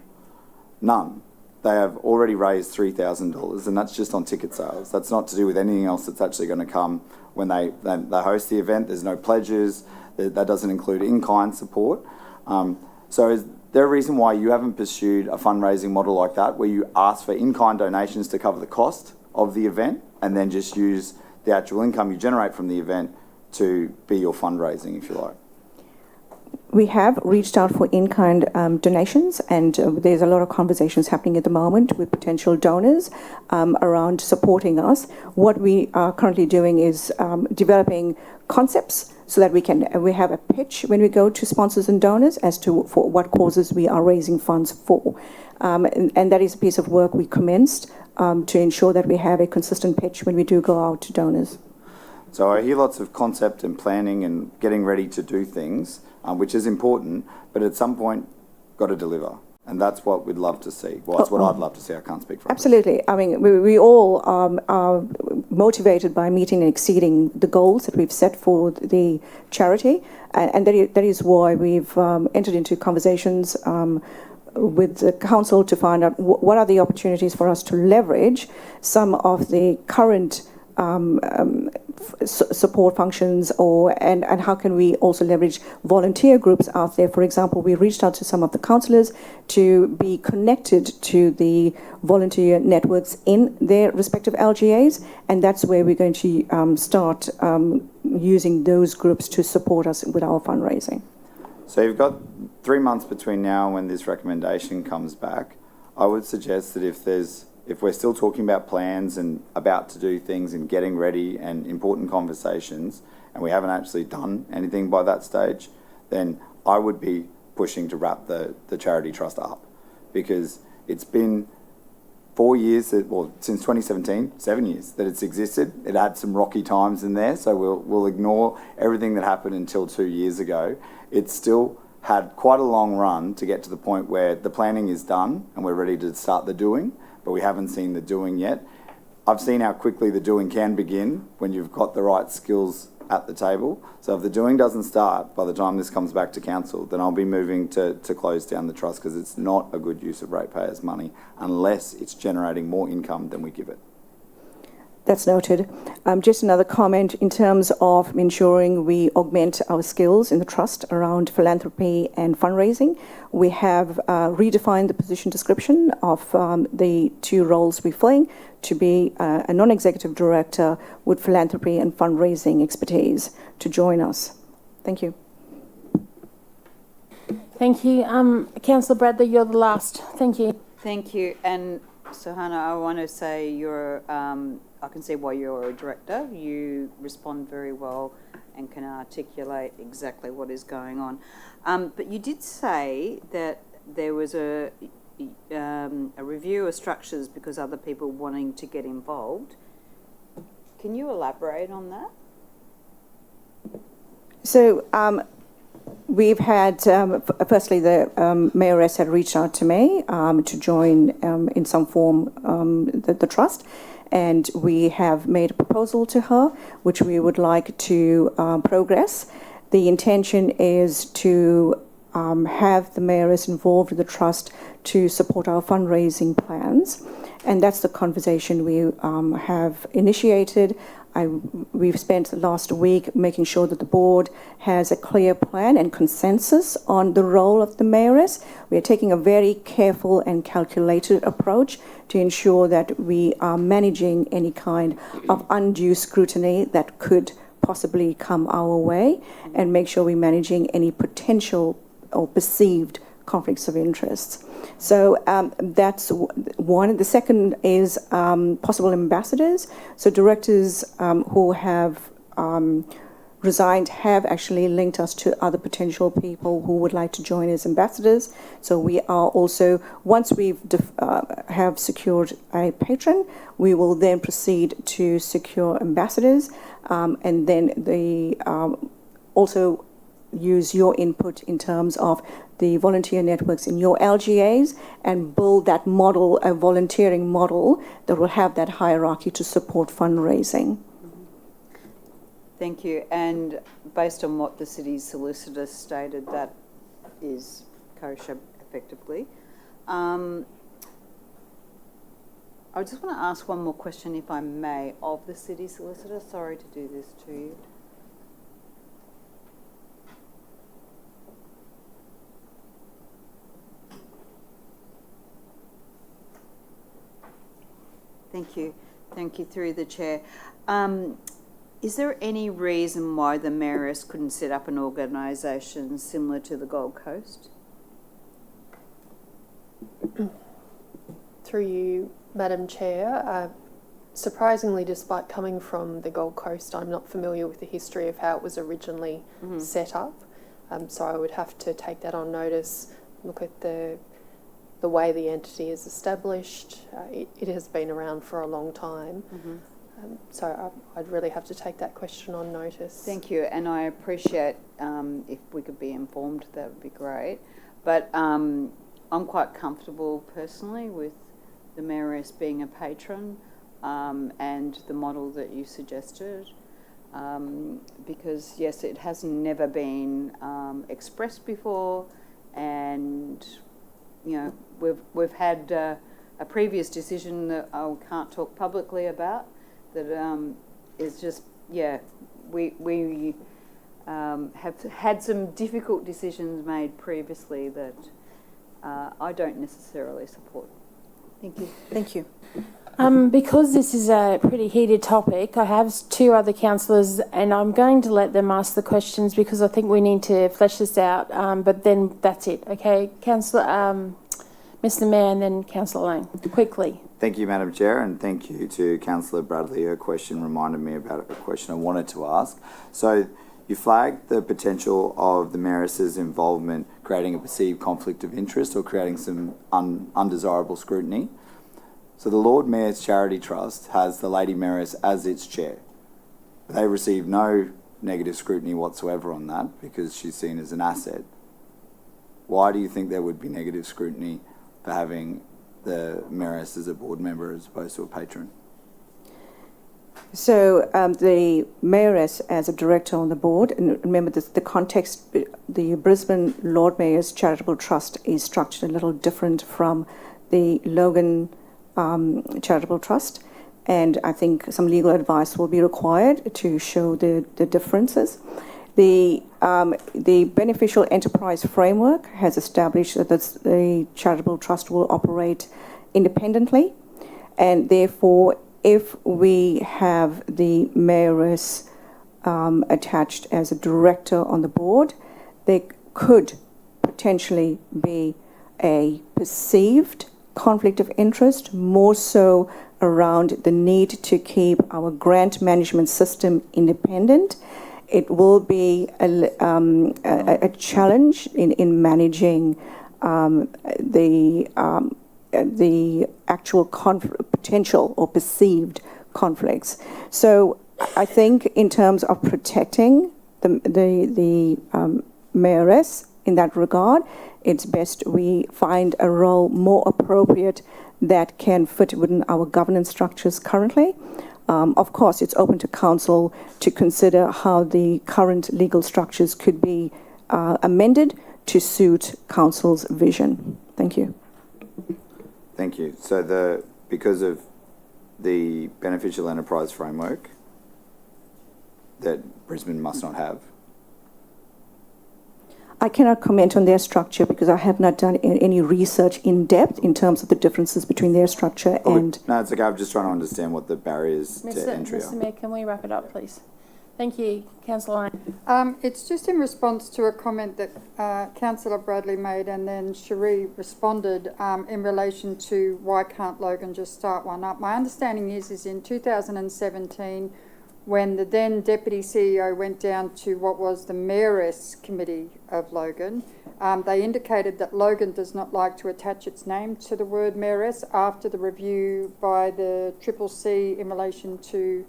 none, they have already raised $3,000, and that's just on ticket sales. That's not to do with anything else that's actually going to come when they host the event. There's no pledges. That doesn't include in-kind support. So is there a reason why you haven't pursued a fundraising model like that, where you ask for in-kind donations to cover the cost of the event and then just use the actual income you generate from the event to be your fundraising, if you like? We have reached out for in-kind donations, and there's a lot of conversations happening at the moment with potential donors around supporting us. What we are currently doing is developing concepts so that we have a pitch when we go to sponsors and donors as to for what causes we are raising funds for. And that is a piece of work we commenced to ensure that we have a consistent pitch when we do go out to donors. So I hear lots of concept and planning and getting ready to do things, which is important, but at some point, got to deliver. And that's what we'd love to see. Well, that's what I'd love to see. I can't speak for others. Absolutely. I mean, we all are motivated by meeting and exceeding the goals that we've set for the charity. And that is why we've entered into conversations with the council to find out what are the opportunities for us to leverage some of the current support functions, and how can we also leverage volunteer groups out there. For example, we reached out to some of the councillors to be connected to the volunteer networks in their respective LGAs, and that's where we're going to start using those groups to support us with our fundraising. So you've got 3 months between now and when this recommendation comes back. I would suggest that if we're still talking about plans and about to do things and getting ready and important conversations, and we haven't actually done anything by that stage, then I would be pushing to wrap the charity trust up, because it's been 4 years, since 2017, 7 years that it's existed. It had some rocky times in there, so we'll ignore everything that happened until 2 years ago. It's still had quite a long run to get to the point where the planning is done and we're ready to start the doing, but we haven't seen the doing yet. I've seen how quickly the doing can begin when you've got the right skills at the table. So if the doing doesn't start by the time this comes back to council, then I'll be moving to close down the trust, because it's not a good use of ratepayers' money unless it's generating more income than we give it. That's noted. Just another comment in terms of ensuring we augment our skills in the trust around philanthropy and fundraising. We have redefined the position description of the 2 roles we're filling to be a non-executive director with philanthropy and fundraising expertise to join us. Thank you. Thank you. Councillor Bradley, you're the last. Thank you. Thank you. And Sohana, I want to say I can see why you're a director. You respond very well and can articulate exactly what is going on. But you did say that there was a review of structures because other people wanting to get involved. Can you elaborate on that? So we've had, firstly, the Mayoress had reached out to me to join in some form the trust. And we have made a proposal to her, which we would like to progress. The intention is to have the Mayoress involved in the trust to support our fundraising plans. And that's the conversation we have initiated. We've spent the last week making sure that the board has a clear plan and consensus on the role of the Mayoress. We are taking a very careful and calculated approach to ensure that we are managing any kind of undue scrutiny that could possibly come our way, and make sure we're managing any potential or perceived conflicts of interest. So that's one. The second is possible ambassadors. So directors who have resigned have actually linked us to other potential people who would like to join as ambassadors. So we are also, once we've have secured a patron, we will then proceed to secure ambassadors, and then also use your input in terms of the volunteer networks in your LGAs and build that model, a volunteering model that will have that hierarchy to support fundraising. Thank you. And based on what the city's solicitor stated, that is kosher effectively. I just want to ask one more question, if I may, of the city solicitor. Sorry to do this to you. Thank you. Thank you, through the chair. Is there any reason why the mayoress couldn't set up an organisation similar to the Gold Coast? Through you, Madam Chair, surprisingly, despite coming from the Gold Coast, I'm not familiar with the history of how it was originally set up. So I would have to take that on notice, look at the way the entity is established. It has been around for a long time. So I'd really have to take that question on notice. Thank you, and I appreciate if we could be informed, that would be great. But I'm quite comfortable personally with the mayoress being a patron and the model that you suggested, because yes, it has never been expressed before, and you know, we've had a previous decision that I can't talk publicly about, that is just, yeah, we have had some difficult decisions made previously that I don't necessarily support. Thank you. Thank you. Because this is a pretty heated topic, I have two other councillors and I'm going to let them ask the questions because I think we need to flesh this out, but then that's it, okay? Councillor, Mr Mayor and then Councillor Lane, quickly. Thank you, Madam Chair, and thank you to Councillor Bradley. Her question reminded me about a question I wanted to ask. So you flagged the potential of the mayoress's involvement creating a perceived conflict of interest or creating some undesirable scrutiny. So the Lord Mayor's Charity Trust has the Lady Mayoress as its chair. They receive no negative scrutiny whatsoever on that because she's seen as an asset. Why do you think there would be negative scrutiny for having the mayoress as a board member as opposed to a patron? So the mayoress as a director on the board, and remember the context, the Brisbane Lord Mayor's Charitable Trust is structured a little different from the Logan Charitable Trust, and I think some legal advice will be required to show the differences. The Beneficial Enterprise Framework has established that the Charitable Trust will operate independently, and therefore if we have the mayoress attached as a director on the board, there could potentially be a perceived conflict of interest, more so around the need to keep our grant management system independent. It will be a challenge in managing the actual potential or perceived conflicts. So I think in terms of protecting the mayoress in that regard, it's best we find a role more appropriate that can fit within our governance structures currently. Of course, it's open to council to consider how the current legal structures could be amended to suit council's vision. Thank you. Thank you. So because of the Beneficial Enterprise Framework that Brisbane must not have? I cannot comment on their structure because I have not done any research in depth in terms of the differences between their structure and... No, it's okay. I'm just trying to understand what the barriers to entry are. Mr Mayor, can we wrap it up, please? Thank you. Councillor Lane. It's just in response to a comment that Councillor Bradley made and then Cherie responded in relation to why can't Logan just start one up. My understanding is in 2017, when the then Deputy CEO went down to what was the Mayoress Committee of Logan, they indicated that Logan does not like to attach its name to the word Mayoress after the review by the CCC in relation to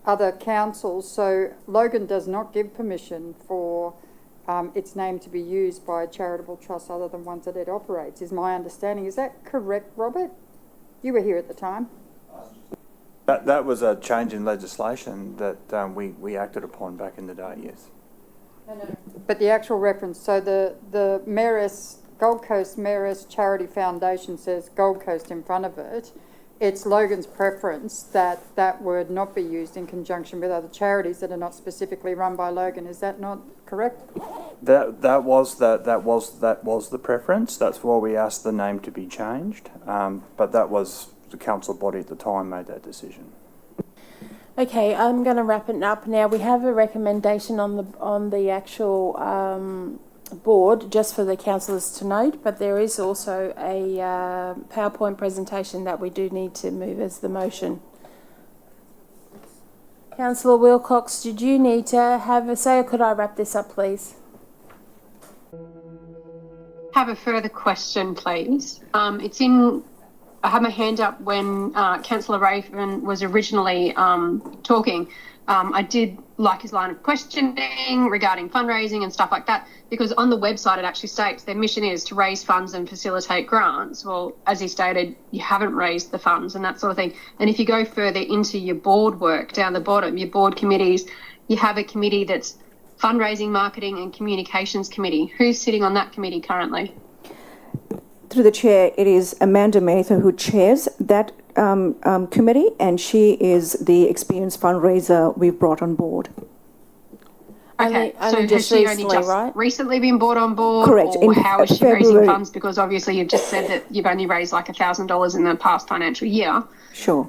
other councils. So Logan does not give permission for its name to be used by a charitable trust other than ones that it operates, is my understanding. Is that correct, Robert? You were here at the time. That was a change in legislation that we acted upon back in the day, yes. But the actual reference, so the Mayoress, Gold Coast Mayoress Charity Foundation says Gold Coast in front of it. It's Logan's preference that that word not be used in conjunction with other charities that are not specifically run by Logan. Is that not correct? That was the preference. That's why we asked the name to be changed. But that was the council body at the time made that decision. Okay, I'm going to wrap it up now. We have a recommendation on the actual board just for the councillors to note, but there is also a PowerPoint presentation that we do need to move as the motion. Councillor Wilcox, did you need to have a say, or could I wrap this up, please? Have a further question, please. I had my hand up when Councillor Raven was originally talking. I did like his line of questioning regarding fundraising and stuff like that, because on the website it actually states their mission is to raise funds and facilitate grants. Well, as he stated, you haven't raised the funds and that sort of thing. And if you go further into your board work down the bottom, your board committees, you have a committee that's fundraising, marketing and communications committee. Who's sitting on that committee currently? Through the chair, it is Amanda Mather who chairs that committee, and she is the experienced fundraiser we've brought on board. Okay, only so has just she recently, only just right? recently been brought on board? Correct. Or In how is she raising February. funds? Because obviously you've just said that you've only raised like $1,000 in the past financial year. Sure.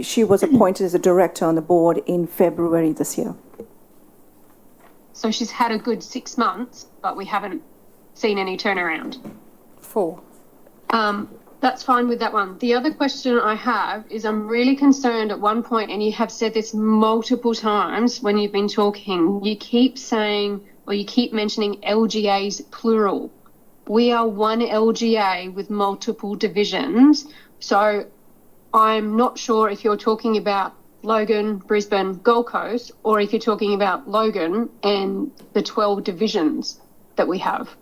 She was appointed as a director on the board in February this year. So she's had a good 6 months, but we haven't seen any turnaround. 4. That's fine with that one. The other question I have is I'm really concerned at one point, and you have said this multiple times when you've been talking, you keep saying, or you keep mentioning LGAs plural. We are one LGA with multiple divisions. So I'm not sure if you're talking about Logan, Brisbane, Gold Coast, or if you're talking about Logan and the 12 divisions that we have.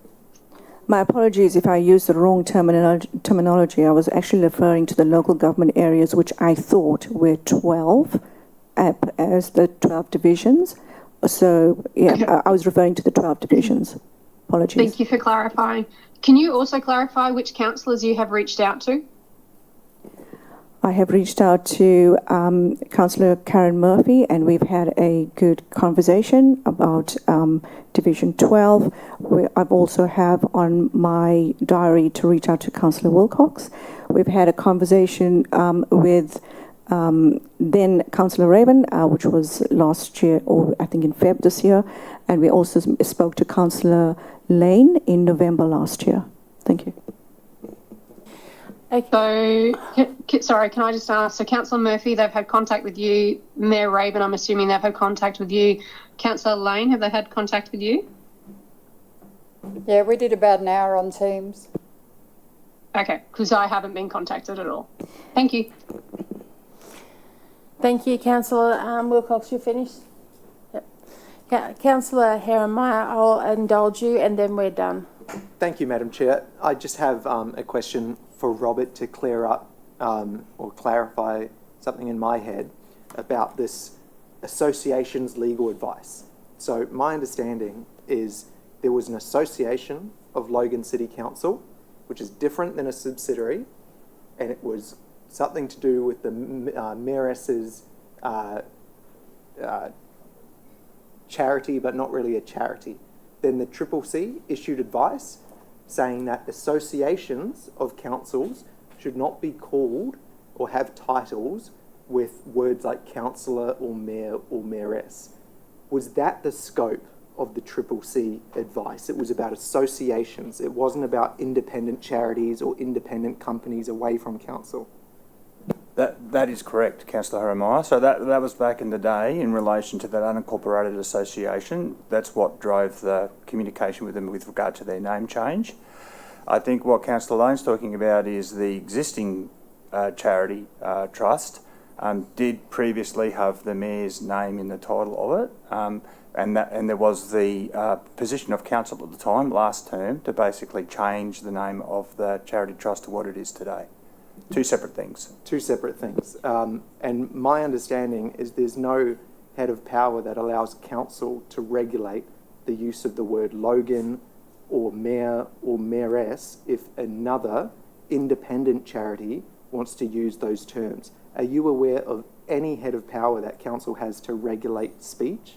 My apologies if I used the wrong terminology. I was actually referring to the local government areas, which I thought were 12 as the 12 divisions. So, yeah, Okay. I was referring to the 12 divisions. Apologies. Thank you for clarifying. Can you also clarify which councillors you have reached out to? I have reached out to Councillor Karen Murphy, and we've had a good conversation about Division 12. I've also have on my diary to reach out to Councillor Wilcox. We've had a conversation with then Councillor Raven, which was last year, or I think in Feb this year, and we also spoke to Councillor Lane in November last year. Thank you. So, sorry, can I just ask, so Councillor Murphy, they've had contact with you. Mayor Raven, I'm assuming they've had contact with you. Councillor Lane, have they had contact with you? Yeah, we did about an hour on Teams. Okay, because I haven't been contacted at all. Thank you. Thank you, Councillor Wilcox. You're finished? Yep. Councillor Herrenmeyer, I'll indulge you and then we're done. Thank you, Madam Chair. I just have a question for Robert to clear up or clarify something in my head about this association's legal advice. So my understanding is there was an association of Logan City Council, which is different than a subsidiary, and it was something to do with the Mayoress's charity, but not really a charity. Then the CCC issued advice saying that associations of councils should not be called or have titles with words like councillor or mayor or mayoress. Was that the scope of the CCC advice? It was about associations. It wasn't about independent charities or independent companies away from council. That is correct, Councillor Harrimeyer. So that was back in the day in relation to that unincorporated association. That's what drove the communication with them with regard to their name change. I think what Councillor Lane's talking about is the existing charity trust did previously have the Mayor's name in the title of it, and there was the position of council at the time, last term, to basically change the name of the charity trust to what it is today. Two separate things. Two separate things. And my understanding is there's no head of power that allows council to regulate the use of the word Logan or mayor or mayoress if another independent charity wants to use those terms. Are you aware of any head of power that council has to regulate speech?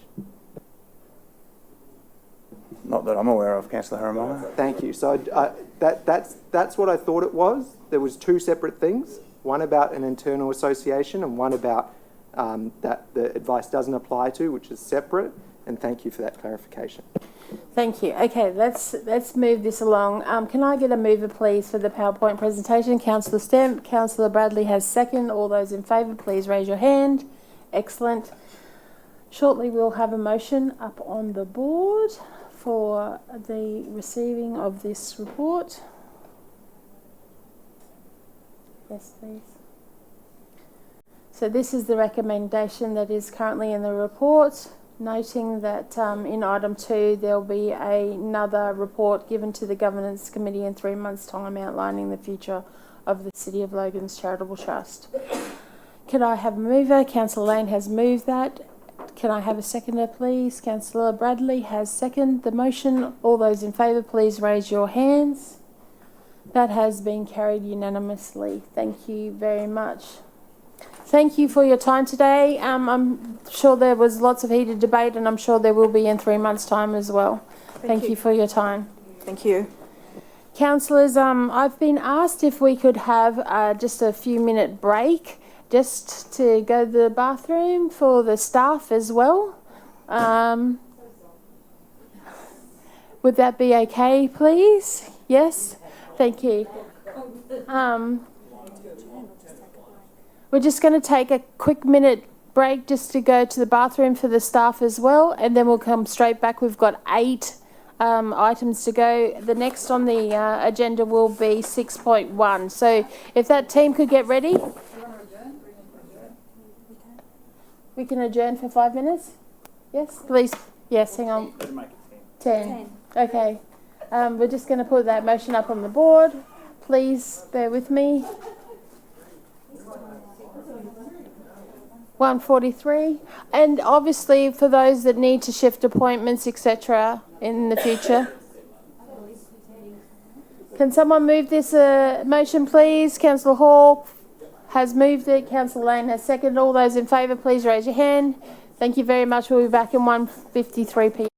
Not that I'm aware of, Councillor Haramaya. Thank you. So that's what I thought it was. There was two separate things, one about an internal association and one about that the advice doesn't apply to, which is separate. And thank you for that clarification. Thank you. Okay, let's move this along. Can I get a mover, please, for the PowerPoint presentation? Councillor Stemp, Councillor Bradley has second. All those in favour, please raise your hand. Excellent. Shortly, we'll have a motion up on the board for the receiving of this report. Yes, please. So this is the recommendation that is currently in the report, noting that in item 2 there will be another report given to the Governance Committee in 3 months' time outlining the future of the City of Logan's Charitable Trust. Can I have a mover? Councillor Lane has moved that. Can I have a seconder, please? Councillor Bradley has seconded the motion. All those in favour, please raise your hands. That has been carried unanimously. Thank you very much. Thank you for your time today. I'm sure there was lots of heated debate, and I'm sure there will be in 3 months' time as well. Thank you for your time. Thank you. Councillors, I've been asked if we could have just a few-minute break just to go to the bathroom for the staff as well. Would that be okay, please? Yes? Thank you. We're just going to take a quick minute break just to go to the bathroom for the staff as well, and then we'll come straight back. We've got 8 items to go. The next on the agenda will be 6.1. So if that team could get ready. We can adjourn for 5 minutes? Yes, please. Yes, hang on. 10. Okay. We're just going to put that motion up on the board. Please bear with me. 1:43. And obviously for those that need to shift appointments, etc. in the future. Can someone move this motion, please? Councillor Hall has moved it. Councillor Lane has seconded. All those in favour, please raise your hand. Thank you very much. We'll be back in 1:53 p.m.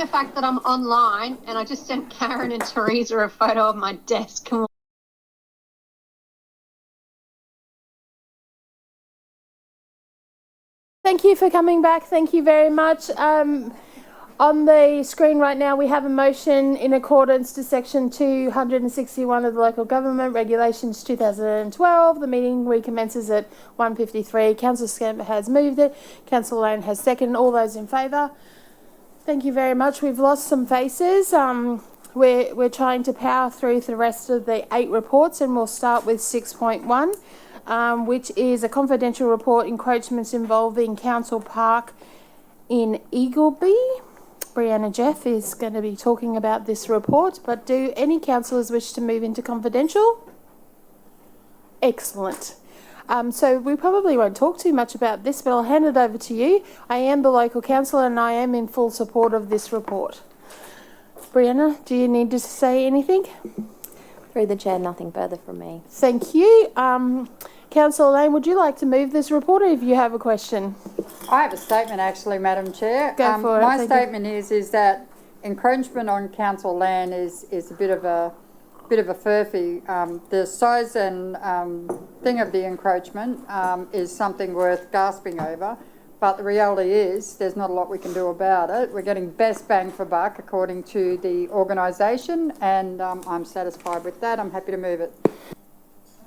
the fact that I'm online, and I just sent Karen and Teresa a photo of my desk. Thank you for coming back. Thank you very much. On the screen right now, we have a motion in accordance to Section 261 of the Local Government Regulations 2012. The meeting recommences at 1:53. Councillor Scamp has moved it. Councillor Lane has seconded. All those in favour? Thank you very much. We've lost some faces. We're trying to power through the rest of the 8 reports, and we'll start with 6.1. Which is a confidential report, encroachments involving Council Park in Eagleby. Brianna Jeff is going to be talking about this report, but do any councillors wish to move into confidential? Excellent. So we probably won't talk too much about this, but I'll hand it over to you. I am the local councillor and I am in full support of this report. Brianna, do you need to say anything? Through the chair, nothing further from me. Thank you. Councillor Lane, would you like to move this report, or if you have a question? I have a statement actually, Madam Chair. Go for it. My statement is that encroachment on council land is a bit of a furphy. The size and thing of the encroachment is something worth gasping over, but the reality is there's not a lot we can do about it. We're getting best bang for buck according to the organisation, and I'm satisfied with that. I'm happy to move it.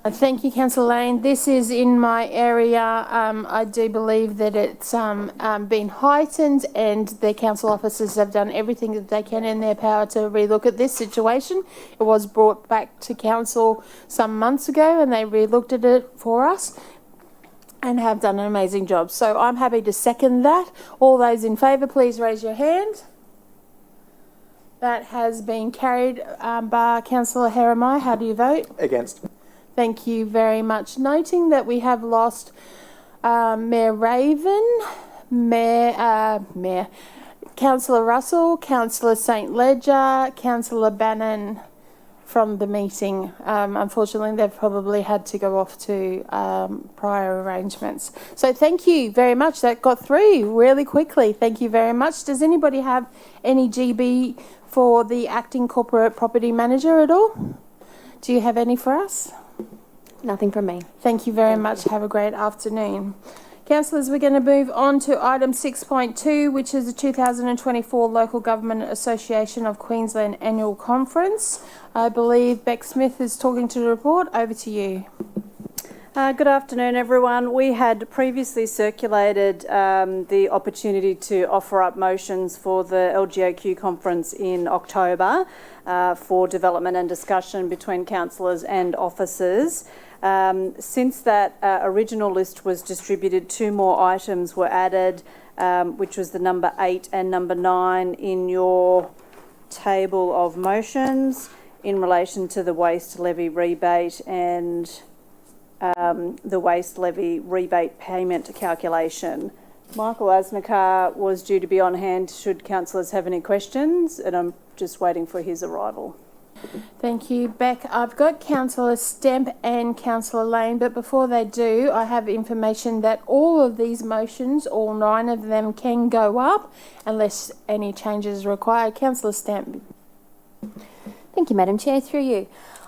Thank you, Councillor Lane. This is in my area. I do believe that it's been heightened, and the council officers have done everything that they can in their power to relook at this situation. It was brought back to council some months ago, and they relooked at it for us and have done an amazing job. So I'm happy to second that. All those in favour, please raise your hand. That has been carried. Bar Councillor Heremai, how do you vote? Against. Thank you very much. Noting that we have lost Mayor Raven, Councillor Russell, Councillor St Ledger, Councillor Bannon from the meeting. Unfortunately, they've probably had to go off to prior arrangements. So thank you very much. That got through really quickly. Thank you very much. Does anybody have any GB for the acting corporate property manager at all? Do you have any for us? Nothing from me. Thank you very much. Have a great afternoon. Councillors, we're going to move on to item 6.2, which is the 2024 Local Government Association of Queensland Annual Conference. I believe Beck Smith is talking to the report. Over to you. Good afternoon, everyone. We had previously circulated the opportunity to offer up motions for the LGAQ conference in October for development and discussion between councillors and officers. Since that original list was distributed, 2 more items were added, which was the number 8 and number 9 in your table of motions in relation to the waste levy rebate and the waste levy rebate payment calculation. Michael Asmakar was due to be on hand should councillors have any questions, and I'm just waiting for his arrival. Thank you, Beck. I've got Councillor Stemp and Councillor Lane, but before they do, I have information that all of these motions, all 9 of them, can go up unless any changes are required. Councillor Stemp. Thank you, Madam Chair. Through you.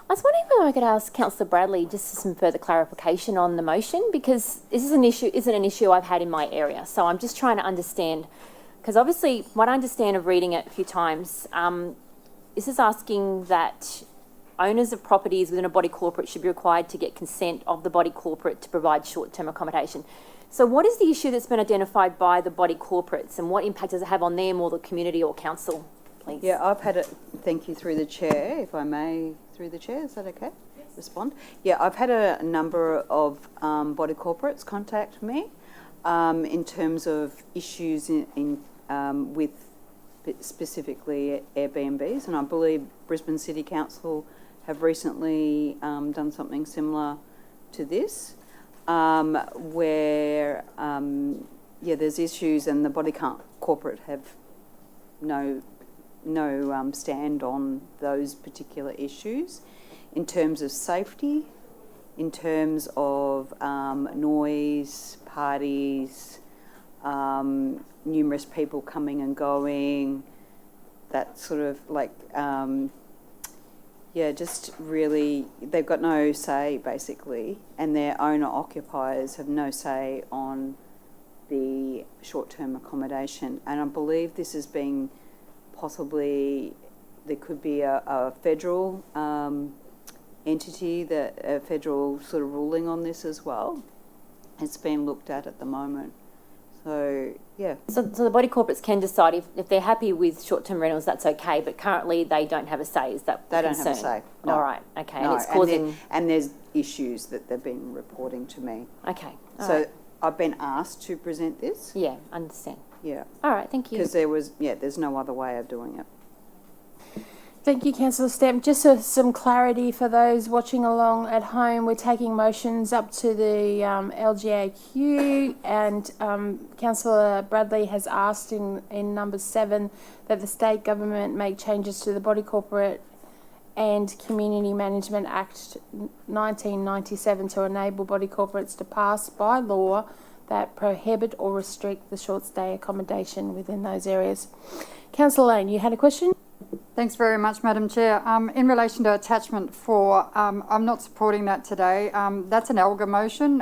I was wondering whether I could ask Councillor Bradley just some further clarification on the motion, because this is isn't an issue I've had in my area. So I'm just trying to understand, because obviously what I understand of reading it a few times, this is asking that owners of properties within a body corporate should be required to get consent of the body corporate to provide short-term accommodation. So what is the issue that's been identified by the body corporates, and what impact does it have on them or the community or council, please? Yeah, I've had it, thank you, through the chair, if I may, through the chair, is that okay? Yes. Respond? Yeah, I've had a number of body corporates contact me in terms of issues with specifically Airbnbs, and I believe Brisbane City Council have recently done something similar to this, where there's issues and the body corporate have no stand on those particular issues in terms of safety, in terms of noise, parties, numerous people coming and going, that sort of like, just really, they've got no say basically, and their owner occupiers have no say on the short-term accommodation. And I believe this is being possibly, there could be a federal entity, that a federal sort of ruling on this as well. It's being looked at the moment. So, yeah. So the body corporates can decide if they're happy with short-term rentals, that's okay, but currently they don't have a say. Is that They the don't have a concern? say. No. All right, okay. No, And it's causing... and there's issues that they've been reporting to me. Okay. all So right. I've been asked to present this. Yeah, understand. Yeah. All right, thank you. Because there's no other way of doing it. Thank you, Councillor Stamp. Just some clarity for those watching along at home, we're taking motions up to the LGAQ, and Councillor Bradley has asked in number 7 that the state government make changes to the Body Corporate and Community Management Act 1997 to enable body corporates to pass by law that prohibit or restrict the short stay accommodation within those areas. Councillor Lane, you had a question? Thanks very much, Madam Chair. In relation to attachment 4, I'm not supporting that today. That's an ALGA motion.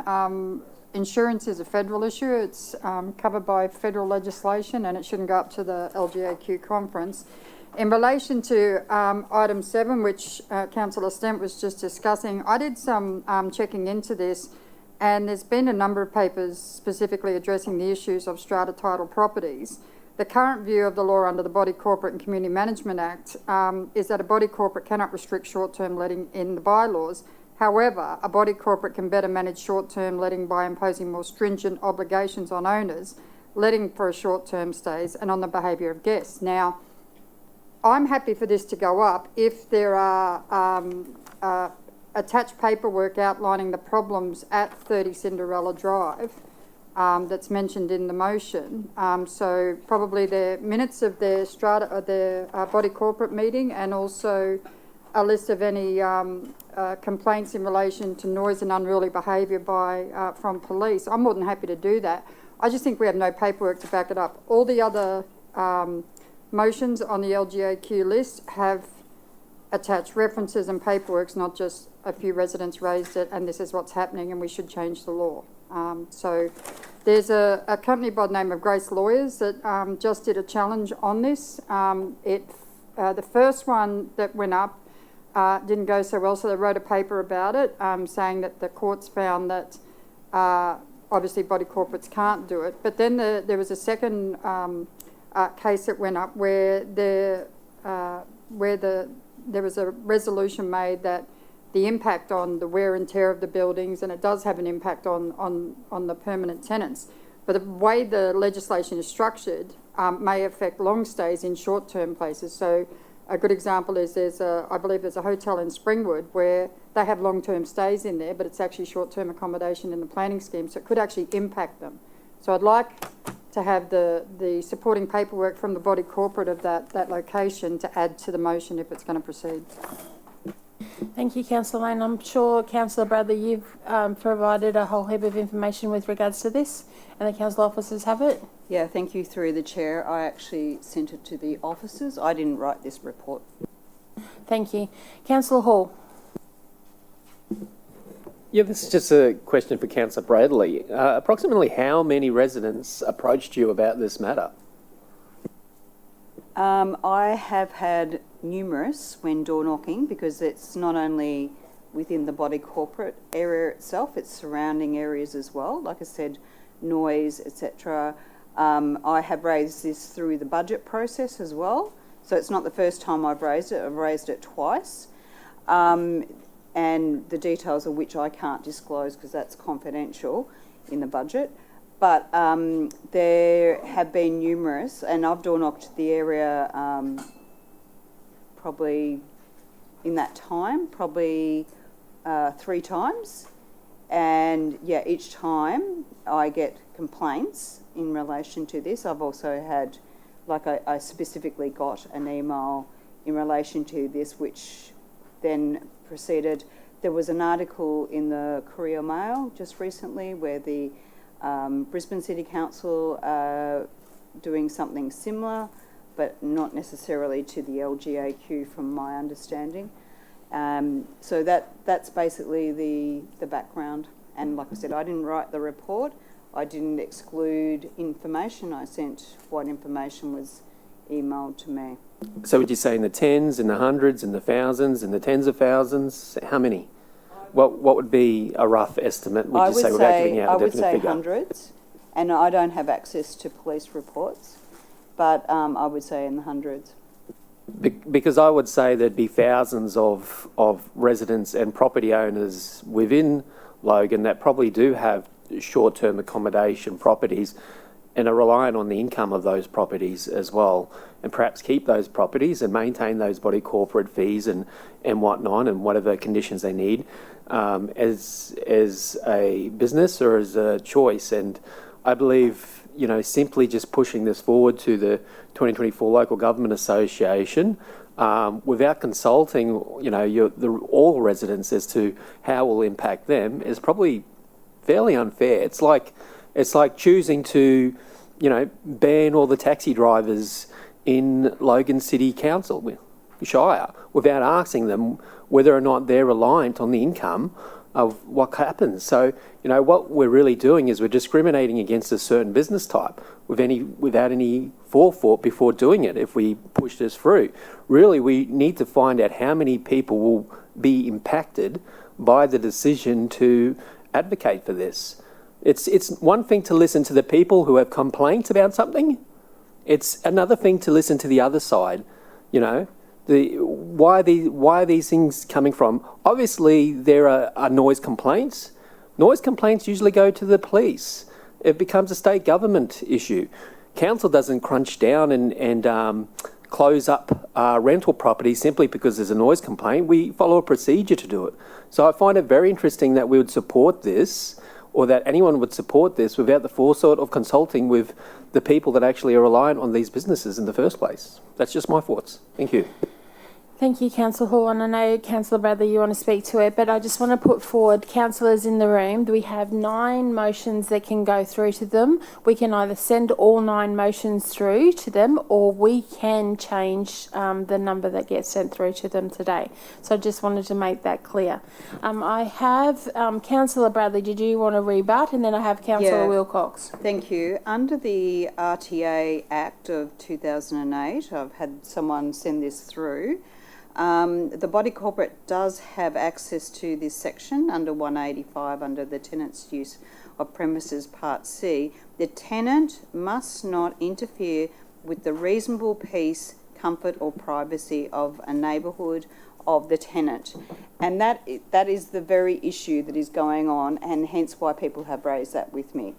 Insurance is a federal issue. It's covered by federal legislation, and it shouldn't go up to the LGAQ conference. In relation to item 7, which Councillor Stamp was just discussing, I did some checking into this, and there's been a number of papers specifically addressing the issues of strata title properties. The current view of the law under the Body Corporate and Community Management Act is that a body corporate cannot restrict short-term letting in the bylaws. However, a body corporate can better manage short-term letting by imposing more stringent obligations on owners letting for short-term stays and on the behaviour of guests. Now, I'm happy for this to go up if there are attached paperwork outlining the problems at 30 Cinderella Drive that's mentioned in the motion. So probably the minutes of their strata, their body corporate meeting, and also a list of any complaints in relation to noise and unruly behaviour by from police. I'm more than happy to do that. I just think we have no paperwork to back it up. All the other motions on the LGAQ list have attached references and paperworks, not just a few residents raised it and this is what's happening and we should change the law. So there's a company by the name of Grace Lawyers that just did a challenge on this. The first one that went up didn't go so well, so they wrote a paper about it saying that the courts found that obviously body corporates can't do it. But then there was a second case that went up where there was a resolution made that the impact on the wear and tear of the buildings, and it does have an impact on the permanent tenants. But the way the legislation is structured may affect long stays in short-term places. So a good example is I believe there's a hotel in Springwood where they have long-term stays in there, but it's actually short-term accommodation in the planning scheme, so it could actually impact them. So I'd like to have the supporting paperwork from the body corporate of that location to add to the motion if it's going to proceed. Thank you, Councillor Lane. I'm sure, Councillor Bradley, you've provided a whole heap of information with regards to this, and the council officers have it. Yeah, thank you through the chair. I actually sent it to the officers. I didn't write this report. Thank you. Councillor Hall. Yeah, this is just a question for Councillor Bradley. Approximately how many residents approached you about this matter? I have had numerous when door knocking, because it's not only within the body corporate area itself, it's surrounding areas as well. Like I said, noise, etc. I have raised this through the budget process as well. So it's not the first time I've raised it. I've raised it twice. And the details of which I can't disclose because that's confidential in the budget. But there have been numerous, and I've door knocked the area probably in that time, probably 3 times. And yeah, each time I get complaints in relation to this. I've also had, like I specifically got an email in relation to this, which then proceeded. There was an article in the Courier Mail just recently where the Brisbane City Council are doing something similar but not necessarily to the LGAQ from my understanding. So that's basically the background. And like I said, I didn't write the report. I didn't exclude information. I sent what information was emailed to me. So would you say in the tens, in the hundreds, in the thousands, in the tens of thousands? How many? What would be a rough estimate, would you say, without giving out a definite figure? Hundreds, and I don't have access to police reports, but I would say in the hundreds. Because I would say there'd be thousands of residents and property owners within Logan that probably do have short-term accommodation properties and are reliant on the income of those properties as well, and perhaps keep those properties and maintain those body corporate fees and whatnot and whatever conditions they need as a business or as a choice. And I believe, you know, simply just pushing this forward to the 2024 Local Government Association without consulting, you know, all residents as to how it will impact them is probably fairly unfair. It's like choosing to, you know, ban all the taxi drivers in Logan City Council, Shire, without asking them whether or not they're reliant on the income of what happens. So, you know, what we're really doing is we're discriminating against a certain business type without any forethought before doing it if we push this through. Really, we need to find out how many people will be impacted by the decision to advocate for this. It's one thing to listen to the people who have complaints about something. It's another thing to listen to the other side. You know, why are these things coming from? Obviously, there are noise complaints. Noise complaints usually go to the police. It becomes a state government issue. Council doesn't crunch down and close up rental property simply because there's a noise complaint. We follow a procedure to do it. So I find it very interesting that we would support this, or that anyone would support this without the forethought of consulting with the people that actually are reliant on these businesses in the first place. That's just my thoughts. Thank you. Thank you, Councillor Hall, and I know, Councillor Bradley, you want to speak to it, but I just want to put forward, councillors in the room, we have 9 motions that can go through to them. We can either send all 9 motions through to them, or we can change the number that gets sent through to them today. So I just wanted to make that clear. I have Councillor Bradley, did you want to rebut? And then I have Councillor Wilcox. Thank you. Under the RTA Act of 2008, I've had someone send this through. The body corporate does have access to this section under 185 under the tenant's use of premises Part C. The tenant must not interfere with the reasonable peace, comfort or privacy of a neighbourhood of the tenant. And that is the very issue that is going on, and hence why people have raised that with me.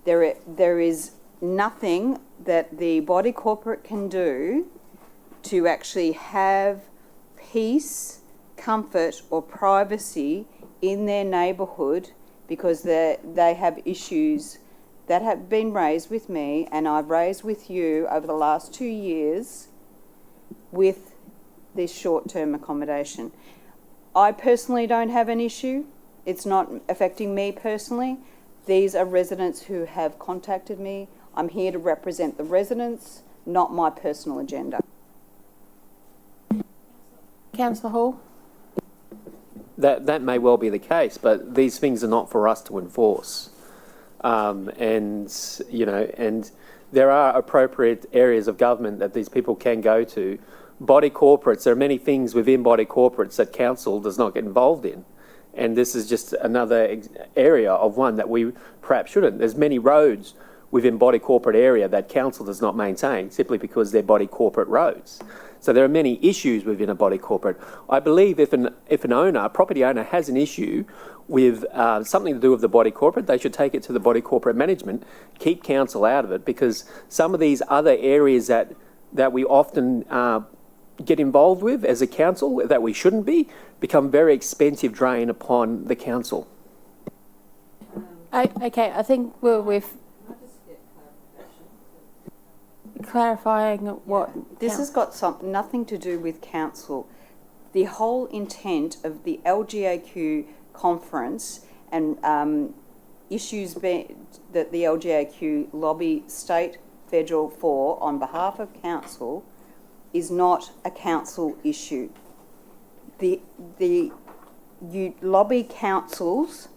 There is nothing that the body corporate can do to actually have peace, comfort or privacy in their neighbourhood, because they have issues that have been raised with me and I've raised with you over the last 2 years with this short-term accommodation. I personally don't have an issue. It's not affecting me personally. These are residents who have contacted me. I'm here to represent the residents, not my personal agenda. Councillor Hall? That may well be the case, but these things are not for us to enforce. And, you know, and there are appropriate areas of government that these people can go to. Body corporates, there are many things within body corporates that council does not get involved in. And this is just another area of one that we perhaps shouldn't. There's many roads within body corporate area that council does not maintain simply because they're body corporate roads. So there are many issues within a body corporate. I believe if an owner, a property owner, has an issue with something to do with the body corporate, they should take it to the body corporate management, keep council out of it, because some of these other areas that we often get involved with as a council that we shouldn't be, become very expensive drain upon the council. Okay, I think we've clarifying what this has got nothing to do with council. The whole intent of the LGAQ conference and issues that the LGAQ lobby state federal for on behalf of council is not a council issue. You lobby councils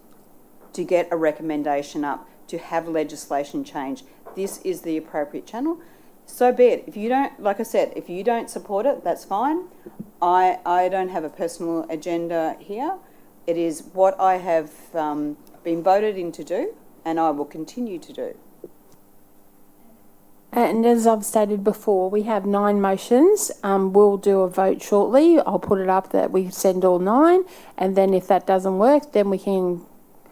to get a recommendation up to have legislation change. This is the appropriate channel. So be it. If you don't, like I said, if you don't support it, that's fine. I don't have a personal agenda here. It is what I have been voted in to do, and I will continue to do. And as I've stated before, we have 9 motions. We'll do a vote shortly. I'll put it up that we send all 9, and then if that doesn't work, then we can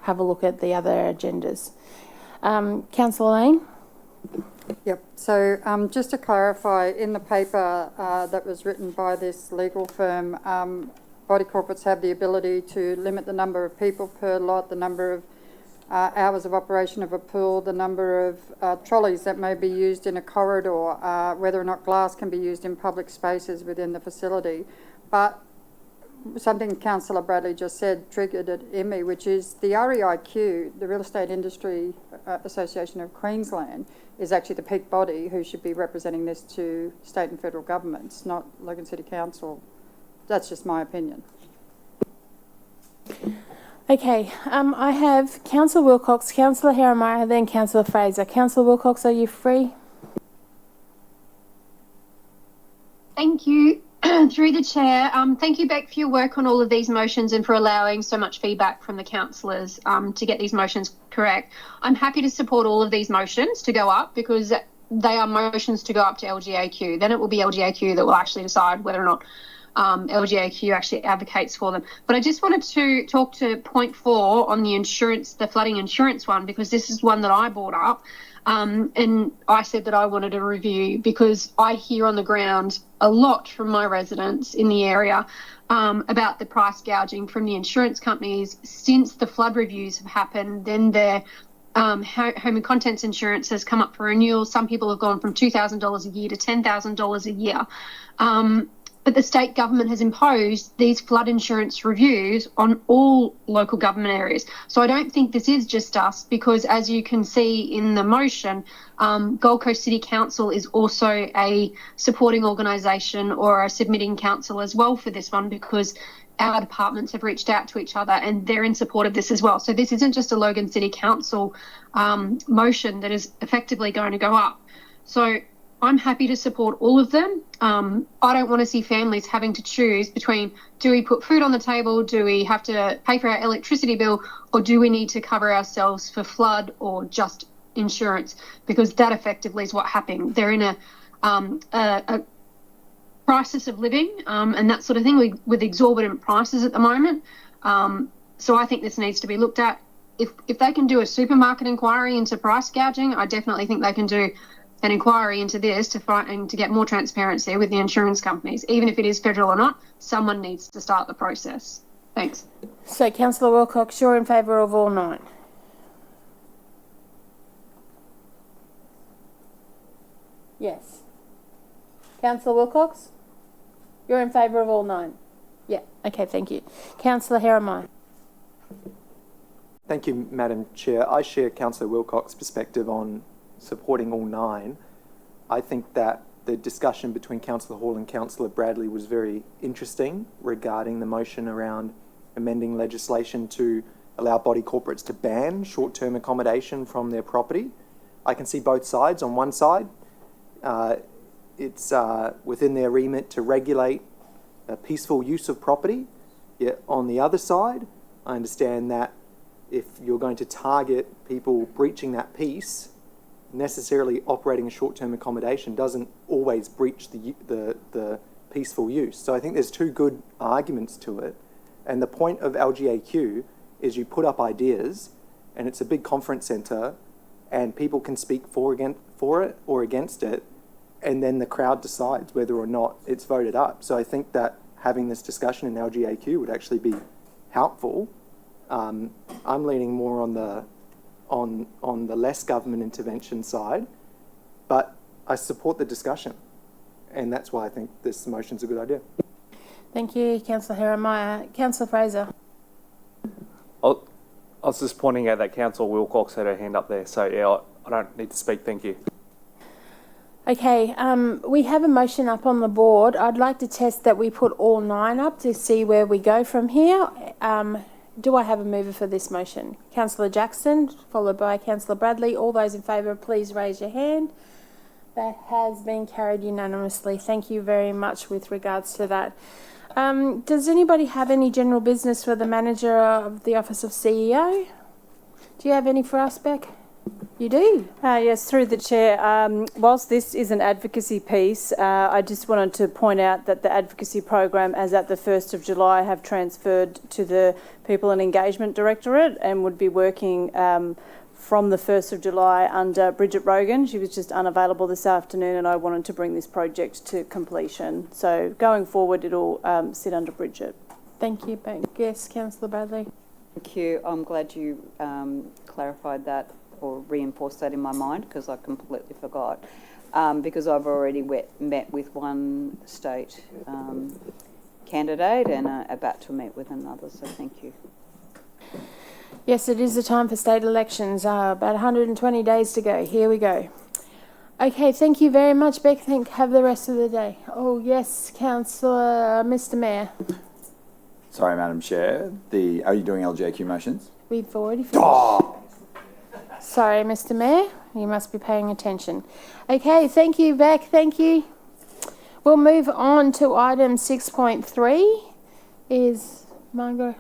have a look at the other agendas. Councillor Lane? Yep. So just to clarify, in the paper that was written by this legal firm, body corporates have the ability to limit the number of people per lot, the number of hours of operation of a pool, the number of trolleys that may be used in a corridor, whether or not glass can be used in public spaces within the facility. But something Councillor Bradley just said triggered it in me, which is the REIQ, the Real Estate Industry Association of Queensland, is actually the peak body who should be representing this to state and federal governments, not Logan City Council. That's just my opinion. Okay, I have Councillor Wilcox, Councillor Heremiah, then Councillor Fraser. Councillor Wilcox, are you free? Thank you. Through the chair, thank you, Beck, for your work on all of these motions and for allowing so much feedback from the councillors to get these motions correct. I'm happy to support all of these motions to go up because they are motions to go up to LGAQ. Then it will be LGAQ that will actually decide whether or not LGAQ actually advocates for them. But I just wanted to talk to point 4 on the insurance, the flooding insurance one, because this is one that I brought up. And I said that I wanted a review because I hear on the ground a lot from my residents in the area about the price gouging from the insurance companies since the flood reviews have happened. Then their home and contents insurance has come up for renewal. Some people have gone from $2,000 a year to $10,000 a year. But the state government has imposed these flood insurance reviews on all local government areas. So I don't think this is just us because, as you can see in the motion, Gold Coast City Council is also a supporting organisation or a submitting council as well for this one because our departments have reached out to each other and they're in support of this as well. So this isn't just a Logan City Council motion that is effectively going to go up. So I'm happy to support all of them. I don't want to see families having to choose between, do we put food on the table, do we have to pay for our electricity bill, or do we need to cover ourselves for flood or just insurance? Because that effectively is what happened. They're in a crisis of living and that sort of thing with exorbitant prices at the moment. So I think this needs to be looked at. If they can do a supermarket inquiry into price gouging, I definitely think they can do an inquiry into this to find and to get more transparency with the insurance companies. Even if it is federal or not, someone needs to start the process. Thanks. So, Councillor Wilcox, you're in favour of all 9? Yes. Councillor Wilcox, you're in favour of all 9? Yeah. Okay, thank you. Councillor Heremiah. Thank you, Madam Chair. I share Councillor Wilcox's perspective on supporting all 9. I think that the discussion between Councillor Hall and Councillor Bradley was very interesting regarding the motion around amending legislation to allow body corporates to ban short-term accommodation from their property. I can see both sides. On one side, it's within their remit to regulate a peaceful use of property. Yet on the other side, I understand that if you're going to target people breaching that peace, necessarily operating a short-term accommodation doesn't always breach the peaceful use. So I think there's 2 good arguments to it. And the point of LGAQ is you put up ideas and it's a big conference centre and people can speak for it or against it, and then the crowd decides whether or not it's voted up. So I think that having this discussion in LGAQ would actually be helpful. I'm leaning more on the less government intervention side, but I support the discussion, and that's why I think this motion's a good idea. Thank you, Councillor Heremiah. Councillor Fraser. I was just pointing out that Councillor Wilcox had her hand up there, so yeah, I don't need to speak, thank you. Okay, we have a motion up on the board. I'd like to test that we put all 9 up to see where we go from here. Do I have a mover for this motion? Councillor Jackson, followed by Councillor Bradley. All those in favour, please raise your hand. That has been carried unanimously. Thank you very much with regards to that. Does anybody have any general business for the manager of the Office of CEO? Do you have any for us, Beck? You do? Yes, through the chair. Whilst this is an advocacy piece, I just wanted to point out that the advocacy program, as at the 1st of July, have transferred to the People and Engagement Directorate and would be working from the 1st of July under Bridget Rogan. She was just unavailable this afternoon, and I wanted to bring this project to completion. So going forward, it'll sit under Bridget. Thank you, Beck. Yes, Councillor Bradley. Thank you. I'm glad you clarified that or reinforced that in my mind, because I completely forgot. Because I've already met with one state candidate and about to meet with another, so thank you. Yes, it is the time for state elections. About 120 days to go. Here we go. Okay, thank you very much, Beck. Have the rest of the day. Oh, yes, Councillor, Mr Mayor. Sorry, Madam Chair. Are you doing LGAQ motions? We've already finished. Oh! Sorry, Mr Mayor. You must be paying attention. Okay, thank you, Beck. Thank you. We'll move on to item 6.3. Is Margaret?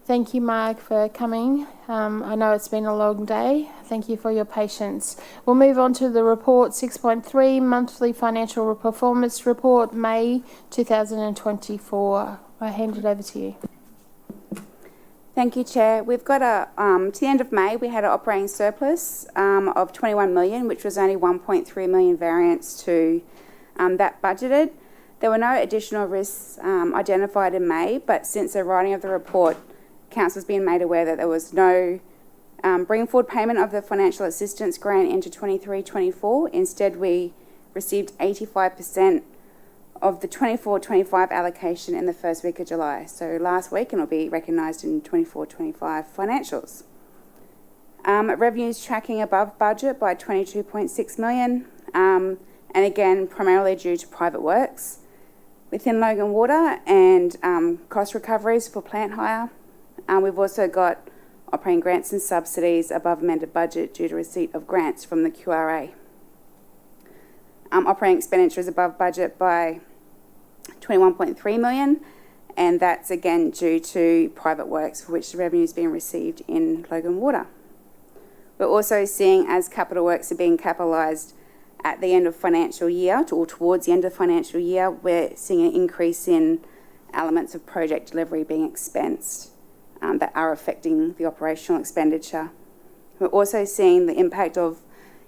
Thank you, Mark, for coming. I know it's been a long day. Thank you for your patience. We'll move on to the report 6.3, monthly financial performance report, May 2024. I hand it over to you. Thank you, Chair. We've got to the end of May, we had an operating surplus of 21 million, which was only 1.3 million variance to that budgeted. There were no additional risks identified in May, but since the writing of the report, Council's been made aware that there was no bring forward payment of the financial assistance grant into 23-24. Instead, we received 85% of the 24-25 allocation in the first week of July. So last week, and it'll be recognised in 24-25 financials. Revenues tracking above budget by 22.6 million, and again, primarily due to private works within Logan Water and cost recoveries for plant hire. We've also got operating grants and subsidies above amended budget due to receipt of grants from the QRA. Operating expenditure is above budget by 21.3 million, and that's again due to private works for which the revenue is being received in Logan Water. We're also seeing, as capital works are being capitalised at the end of financial year, or towards the end of financial year, we're seeing an increase in elements of project delivery being expensed that are affecting the operational expenditure. We're also seeing the impact of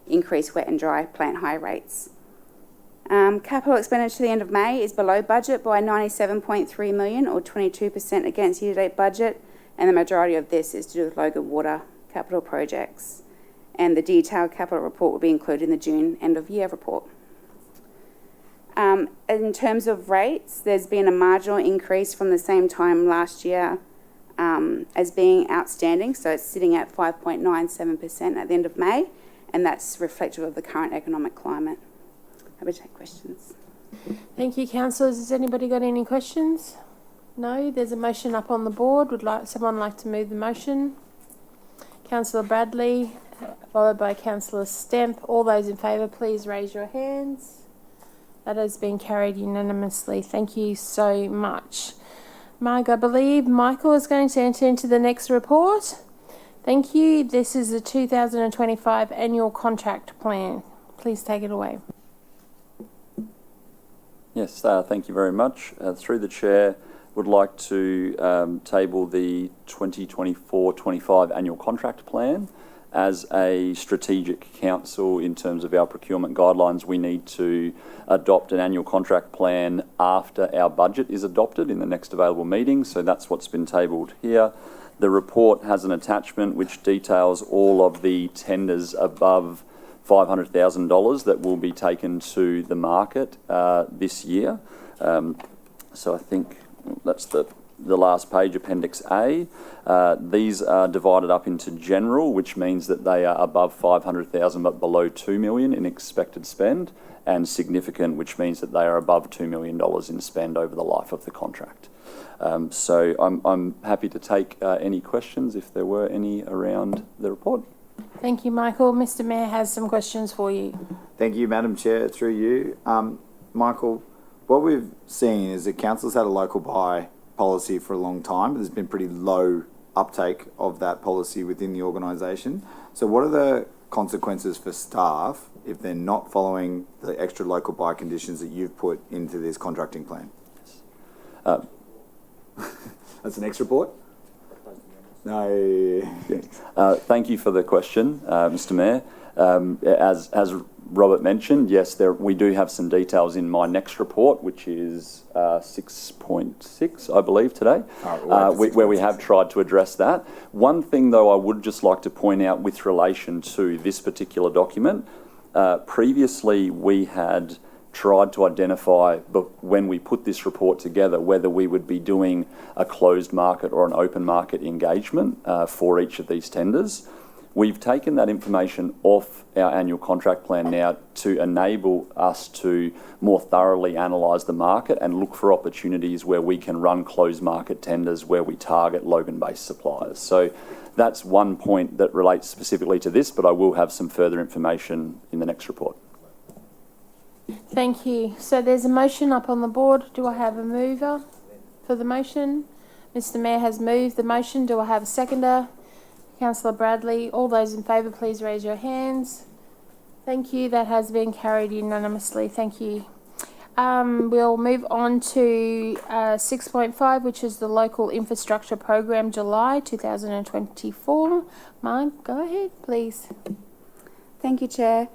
increased wet and dry plant hire rates. Capital expenditure at the end of May is below budget by 97.3 million, or 22% against year-to-date budget, and the majority of this is to do with Logan Water capital projects. And the detailed capital report will be included in the June end-of-year report. In terms of rates, there's been a marginal increase from the same time last year as being outstanding, so it's sitting at 5.97% at the end of May, and that's reflective of the current economic climate. Happy to take questions. Thank you, councillors. Has anybody got any questions? No? There's a motion up on the board. Would someone like to move the motion? Councillor Bradley, followed by Councillor Stemp. All those in favour, please raise your hands. That has been carried unanimously. Thank you so much. Marg, I believe Michael is going to enter into the next report. Thank you. This is the 2025 annual contract plan. Please take it away. Yes, thank you very much. Through the Chair, would like to table the 2024-25 annual contract plan. As a strategic council in terms of our procurement guidelines, we need to adopt an annual contract plan after our budget is adopted in the next available meeting, so that's what's been tabled here. The report has an attachment which details all of the tenders above $500,000 that will be taken to the market this year. So I think that's the the last page, Appendix A. These are divided up into general, which means that they are above 500,000 but below 2 million in expected spend, and significant, which means that they are above $2 million in spend over the life of the contract. So I'm happy to take any questions if there were any around the report. Thank you, Michael. Mr. Mayor has some questions for you. Thank you, Madam Chair, through you. Michael, what we've seen is that council's had a local buy policy for a long time, but there's been pretty low uptake of that policy within the organisation. So what are the consequences for staff if they're not following the extra local buy conditions that you've put into this contracting plan? That's an next report? No. Thank you for the question, Mr. Mayor. As Robert mentioned, yes, we do have some details in my next report, which is 6.6, I believe, today, where we have tried to address that. One thing, though, I would just like to point out with relation to this particular document, previously we had tried to identify, when we put this report together, whether we would be doing a closed market or an open market engagement for each of these tenders. We've taken that information off our annual contract plan now to enable us to more thoroughly analyse the market and look for opportunities where we can run closed market tenders where we target Logan-based suppliers. So that's one point that relates specifically to this, but I will have some further information in the next report. Thank you. So there's a motion up on the board. Do I have a mover for the motion? Mr. Mayor has moved the motion. Do I have a seconder? Councillor Bradley. All those in favour, please raise your hands. Thank you. That has been carried unanimously. Thank you. We'll move on to 6.5, which is the Local Infrastructure Program, July 2024. Mark, go ahead, please. Thank you, Chair.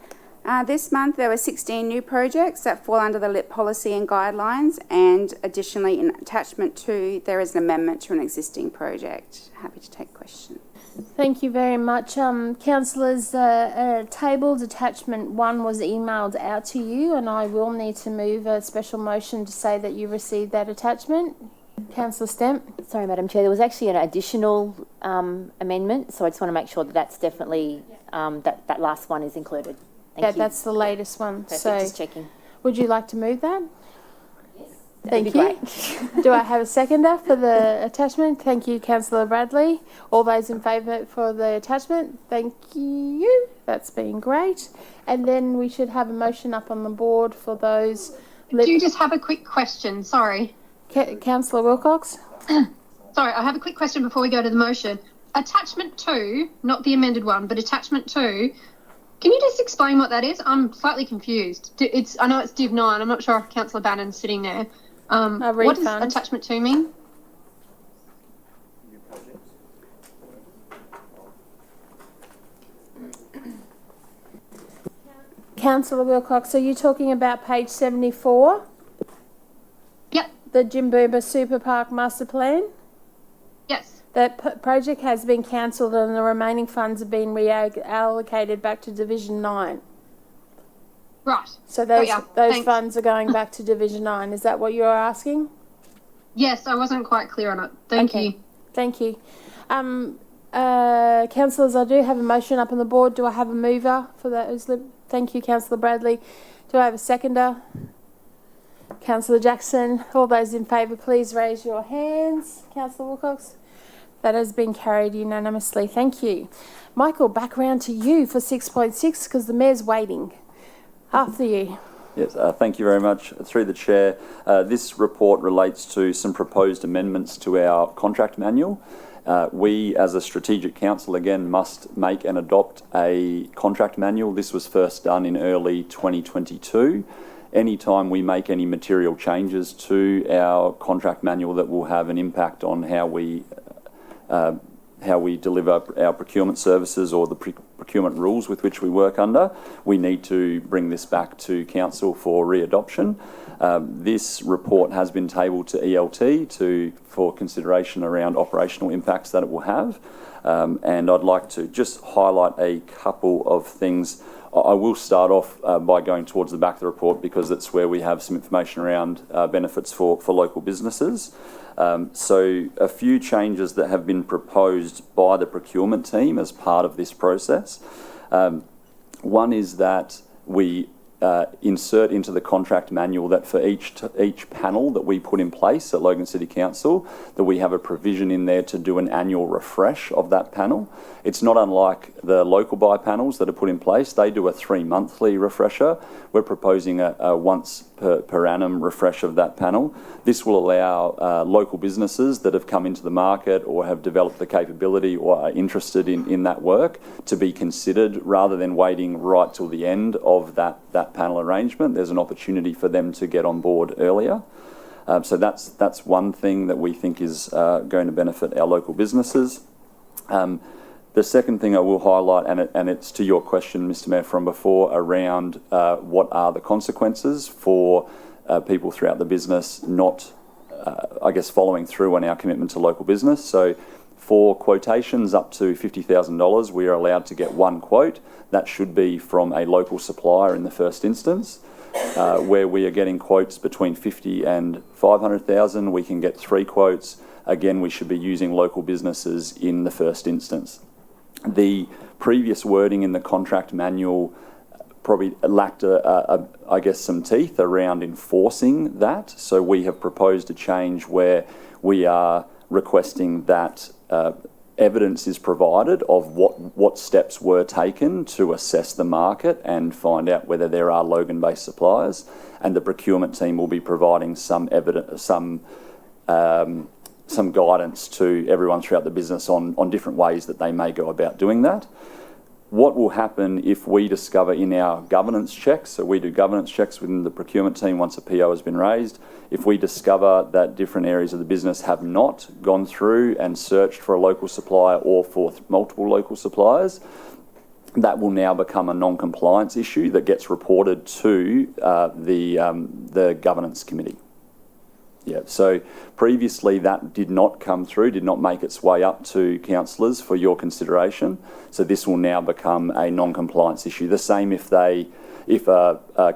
This month there were 16 new projects that fall under the LIP policy and guidelines, and additionally in attachment 2 there is an amendment to an existing project. Happy to take questions. Thank you very much. Councillors, tabled attachment 1 was emailed out to you, and I will need to move a special motion to say that you received that attachment. Councillor Stemp. Sorry, Madam Chair, there was actually an additional amendment, so I just want to make sure that that's definitely, that last one is included. Thank you. That's the latest one. Perfect, so just checking. Would you like to move that? Yes. Thank you. Do I have a seconder for the attachment? Thank you, Councillor Bradley. All those in favour for the attachment? Thank you. That's been great. And then we should have a motion up on the board for those. Do you just have a quick question? Sorry. Councillor Wilcox? Sorry, I have a quick question before we go to the motion. Attachment 2, not the amended one, but attachment 2, can you just explain what that is? I'm slightly confused. I know it's Div 9. I'm not sure if Councillor Bannon's sitting there. What does attachment 2 mean? Councillor Wilcox, are you talking about page 74? Yep. The Jimboomba Super Park Master Plan? Yes. That project has been cancelled and the remaining funds have been reallocated back to Division 9. Right. So those funds are going back to Division 9. Is that what you're asking? Yes, I wasn't quite clear on it. Thank you. Thank you. Councillors, I do have a motion up on the board. Do I have a mover for that? Thank you, Councillor Bradley. Do I have a seconder? Councillor Jackson. All those in favour, please raise your hands. Councillor Wilcox. That has been carried unanimously. Thank you. Michael, back round to you for 6.6 because the Mayor's waiting. After you. Yes, thank you very much. Through the Chair, this report relates to some proposed amendments to our contract manual. We, as a strategic council, again, must make and adopt a contract manual. This was first done in early 2022. Anytime we make any material changes to our contract manual that will have an impact on how we deliver our procurement services or the procurement rules with which we work under, we need to bring this back to Council for re-adoption. This report has been tabled to ELT for consideration around operational impacts that it will have. And I'd like to just highlight a couple of things I will start off by going towards the back of the report because that's where we have some information around benefits for local businesses. So a few changes that have been proposed by the procurement team as part of this process. One is that we insert into the contract manual that for each panel that we put in place at Logan City Council, that we have a provision in there to do an annual refresh of that panel. It's not unlike the local buy panels that are put in place. They do a 3-monthly refresher. We're proposing a once per annum refresh of that panel. This will allow local businesses that have come into the market or have developed the capability or are interested in that work to be considered rather than waiting right till the end of that panel arrangement. There's an opportunity for them to get on board earlier. So that's one thing that we think is going to benefit our local businesses. The second thing I will highlight, and it's to your question, Mr. Mayor, from before, around what are the consequences for people throughout the business not, following through on our commitment to local business. So for quotations up to $50,000, we are allowed to get one quote. That should be from a local supplier in the first instance. Where we are getting quotes between 50 and 500,000, we can get 3 quotes. Again, we should be using local businesses in the first instance. The previous wording in the contract manual probably lacked, some teeth around enforcing that. So we have proposed a change where we are requesting that evidence is provided of what steps were taken to assess the market and find out whether there are Logan-based suppliers. And the procurement team will be providing some evidence, some guidance to everyone throughout the business on different ways that they may go about doing that. What will happen if we discover in our governance checks, so we do governance checks within the procurement team once a PO has been raised, if we discover that different areas of the business have not gone through and searched for a local supplier or for multiple local suppliers, that will now become a non-compliance issue that gets reported to the governance committee. Yeah, so previously that did not come through, did not make its way up to councillors for your consideration. So this will now become a non-compliance issue. The same if a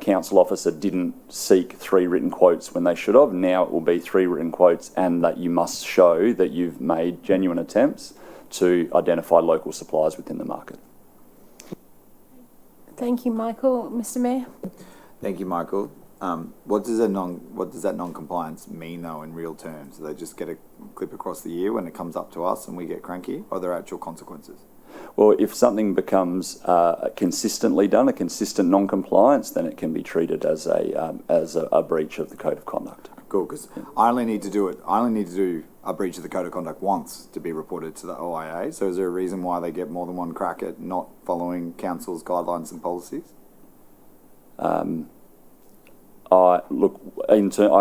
council officer didn't seek 3 written quotes when they should have. Now it will be 3 written quotes and that you must show that you've made genuine attempts to identify local suppliers within the market. Thank you, Michael. Mr. Mayor? Thank you, Michael. What does that non-compliance mean though in real terms? Do they just get a clip across the year when it comes up to us and we get cranky, or are there actual consequences? Well, if something becomes consistently done, a consistent non-compliance, then it can be treated as a breach of the code of conduct. Cool, because I only need to do a breach of the code of conduct once to be reported to the OIA. So is there a reason why they get more than one crack at not following council's guidelines and policies? I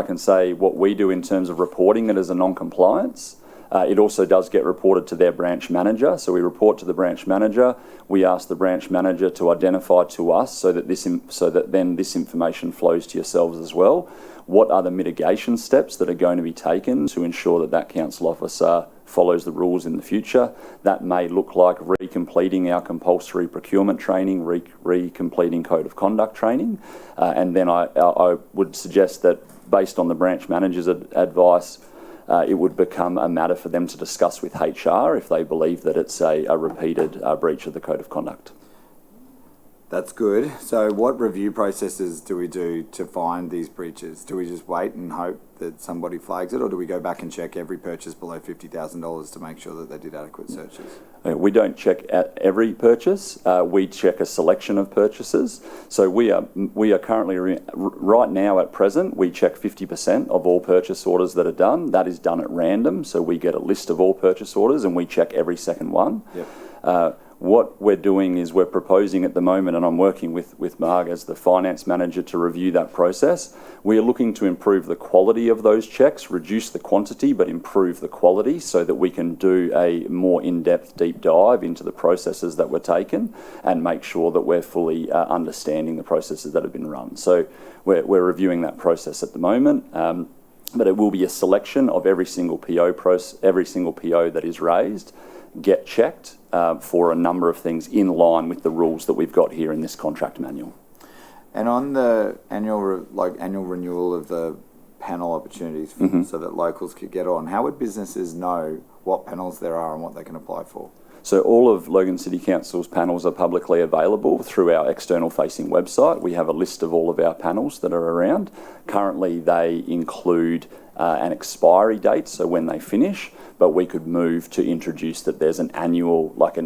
can say what we do in terms of reporting it as a non-compliance. It also does get reported to their branch manager. So we report to the branch manager. We ask the branch manager to identify to us so that then this information flows to yourselves as well. What are the mitigation steps that are going to be taken to ensure that that council officer follows the rules in the future? That may look like recompleting our compulsory procurement training, recompleting code of conduct training. And then I would suggest that based on the branch manager's advice, it would become a matter for them to discuss with HR if they believe that it's a repeated breach of the code of conduct. That's good. So what review processes do we do to find these breaches? Do we just wait and hope that somebody flags it, or do we go back and check every purchase below $50,000 to make sure that they did adequate searches? We don't check at every purchase. We check a selection of purchases. So we are currently, right now at present, we check 50% of all purchase orders that are done. That is done at random. So we get a list of all purchase orders and we check every second one. Yep. What we're doing is we're proposing at the moment, and I'm working with Marg as the finance manager to review that process. We are looking to improve the quality of those checks, reduce the quantity, but improve the quality so that we can do a more in-depth deep dive into the processes that were taken and make sure that we're that understanding the processes that have been run. So we're reviewing that process at the moment. But it will be a selection of every single PO that is raised. get checked for a number of things in line with the rules that we've got here in this contract manual. And on the annual renewal of the panel opportunities so that locals could get on, how would businesses know what panels there are and what they can apply for? So all of Logan City Council's panels are publicly available through our external facing website. We have a list of all of our panels that are around. Currently they include an expiry date, so when they finish, but we could move to introduce that there's an annual, like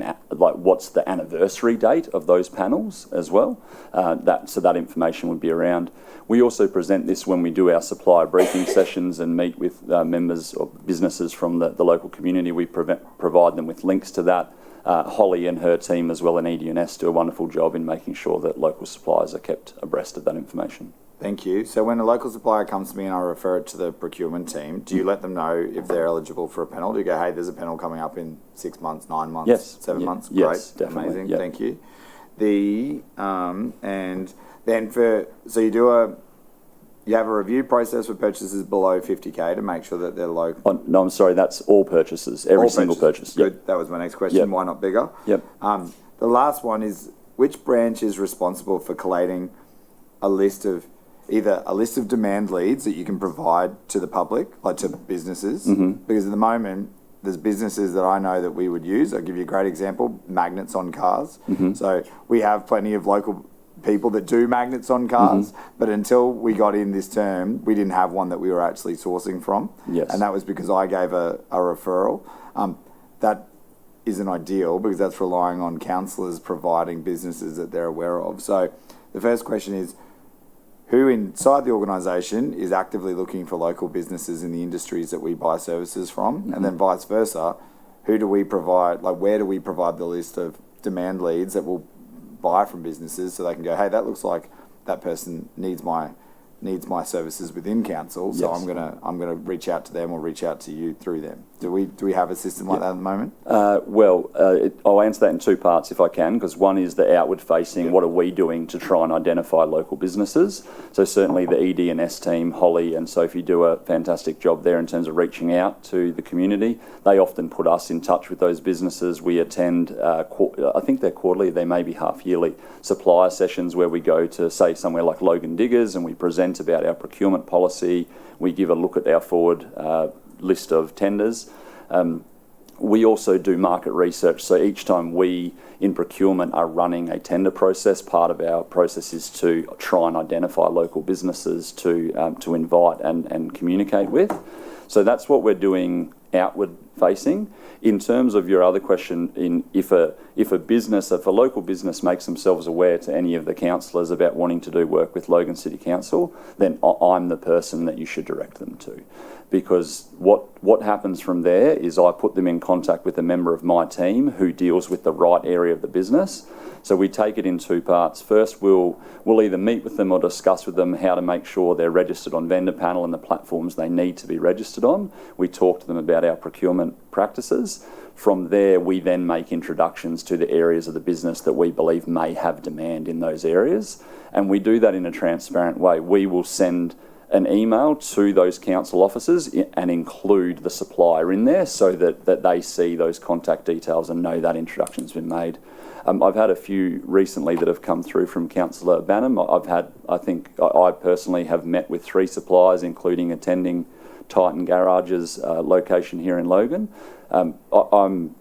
what's the anniversary date of those panels as well. So that information would be around. We also present this when we do our supplier briefing sessions and meet with members or businesses from the local community. We provide them with links to that. Holly and her team as well, and ED&S, do a wonderful job in making sure that local suppliers are kept abreast of that information. Thank you. So when a local supplier comes to me and I refer it to the procurement team, do you let them know if they're eligible for a panel? Do you go, hey, there's a panel coming up in 6 months, 9 months, yes. 7 months? Yes, Great. definitely. Amazing. Yep. Thank you. And then you have a review process for purchases below 50K to make sure that they're low. Oh, no, I'm sorry, that's all purchases, every single purchase. Good. Yep. That was my next question. Yep. Why not bigger? Yep. The last one is, which branch is responsible for collating either a list of demand leads that you can provide to the public, like to businesses? Because at the moment, there's businesses that I know that we would use. I'll give you a great example, magnets on cars. So we have plenty of local people that do magnets on cars, but until we got in this term, we didn't have one that we were actually sourcing from. Yes. And that was because I gave a referral. That isn't ideal because that's relying on councillors providing businesses that they're aware of. So the first question is, who inside the organisation is actively looking for local businesses in the industries that we buy services from? And then vice versa, who do we provide, where do we provide the list of demand leads that will buy from businesses so they can go, hey, that looks like that person needs my services within council, so Yes. I'm gonna reach out to them or reach out to you through them. Do we have a system like that at the moment? I'll answer that in two parts if I can, because one is the outward facing, what are we doing to try and identify local businesses? So certainly the ED&S team, Holly and Sophie, do a fantastic job there in terms of reaching out to the community. They often put us in touch with those businesses. We attend, I think they're quarterly, they may be half yearly, supplier sessions where we go to, say, somewhere like Logan Diggers and we present about our procurement policy. We give a look at our forward list of tenders. We also do market research. So each time we in procurement are running a tender process, part of our process is to try and identify local businesses to invite and communicate with. So that's what we're doing outward facing. In terms of your other question, if a local business makes themselves aware to any of the councillors about wanting to do work with Logan City Council, then I'm the person that you should direct them to. Because what happens from there is I put them in contact with a member of my team who deals with the right area of the business. So we take it in two parts. First, we'll either meet with them or discuss with them how to make sure they're registered on Vendor Panel and the platforms they need to be registered on. We talk to them about our procurement practices. From there, we then make introductions to the areas of the business that we believe may have demand in those areas. And we do that in a transparent way. We will send an email to those council officers and include the supplier in there so that they see those contact details and know that introduction's been made. I've had a few recently that have come through from Councillor Banham. I personally have met with 3 suppliers, including attending Titan Garage's location here in Logan. I'm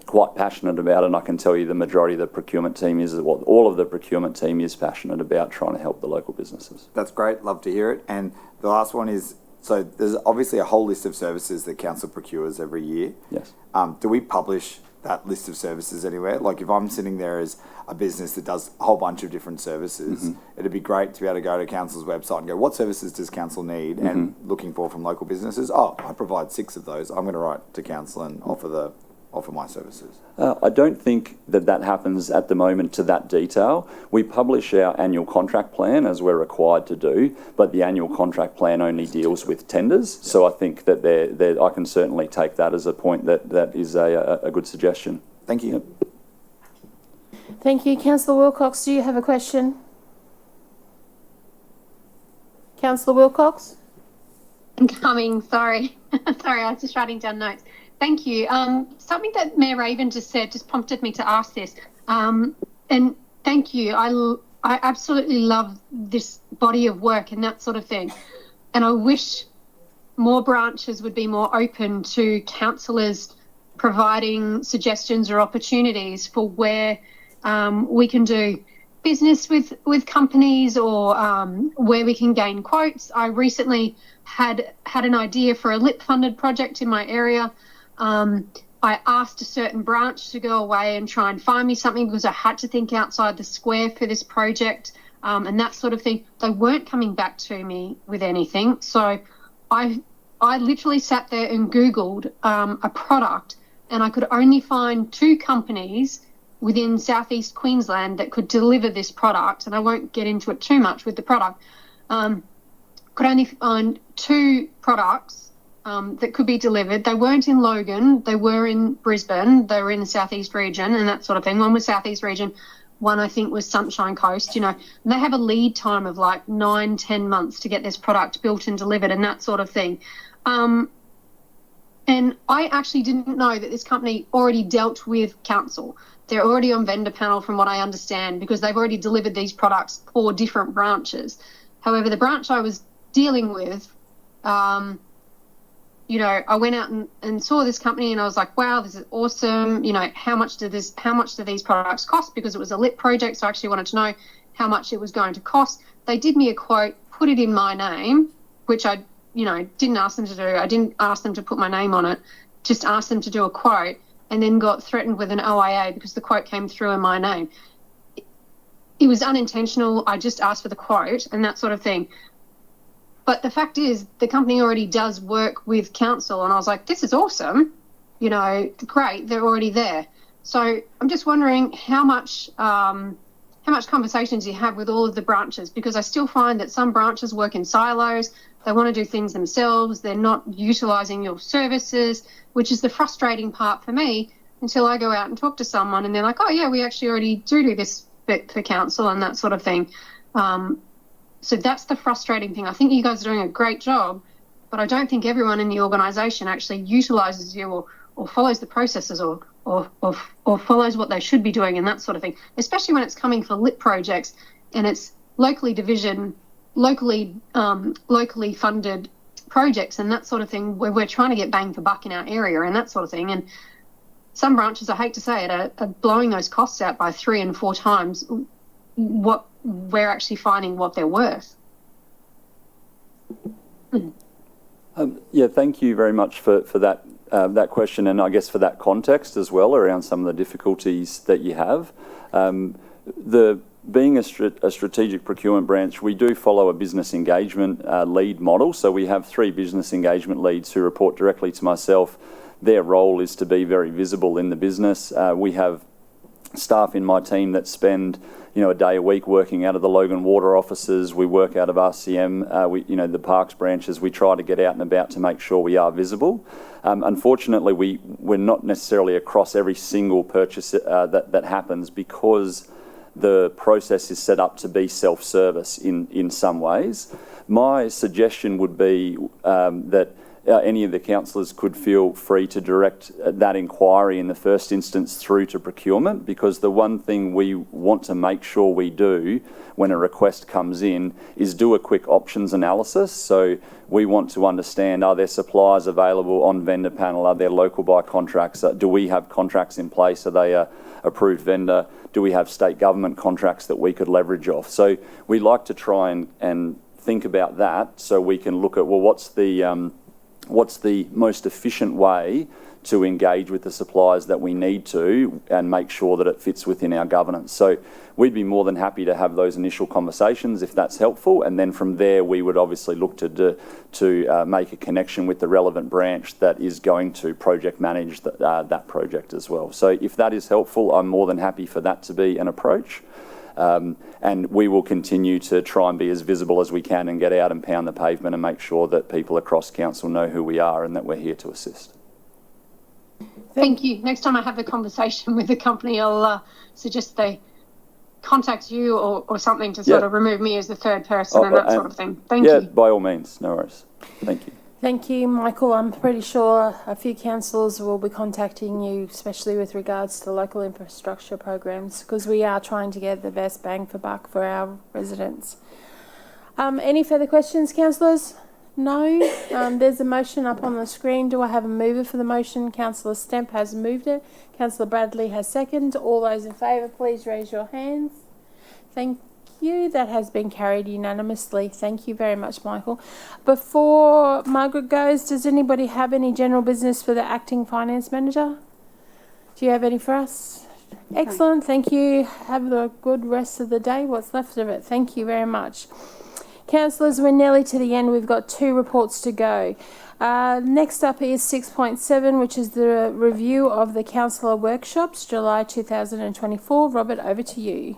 quite passionate about it, and I can tell you the majority of the procurement team all of the procurement team is passionate about trying to help the local businesses. That's great, love to hear it. And the last one is, so there's obviously a whole list of services that council procures every year. Yes. Do we publish that list of services anywhere? Like if I'm sitting there as a business that does a whole bunch of different services, it'd be great to be able to go to council's website and go, what services does council need? And looking for from local businesses, I provide 6 of those. I'm going to write to council and offer my services. I don't think that happens at the moment to that detail. We publish our annual contract plan as we're required to do, but the annual contract plan only deals with tenders. Yep. So I think that I can certainly take that as a point that is a good suggestion. Thank you. Yep. Thank you. Councillor Wilcox, do you have a question? Councillor Wilcox? I'm coming, sorry. Sorry, I was just writing down notes. Thank you. Something that Mayor Raven just said just prompted me to ask this. And thank you. I absolutely love this body of work and that sort of thing. And I wish more branches would be more open to councillors providing suggestions or opportunities for where we can do business with companies or where we can gain quotes. I recently had an idea for a LIP funded project in my area. I asked a certain branch to go away and try and find me something because I had to think outside the square for this project and that sort of thing. They weren't coming back to me with anything. So I literally sat there and Googled a product, and I could only find 2 companies within southeast Queensland that could deliver this product. And I won't get into it too much with the product. Could only find 2 products that could be delivered. They weren't in Logan, they were in Brisbane, they were in the southeast region and that sort of thing. One was southeast region, one I think was Sunshine Coast, and they have a lead time of like 9-10 months to get this product built and delivered and that sort of thing. And I actually didn't know that this company already dealt with council. They're already on vendor panel from what I understand, because they've already delivered these products for different branches. However, the branch I was dealing with, I went out and saw this company and I was like, wow, this is awesome. How much do these products cost? Because it was a LIP project, so I actually wanted to know how much it was going to cost. They did me a quote, put it in my name, which I, didn't ask them to do. I didn't ask them to put my name on it, just asked them to do a quote, and then got threatened with an OIA because the quote came through in my name. It was unintentional. I just asked for the quote and that sort of thing. But the fact is, the company already does work with council, and I was like, this is awesome. Great, they're already there. So I'm just wondering how much conversations you have with all of the branches, because I still find that some branches work in silos. They want to do things themselves. They're not utilising your services, which is the frustrating part for me, until I go out and talk to someone and they're like, oh, yeah, we actually already do this bit for council and that sort of thing. So that's the frustrating thing. I think you guys are doing a great job, but I don't think everyone in the organisation actually utilises you or follows the processes or follows what they should be doing and that sort of thing, especially when it's coming for LIP projects and it's locally funded projects and that sort of thing, where we're trying to get bang for buck in our area and that sort of thing. And some branches, I hate to say it, are blowing those costs out by 3 and 4 times what we're actually finding what they're worth. Thank you very much for that that question, and I guess for that context as well around some of the difficulties that you have. Being a strategic procurement branch, we do follow a business engagement lead model. So we have 3 business engagement leads who report directly to myself. Their role is to be very visible in the business. We have staff in my team that spend a day a week working out of the Logan Water offices. We work out of RCM, the Parks branches. We try to get out and about to make sure we are visible. Unfortunately, we're not necessarily across every single purchase that happens, because the process is set up to be self-service in some ways. My suggestion would be that any of the councillors could feel free to direct that inquiry in the first instance through to procurement, because the one thing we want to make sure we do when a request comes in is do a quick options analysis. So we want to understand, are there suppliers available on vendor panel? Are there local buy contracts? Do we have contracts in place? Are they a approved vendor? Do we have state government contracts that we could leverage off? So we like to try and think about that, so we can look at, well, what's the most efficient way to engage with the suppliers that we need to, and make sure that it fits within our governance. So we'd be more than happy to have those initial conversations if that's helpful, and then from there we would obviously look to make a connection with the relevant branch that is going to project manage that project as well. So if that is helpful, I'm more than happy for that to be an approach. And we will continue to try and be as visible as we can and get out and pound the pavement and make sure that people across council know who we are and that we're here to assist. Thank you. Next time I have a conversation with the company, I'll suggest they contact you or something to sort of remove me as the third person and that sort of thing. Thank you. Yeah, by all means. No worries. Thank you. Thank you, Michael. I'm pretty sure a few councillors will be contacting you, especially with regards to local infrastructure programs, because we are trying to get the best bang for buck for our residents. Any further questions, councillors? No. There's a motion up on the screen. Do I have a mover for the motion? Councillor Stemp has moved it. Councillor Bradley has seconded. All those in favour, please raise your hands. Thank you. That has been carried unanimously. Thank you very much, Michael. Before Margaret goes, does anybody have any general business for the acting finance manager? Do you have any for us? Excellent. Thank you. Have a good rest of the day, what's left of it. Thank you very much. Councillors, we're nearly to the end. We've got 2 reports to go. Next up is 6.7, which is the review of the councillor workshops, July 2024. Robert, over to you.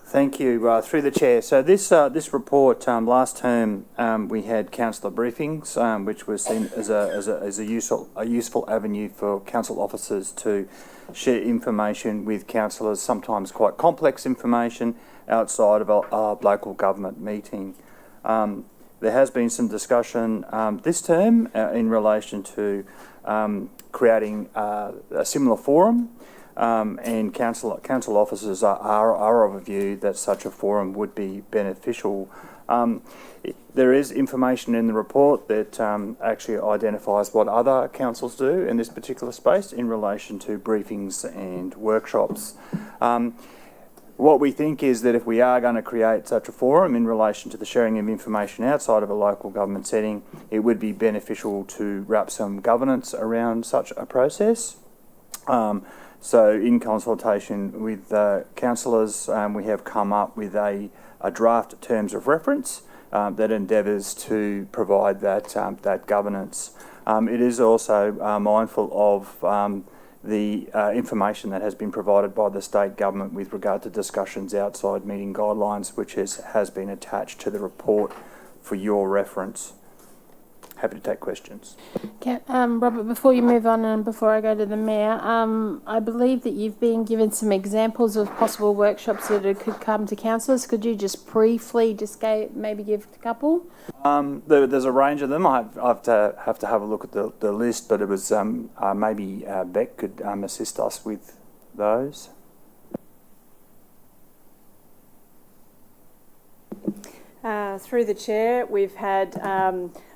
Thank you. Through the chair. So this report, last term we had councillor briefings, which was seen as a useful avenue for council officers to share information with councillors, sometimes quite complex information outside of a local government meeting. There has been some discussion this term in relation to creating a similar forum. And council officers are of a view that such a forum would be beneficial. There is information in the report that actually identifies what other councils do in this particular space in relation to briefings and workshops. What we think is that if we are going to create such a forum in relation to the sharing of information outside of a local government setting, it would be beneficial to wrap some governance around such a process. So in consultation with councillors, we have come up with a draft terms of reference that endeavours to provide that governance. It is also mindful of the information that has been provided by the state government with regard to discussions outside meeting guidelines, which has been attached to the report for your reference. Happy to take questions. Okay, Robert, before you move on and before I go to the Mayor, I believe that you've been given some examples of possible workshops that could come to councillors. Could you just briefly maybe give a couple? There's a range of them. I have to have a look at the list, but it was maybe Beck could assist us with those. Through the chair, we've had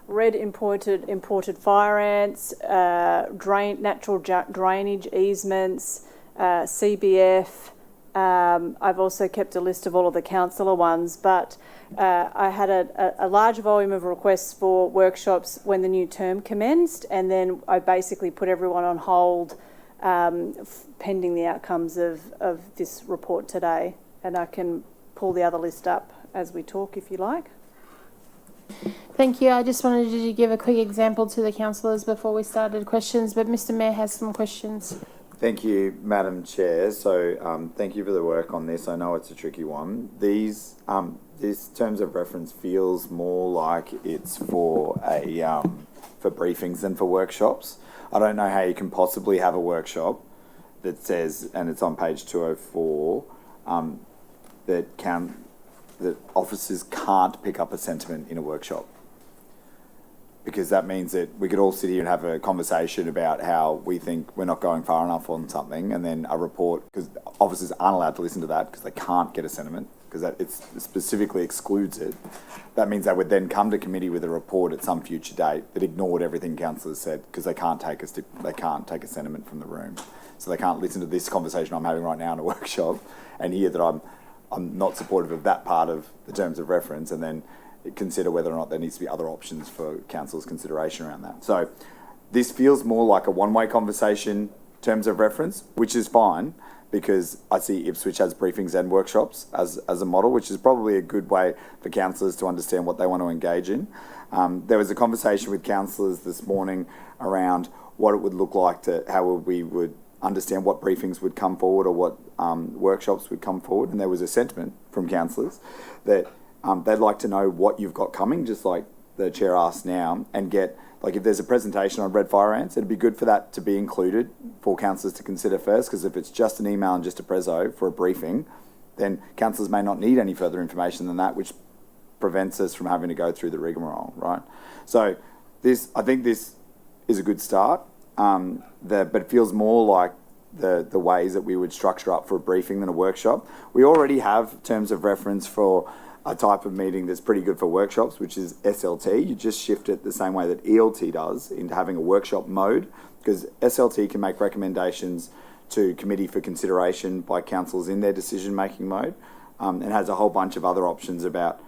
red imported fire ants, natural drainage easements, CBF. I've also kept a list of all of the councillor ones, but I had a large volume of requests for workshops when the new term commenced, and then I basically put everyone on hold pending the outcomes of this report today. And I can pull the other list up as we talk if you like. Thank you. I just wanted to give a quick example to the councillors before we started questions, but Mr Mayor has some questions. Thank you, Madam Chair. So thank you for the work on this. I know it's a tricky one. This terms of reference feels more like it's for for briefings than for workshops. I don't know how you can possibly have a workshop that says, and it's on page 204, that officers can't pick up a sentiment in a workshop. Because that means that we could all sit here and have a conversation about how we think we're not going far enough on something, and then a report, because officers aren't allowed to listen to that because they can't get a sentiment, because it specifically excludes it. That means they would then come to committee with a report at some future date that ignored everything councillors said, because they can't take a sentiment from the room. So they can't listen to this conversation I'm having right now in a workshop and hear that I'm not supportive of that part of the terms of reference, and then consider whether or not there needs to be other options for council's consideration around that. So this feels more like a one-way conversation, terms of reference, which is fine, because I see Ipswich has briefings and workshops as a model, which is probably a good way for councillors to understand what they want to engage in. There was a conversation with councillors this morning around what it would look like how we would understand what briefings would come forward or what workshops would come forward, and there was a sentiment from councillors that they'd like to know what you've got coming, just like the chair asked now, and get, like, if there's a presentation on red fire ants, it'd be good for that to be included for councillors to consider first, because if it's just an email and just a prezzo for a briefing, then councillors may not need any further information than that, which prevents us from having to go through the rigmarole, right? So I think this is a good start, but it feels more like the ways that we would structure up for a briefing than a workshop. We already have terms of reference for a type of meeting that's pretty good for workshops, which is SLT. You just shift it the same way that ELT does into having a workshop mode, because SLT can make recommendations to committee for consideration by councillors in their decision-making mode, and has a whole bunch of other options about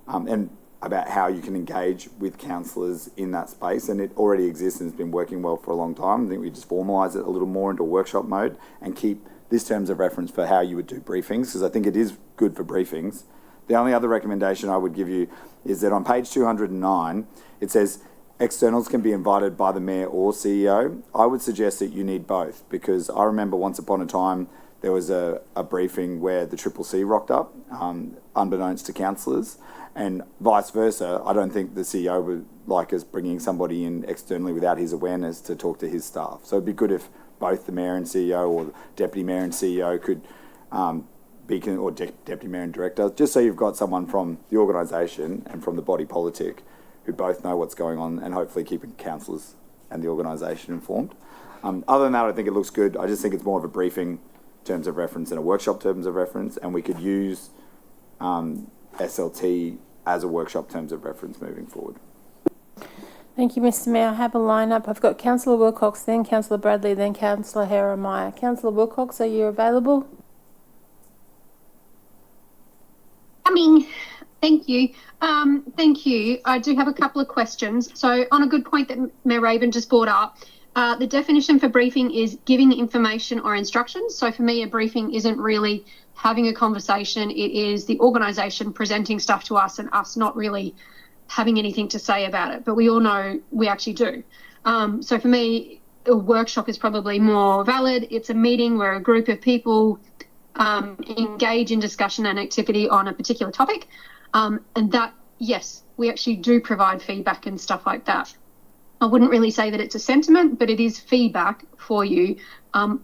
how you can engage with councillors in that space, and it already exists and has been working well for a long time. I think we just formalise it a little more into workshop mode and keep this terms of reference for how you would do briefings, because I think it is good for briefings. The only other recommendation I would give you is that on page 209, it says externals can be invited by the Mayor or CEO. I would suggest that you need both, because I remember once upon a time there was a briefing where the CCC rocked up, unbeknownst to councillors, and vice versa. I don't think the CEO would like us bringing somebody in externally without his awareness to talk to his staff. So it'd be good if both the Mayor and CEO or the Deputy Mayor and CEO could or Deputy Mayor and Director, just so you've got someone from the organisation and from the body politic who both know what's going on, and hopefully keeping councillors and the organisation informed. Other than that, I think it looks good. I just think it's more of a briefing terms of reference and a workshop terms of reference, and we could use SLT as a workshop terms of reference moving forward. Thank you, Mr Mayor. I have a lineup. I've got Councillor Wilcox, then Councillor Bradley, then Councillor Herrera-Meyer. Councillor Wilcox, are you available? Thank you. Thank you. I do have a couple of questions. So on a good point that Mayor Raven just brought up, the definition for briefing is giving information or instructions. So for me, a briefing isn't really having a conversation. It is the organisation presenting stuff to us and us not really having anything to say about it. But we all know we actually do. So for me, a workshop is probably more valid. It's a meeting where a group of people engage in discussion and activity on a particular topic. And that, yes, we actually do provide feedback and stuff like that. I wouldn't really say that it's a sentiment, but it is feedback for you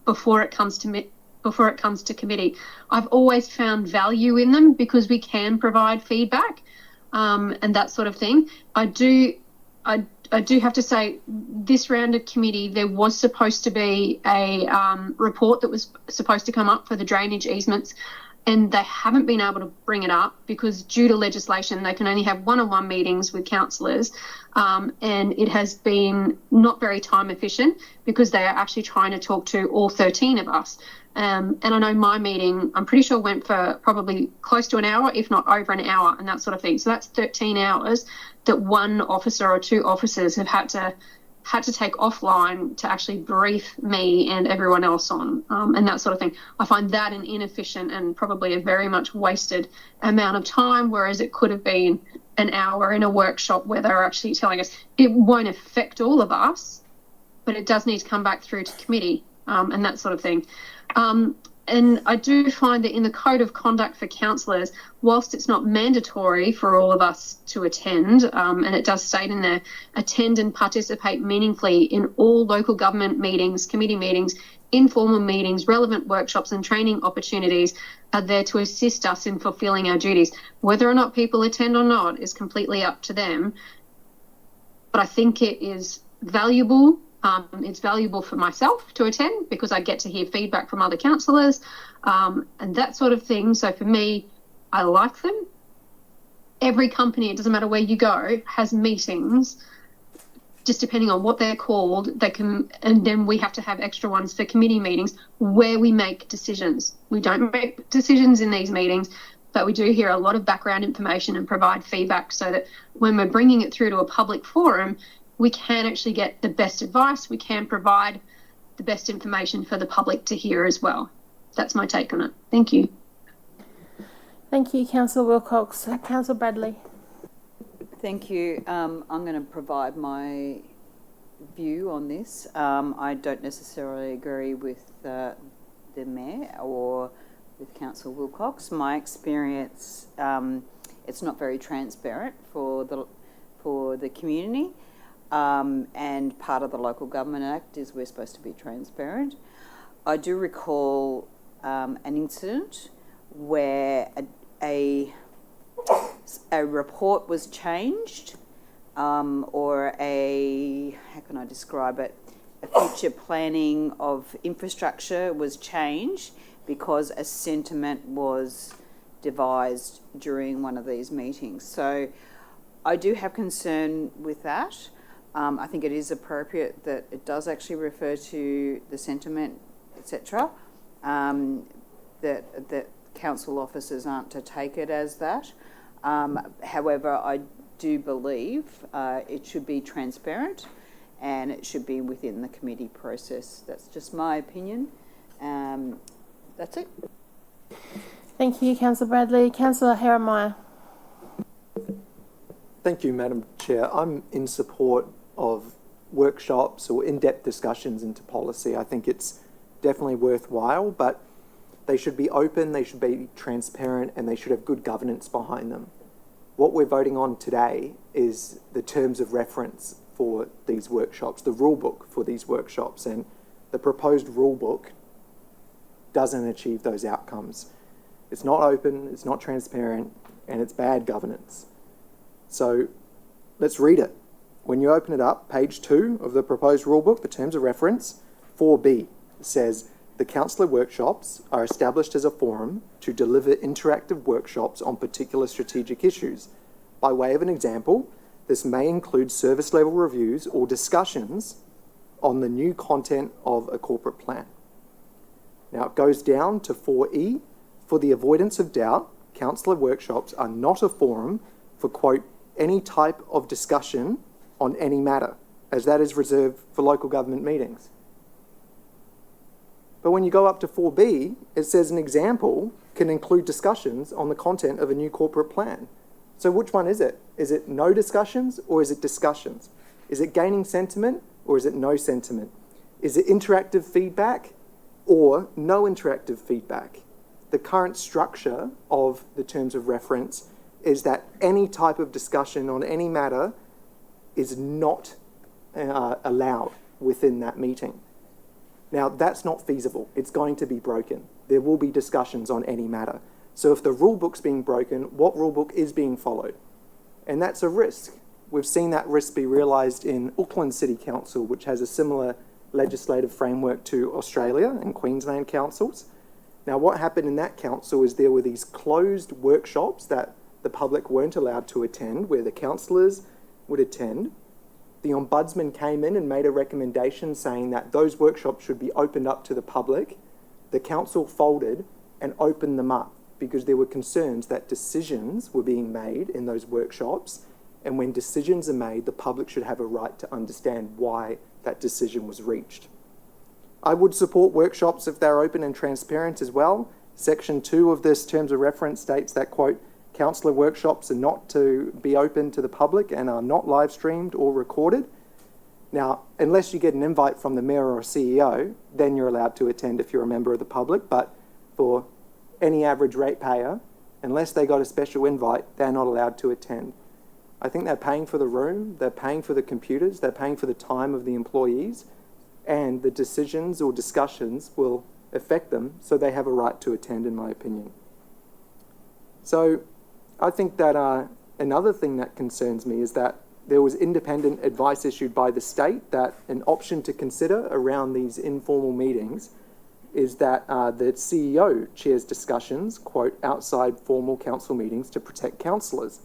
before it comes to committee. I've always found value in them because we can provide feedback and that sort of thing. I do have to say, this round of committee, there was supposed to be a report that was supposed to come up for the drainage easements, and they haven't been able to bring it up because due to legislation, they can only have one-on-one meetings with councillors, and it has been not very time efficient because they are actually trying to talk to all 13 of us. And I know my meeting, I'm pretty sure went for probably close to an hour, if not over an hour, and that sort of thing. So that's 13 hours that one officer or two officers have had to take offline to actually brief me and everyone else on, and that sort of thing. I find that an inefficient and probably a very much wasted amount of time, whereas it could have been an hour in a workshop where they're actually telling us it won't affect all of us, but it does need to come back through to committee, and that sort of thing. And I do find that in the Code of Conduct for councillors, whilst it's not mandatory for all of us to attend, and it does state in there, attend and participate meaningfully in all local government meetings, committee meetings, informal meetings, relevant workshops and training opportunities are there to assist us in fulfilling our duties. Whether or not people attend or not is completely up to them. But I think it is valuable. It's valuable for myself to attend because I get to hear feedback from other councillors and that sort of thing. So for me, I like them. Every company, it doesn't matter where you go, has meetings, just depending on what they're called. They can, and then we have to have extra ones for committee meetings where we make decisions. We don't make decisions in these meetings, but we do hear a lot of background information and provide feedback so that when we're bringing it through to a public forum, we can actually get the best advice. We can provide the best information for the public to hear as well. That's my take on it. Thank you. Thank you, Councillor Wilcox. Councillor Bradley. Thank you. I'm going to provide my view on this. I don't necessarily agree with the Mayor or with Councillor Wilcox. My experience, it's not very transparent for the community. And part of the Local Government Act is we're supposed to be transparent. I do recall an incident where a report was changed, or how can I describe it? A future planning of infrastructure was changed because a sentiment was devised during one of these meetings. So I do have concern with that. I think it is appropriate that it does actually refer to the sentiment, etc. That council officers aren't to take it as that. However, I do believe it should be transparent and it should be within the committee process. That's just my opinion. That's it. Thank you, Councillor Bradley. Councillor Heremiah. Thank you, Madam Chair. I'm in support of workshops or in-depth discussions into policy. I think it's definitely worthwhile, but they should be open, they should be transparent, and they should have good governance behind them. What we're voting on today is the terms of reference for these workshops, the rule book for these workshops, and the proposed rule book doesn't achieve those outcomes. It's not open, it's not transparent, and it's bad governance. So let's read it. When you open it up, page 2 of the proposed rulebook, the terms of reference, 4B says, the councillor workshops are established as a forum to deliver interactive workshops on particular strategic issues. By way of an example, this may include service level reviews or discussions on the new content of a corporate plan. Now it goes down to 4E. For the avoidance of doubt, councillor workshops are not a forum for, quote, any type of discussion on any matter, as that is reserved for local government meetings. But when you go up to 4B, it says an example can include discussions on the content of a new corporate plan. So which one is it? Is it no discussions or is it discussions? Is it gaining sentiment or is it no sentiment? Is it interactive feedback or no interactive feedback? The current structure of the terms of reference is that any type of discussion on any matter is not allowed within that meeting. Now, that's not feasible. It's going to be broken. There will be discussions on any matter. So if the rule book's being broken, what rule book is being followed? And that's a risk. We've seen that risk be realised in Auckland City Council, which has a similar legislative framework to Australia and Queensland councils. Now, what happened in that council is there were these closed workshops that the public weren't allowed to attend, where the councillors would attend. The Ombudsman came in and made a recommendation saying that those workshops should be opened up to the public. The council folded and opened them up because there were concerns that decisions were being made in those workshops, and when decisions are made, the public should have a right to understand why that decision was reached. I would support workshops if they're open and transparent as well. Section 2 of this terms of reference states that, quote, councillor workshops are not to be open to the public and are not live streamed or recorded. Now, unless you get an invite from the mayor or CEO, then you're allowed to attend if you're a member of the public. But for any average ratepayer, unless they got a special invite, they're not allowed to attend. I think they're paying for the room, they're paying for the computers, they're paying for the time of the employees, and the decisions or discussions will affect them, so they have a right to attend, in my opinion. So I think that another thing that concerns me is that there was independent advice issued by the state that an option to consider around these informal meetings is that the CEO chairs discussions, quote, outside formal council meetings to protect councillors.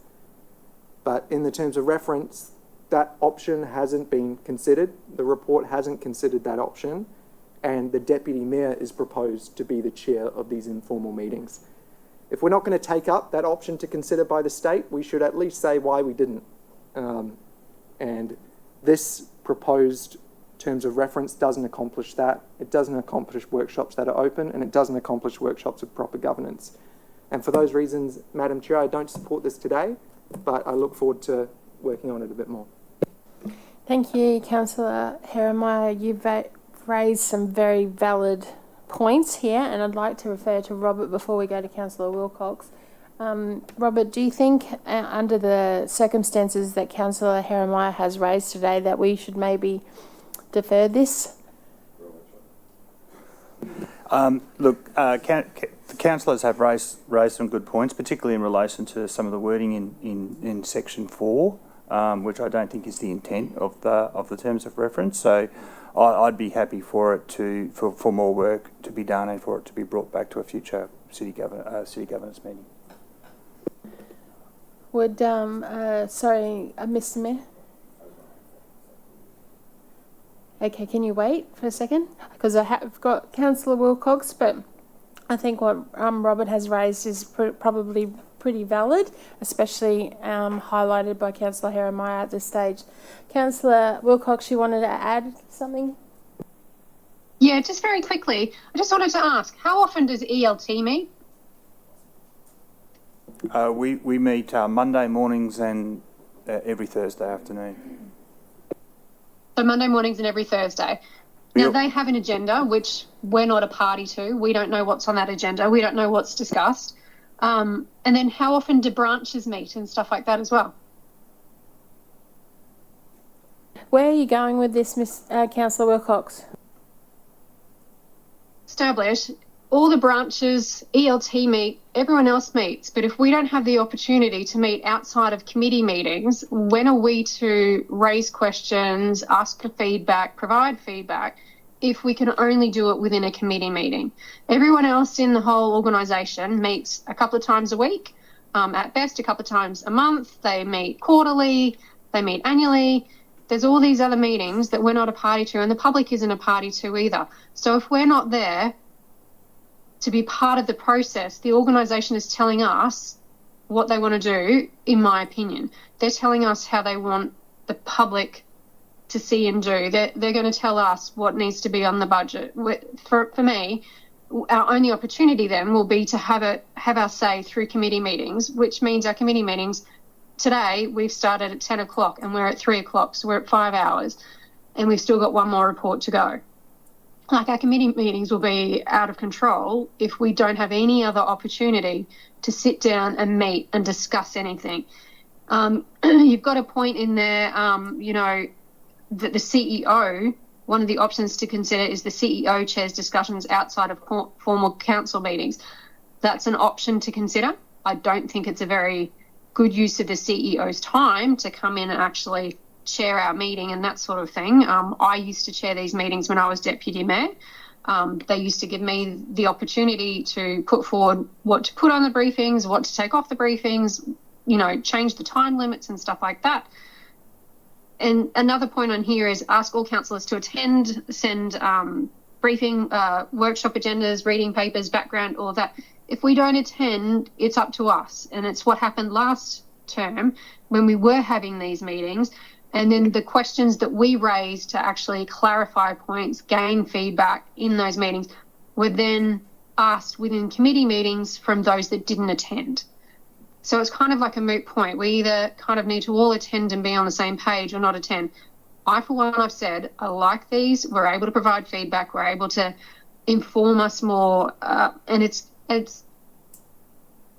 But in the terms of reference, that option hasn't been considered. The report hasn't considered that option, and the Deputy Mayor is proposed to be the chair of these informal meetings. If we're not going to take up that option to consider by the state, we should at least say why we didn't. And this proposed terms of reference doesn't accomplish that. It doesn't accomplish workshops that are open, and it doesn't accomplish workshops with proper governance. And for those reasons, Madam Chair, I don't support this today, but I look forward to working on it a bit more. Thank you, Councillor Heremiah. You've raised some very valid points here, and I'd like to refer to Robert before we go to Councillor Wilcox. Robert, do you think, under the circumstances that Councillor Heremiah has raised today, that we should maybe defer this? Look, the councillors have raised some good points, particularly in relation to some of the wording in section 4, which I don't think is the intent of the terms of reference. So I'd be happy for it for more work to be done and for it to be brought back to a future city governance meeting. Would Mr. Mayor? Okay, can you wait for a second? Because I have got Councillor Wilcox, but I think what Robert has raised is probably pretty valid, especially highlighted by Councillor Jeremiah at this stage. Councillor Wilcox, you wanted to add something? Yeah, just very quickly, I just wanted to ask, how often does ELT meet? We meet Monday mornings and every Thursday afternoon. So Monday mornings and every Thursday. Now, they have an agenda, which we're not a party to. We don't know what's on that agenda. We don't know what's discussed. And then how often do branches meet and stuff like that as well? Where are you going with this, Councillor Wilcox? Establish all the branches, ELT meet, everyone else meets, but if we don't have the opportunity to meet outside of committee meetings, when are we to raise questions, ask for feedback, provide feedback, if we can only do it within a committee meeting? Everyone else in the whole organisation meets a couple of times a week, at best a couple of times a month. They meet quarterly, they meet annually. There's all these other meetings that we're not a party to, and the public isn't a party to either. So if we're not there to be part of the process, the organisation is telling us what they want to do, in my opinion. They're telling us how they want the public to see and do. They're going to tell us what needs to be on the budget. For me, our only opportunity then will be to have our say through committee meetings, which means our committee meetings today, we've started at 10 o'clock and we're at 3 o'clock, so we're at 5 hours, and we've still got one more report to go. Like, our committee meetings will be out of control if we don't have any other opportunity to sit down and meet and discuss anything. You've got a point in there, that the CEO, one of the options to consider is the CEO chairs discussions outside of formal council meetings. That's an option to consider. I don't think it's a very good use of the CEO's time to come in and actually chair our meeting and that sort of thing. I used to chair these meetings when I was deputy mayor. They used to give me the opportunity to put forward what to put on the briefings, what to take off the briefings, change the time limits and stuff like that. And another point on here is ask all councillors to attend, send briefing, workshop agendas, reading papers, background, all of that. If we don't attend, it's up to us. And it's what happened last term when we were having these meetings. And then the questions that we raised to actually clarify points, gain feedback in those meetings, were then asked within committee meetings from those that didn't attend. So it's kind of like a moot point. We either kind of need to all attend and be on the same page or not attend. I, for one, I've said, I like these. We're able to provide feedback. We're able to inform us more. And it's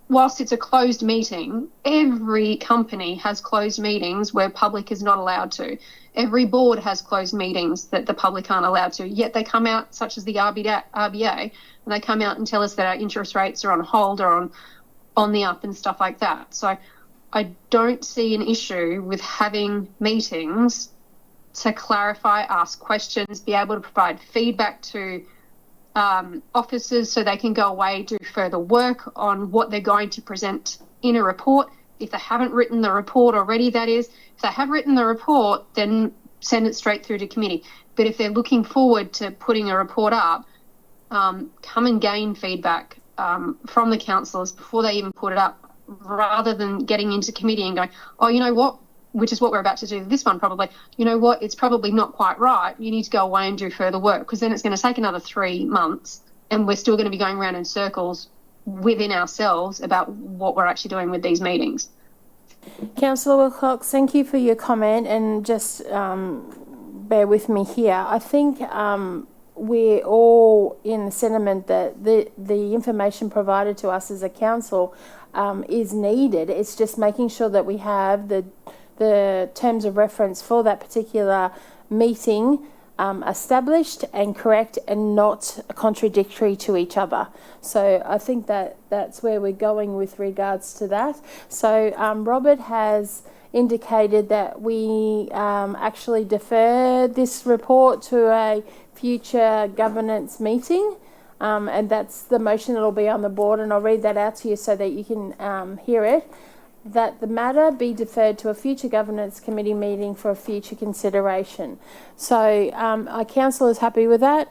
whilst it's a closed meeting, every company has closed meetings where public is not allowed to. Every board has closed meetings that the public aren't allowed to, yet they come out, such as the RBA, and they come out and tell us that our interest rates are on hold or on the up and stuff like that. So I don't see an issue with having meetings to clarify, ask questions, be able to provide feedback to officers so they can go away, do further work on what they're going to present in a report. If they haven't written the report already, that is. If they have written the report, then send it straight through to committee. But if they're looking forward to putting a report up, come and gain feedback from the councillors before they even put it up, rather than getting into committee and going, oh, you know what, which is what we're about to do this one probably, you know what, it's probably not quite right, you need to go away and do further work, because then it's going to take another 3 months and we're still going to be going around in circles within ourselves about what we're actually doing with these meetings. Councillor Wilcox, thank you for your comment, and just bear with me here. I think we're all in the sentiment that the information provided to us as a council is needed. It's just making sure that we have the terms of reference for that particular meeting established and correct and not contradictory to each other. So I think that that's where we're going with regards to that. So Robert has indicated that we actually defer this report to a future governance meeting, and that's the motion that will be on the board, and I'll read that out to you so that you can hear it. That the matter be deferred to a future governance committee meeting for a future consideration. So our council is happy with that?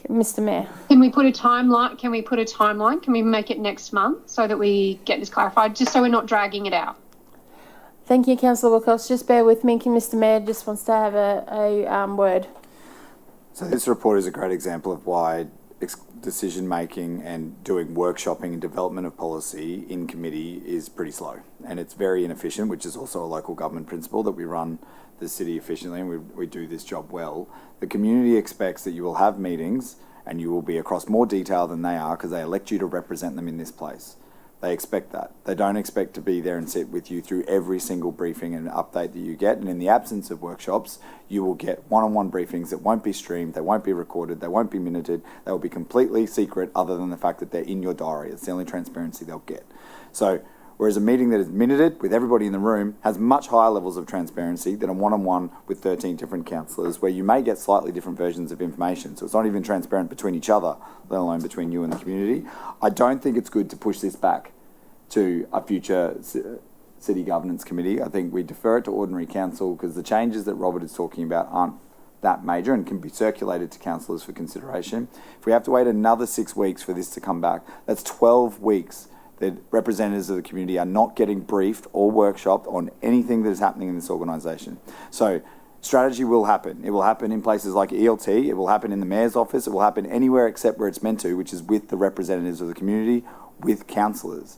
Mr. Mayor. Can we put a timeline? Can we make it next month so that we get this clarified, just so we're not dragging it out? Thank you, Councillor Wilcox. Just bear with me. Mr. Mayor just wants to have a word. So this report is a great example of why decision making and doing workshopping and development of policy in committee is pretty slow, and it's very inefficient, which is also a local government principle that we run the city efficiently and we do this job well. The community expects that you will have meetings and you will be across more detail than they are because they elect you to represent them in this place. They expect that. They don't expect to be there and sit with you through every single briefing and update that you get. And in the absence of workshops, you will get one-on-one briefings that won't be streamed, they won't be recorded, they won't be minuted, they will be completely secret other than the fact that they're in your diary. It's the only transparency they'll get. So, whereas a meeting that is minuted with everybody in the room has much higher levels of transparency than a one-on-one with 13 different councillors where you may get slightly different versions of information. So it's not even transparent between each other, let alone between you and the community. I don't think it's good to push this back to a future city governance committee. I think we defer it to ordinary council because the changes that Robert is talking about aren't that major and can be circulated to councillors for consideration. If we have to wait another 6 weeks for this to come back, that's 12 weeks that representatives of the community are not getting briefed or workshopped on anything that is happening in this organisation. So strategy will happen. It will happen in places like ELT, it will happen in the Mayor's office, it will happen anywhere except where it's meant to, which is with the representatives of the community, with councillors.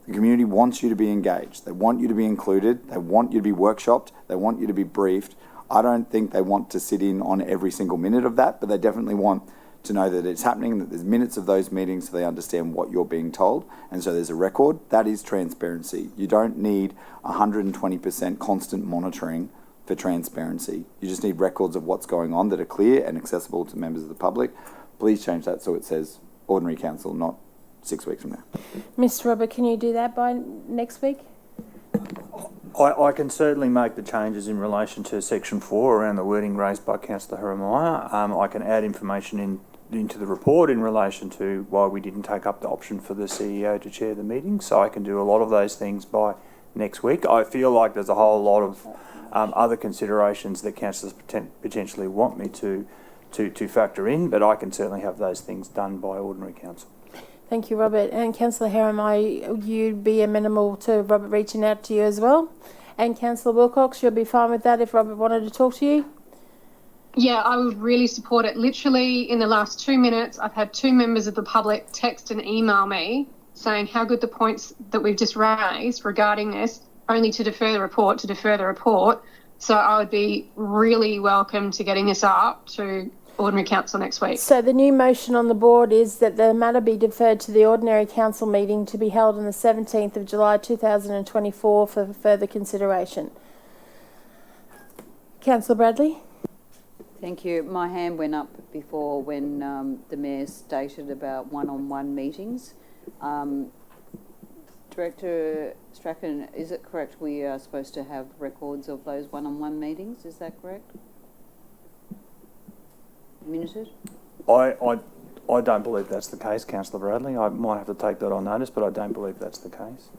The community wants you to be engaged. They want you to be included. They want you to be workshopped. They want you to be briefed. I don't think they want to sit in on every single minute of that, but they definitely want to know that it's happening, that there's minutes of those meetings so they understand what you're being told. And so there's a record. That is transparency. You don't need 120% constant monitoring for transparency. You just need records of what's going on that are clear and accessible to members of the public. Please change that so it says ordinary council, not 6 weeks from now. Mr. Robert, can you do that by next week? I can certainly make the changes in relation to section 4 around the wording raised by Councillor Jeremiah. I can add information into the report in relation to why we didn't take up the option for the CEO to chair the meeting. So I can do a lot of those things by next week. I feel like there's a whole lot of other considerations that councillors potentially want me to factor in, but I can certainly have those things done by ordinary council. Thank you, Robert. And Councillor Jeremiah, you'd be amenable to Robert reaching out to you as well? And Councillor Wilcox, you'll be fine with that if Robert wanted to talk to you? Yeah, I would really support it. Literally, in the last 2 minutes, I've had 2 members of the public text and email me saying how good the points that we've just raised regarding this, only to defer the report. So I would be really welcome to getting this up to ordinary council next week. So the new motion on the board is that the matter be deferred to the ordinary council meeting to be held on the 17th of July 2024 for further consideration. Councillor Bradley? Thank you. My hand went up before when the Mayor stated about one-on-one meetings. Director Strachan, is it correct we are supposed to have records of those one-on-one meetings? Is that correct? Minuted? I don't believe that's the case, Councillor Bradley. I might have to take that on notice, but I don't believe that's the case.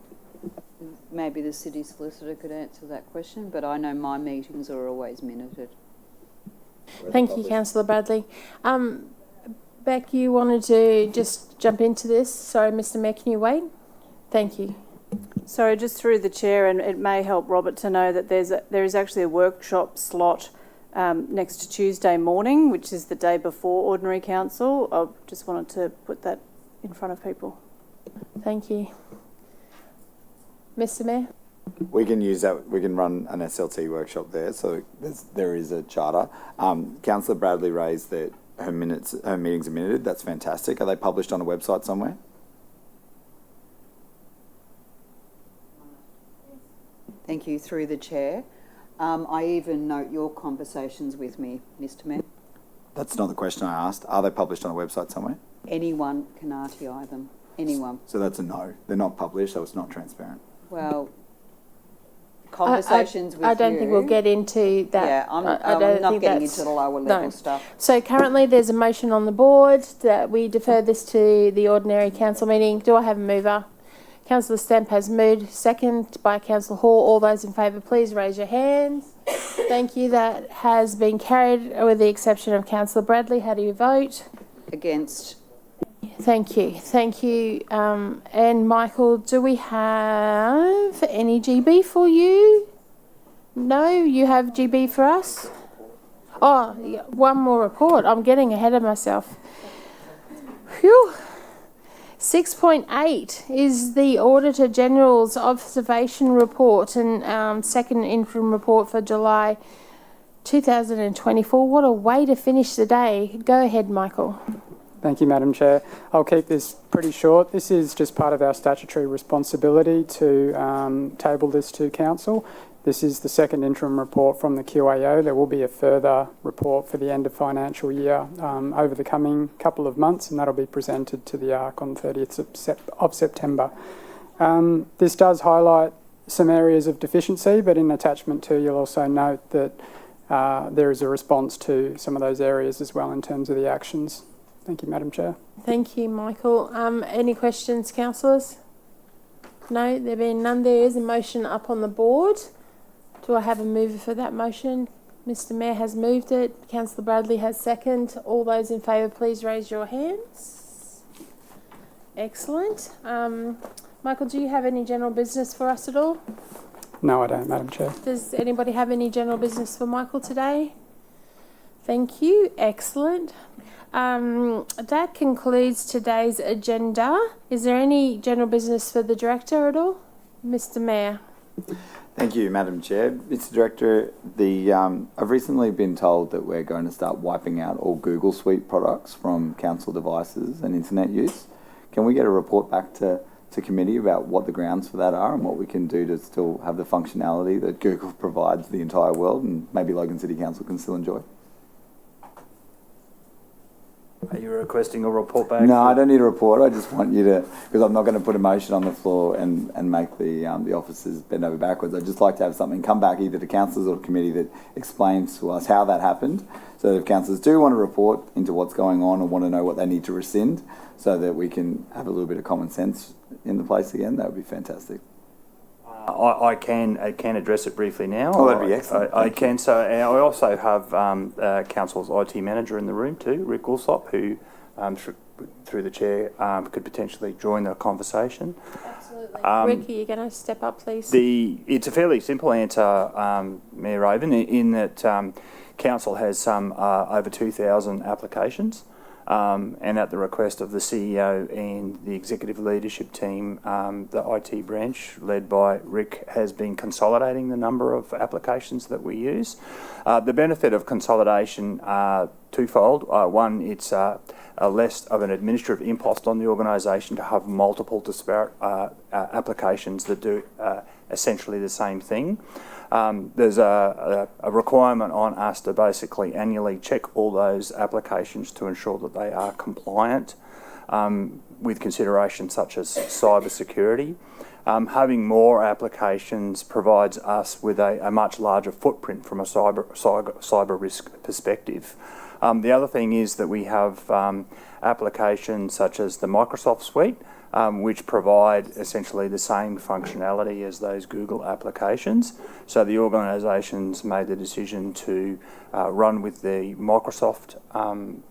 Maybe the city solicitor could answer that question, but I know my meetings are always minuted. Thank you, Councillor Bradley. Beck, you wanted to just jump into this. Sorry, Mr. Mayor, can you wait? Thank you. Sorry, just through the chair, and it may help Robert to know that there is actually a workshop slot next to Tuesday morning, which is the day before ordinary council. I just wanted to put that in front of people. Thank you. Mr. Mayor? We can use that. We can run an SLT workshop there. So there is a charter. Councillor Bradley raised that her meetings are minuted. That's fantastic. Are they published on a website somewhere? Thank you. Through the chair. I even note your conversations with me, Mr. Mayor. That's not the question I asked. Are they published on a website somewhere? Anyone can RTI them. Anyone. So that's a no. They're not published, so it's not transparent. Well, conversations with I don't think we'll get into that. Yeah, I'm don't not think getting that's- into the lower level no. stuff. So currently there's a motion on the board that we defer this to the ordinary council meeting. Do I have a mover? Councillor Stamp has moved, second by Councillor Hall. All those in favour, please raise your hands. Thank you. That has been carried with the exception of Councillor Bradley. How do you vote? Against. Thank you. Thank you. And Michael, do we have any GB for you? No, you have GB for us? Oh, yeah, one more report. I'm getting ahead of myself. Phew. 6.8 is the Auditor General's observation report and second interim report for July 2024. What a way to finish the day. Go ahead, Michael. Thank you, Madam Chair. I'll keep this pretty short. This is just part of our statutory responsibility to table this to Council. This is the second interim report from the QAO. There will be a further report for the end of financial year over the coming couple of months, and that'll be presented to the ARC on the 30th of September. This does highlight some areas of deficiency, but in attachment 2 you'll also note that there is a response to some of those areas as well in terms of the actions. Thank you, Madam Chair. Thank you, Michael. Any questions, councillors? No, there being none. There is a motion up on the board. Do I have a mover for that motion? Mr. Mayor has moved it. Councillor Bradley has second. All those in favour, please raise your hands. Excellent. Michael, do you have any general business for us at all? No, I don't, Madam Chair. Does anybody have any general business for Michael today? Thank you. Excellent. That concludes today's agenda. Is there any general business for the Director at all? Mr. Mayor. Thank you, Madam Chair. Mr. Director, I've recently been told that we're going to start wiping out all Google Suite products from council devices and internet use. Can we get a report back to committee about what the grounds for that are and what we can do to still have the functionality that Google provides the entire world and maybe Logan City Council can still enjoy? Are you requesting a report back? No, I don't need a report. I just want you to, because I'm not going to put a motion on the floor and make the officers bend over backwards. I'd just like to have something come back either to councillors or committee that explains to us how that happened, so that if councillors do want to report into what's going on or want to know what they need to rescind, so that we can have a little bit of common sense in the place again, that would be fantastic. I can address it briefly now. Oh, that'd be excellent. I can. So I also have Council's IT manager in the room too, Rick Alsop, who through the chair could potentially join the conversation. Absolutely. Rick, are you going to step up, please? It's a fairly simple answer, Mayor Raven, in that Council has some over 2,000 applications. And at the request of the CEO and the executive leadership team, the IT branch led by Rick has been consolidating the number of applications that we use. The benefit of consolidation are twofold. One, it's less of an administrative impost on the organisation to have multiple disparate applications that do essentially the same thing. There's a requirement on us to basically annually check all those applications to ensure that they are compliant with considerations such as cyber security. Having more applications provides us with a much larger footprint from a cyber risk perspective. The other thing is that we have applications such as the Microsoft Suite, which provide essentially the same functionality as those Google applications. So the organisations made the decision to run with the Microsoft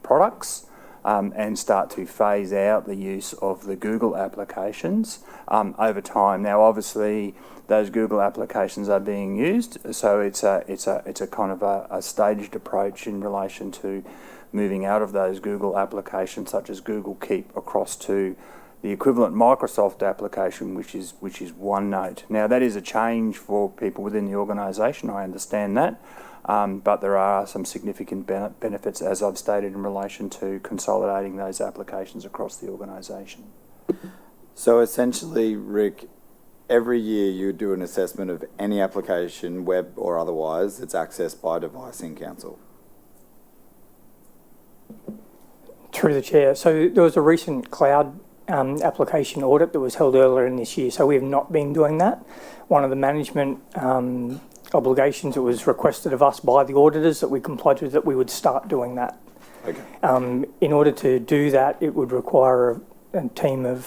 products and start to phase out the use of the Google applications over time. Now, obviously, those Google applications are being used, so it's a kind of a staged approach in relation to moving out of those Google applications, such as Google Keep, across to the equivalent Microsoft application, which is OneNote. Now, that is a change for people within the organisation, I understand that, but there are some significant benefits, as I've stated, in relation to consolidating those applications across the organisation. So essentially, Rick, every year you do an assessment of any application, web or otherwise, that's accessed by a device in council. Through the chair. So there was a recent cloud application audit that was held earlier in this year. So we have not been doing that. One of the management obligations that was requested of us by the auditors that we complied with, that we would start doing that. Okay. In order to do that, it would require a team of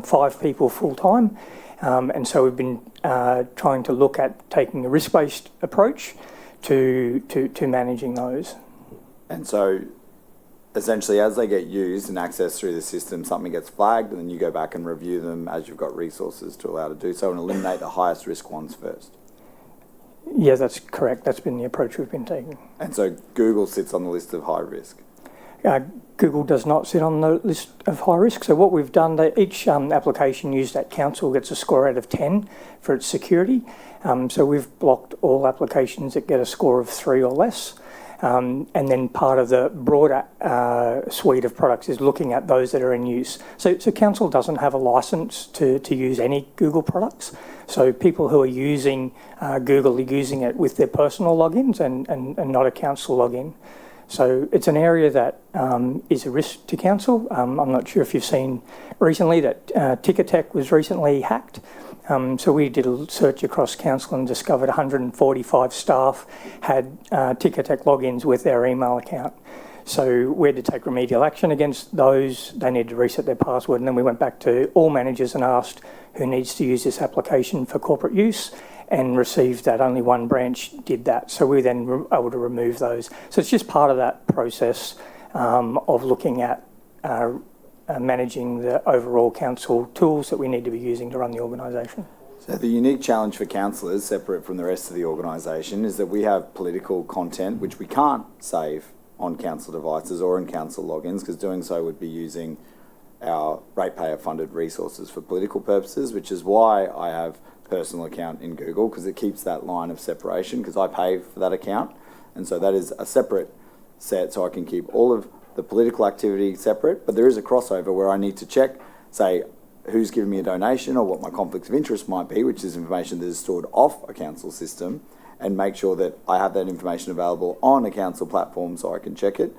5 people full time. And so we've been trying to look at taking a risk-based approach to managing those. And so essentially, as they get used and accessed through the system, something gets flagged, and then you go back and review them as you've got resources to allow to do so, and eliminate the highest risk ones first. Yeah, that's correct. That's been the approach we've been taking. And so Google sits on the list of high risk. Google does not sit on the list of high risk. So what we've done, each application used at council gets a score out of 10 for its security. So we've blocked all applications that get a score of 3 or less. And then part of the broader suite of products is looking at those that are in use. So council doesn't have a license to use any Google products. So people who are using Google are using it with their personal logins and not a council login. So it's an area that is a risk to council. I'm not sure if you've seen recently that Ticketek was recently hacked. So we did a search across council and discovered 145 staff had Ticketek logins with their email account. So we had to take remedial action against those. They needed to reset their password, and then we went back to all managers and asked who needs to use this application for corporate use, and received that only one branch did that. So we then were able to remove those. So it's just part of that process of looking at managing the overall council tools that we need to be using to run the organisation. So the unique challenge for councillors, separate from the rest of the organisation, is that we have political content which we can't save on council devices or in council logins, because doing so would be using our ratepayer funded resources for political purposes, which is why I have personal account in Google, because it keeps that line of separation, because I pay for that account. And so that is a separate set, so I can keep all of the political activity separate, but there is a crossover where I need to check, say, who's giving me a donation or what my conflicts of interest might be, which is information that is stored off a council system, and make sure that I have that information available on a council platform so I can check it.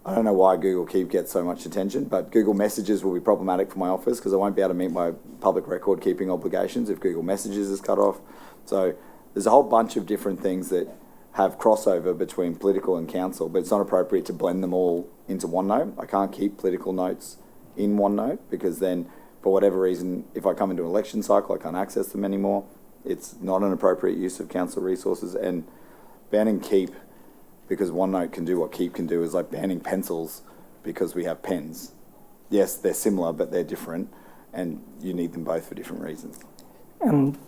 I don't know why Google Keep gets so much attention, but Google Messages will be problematic for my office because I won't be able to meet my public record keeping obligations if Google Messages is cut off. So there's a whole bunch of different things that have crossover between political and council, but it's not appropriate to blend them all into OneNote. I can't keep political notes in OneNote because then, for whatever reason, if I come into an election cycle, I can't access them anymore. It's not an appropriate use of council resources, and banning Keep because OneNote can do what Keep can do is like banning pencils because we have pens. Yes, they're similar, but they're different, and you need them both for different reasons. And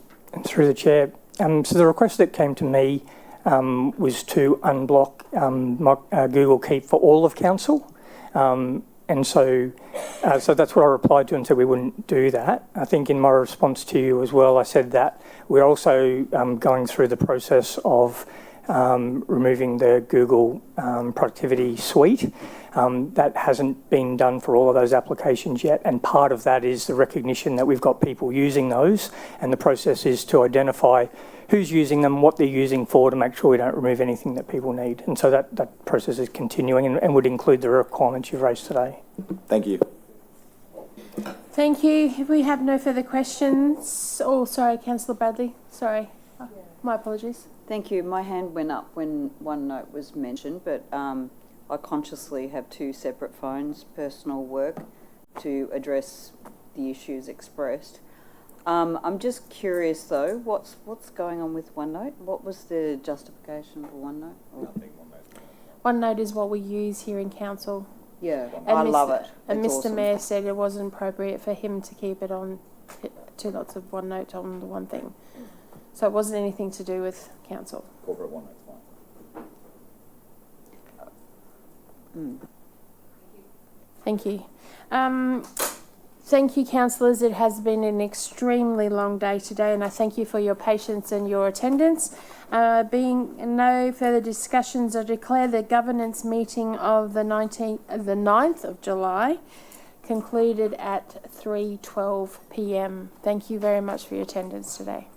through the chair, so the request that came to me was to unblock Google Keep for all of council. And so that's what I replied to and said we wouldn't do that. I think in my response to you as well, I said that we're also going through the process of removing the Google productivity suite. That hasn't been done for all of those applications yet, and part of that is the recognition that we've got people using those, and the process is to identify who's using them, what they're using for, to make sure we don't remove anything that people need. And so that process is continuing and would include the requirements you've raised today. Thank you. Thank you. If we have no further questions, oh, sorry, Councillor Bradley. Sorry, my apologies. Thank you. My hand went up when OneNote was mentioned, but I consciously have 2 separate phones, personal work, to address the issues expressed. I'm just curious though, what's going on with OneNote? What was the justification for OneNote? OneNote is what we use here in council. Yeah, and I love it. And It's Mr. awesome. Mayor said it wasn't appropriate for him to keep it on 2 lots of OneNote on the one thing. So it wasn't anything to do with council. Corporate OneNote's fine. Thank you. Thank you, councillors. It has been an extremely long day today, and I thank you for your patience and your attendance. Being no further discussions, I declare the governance meeting of the 9th of July concluded at 3:12 p.m. Thank you very much for your attendance today.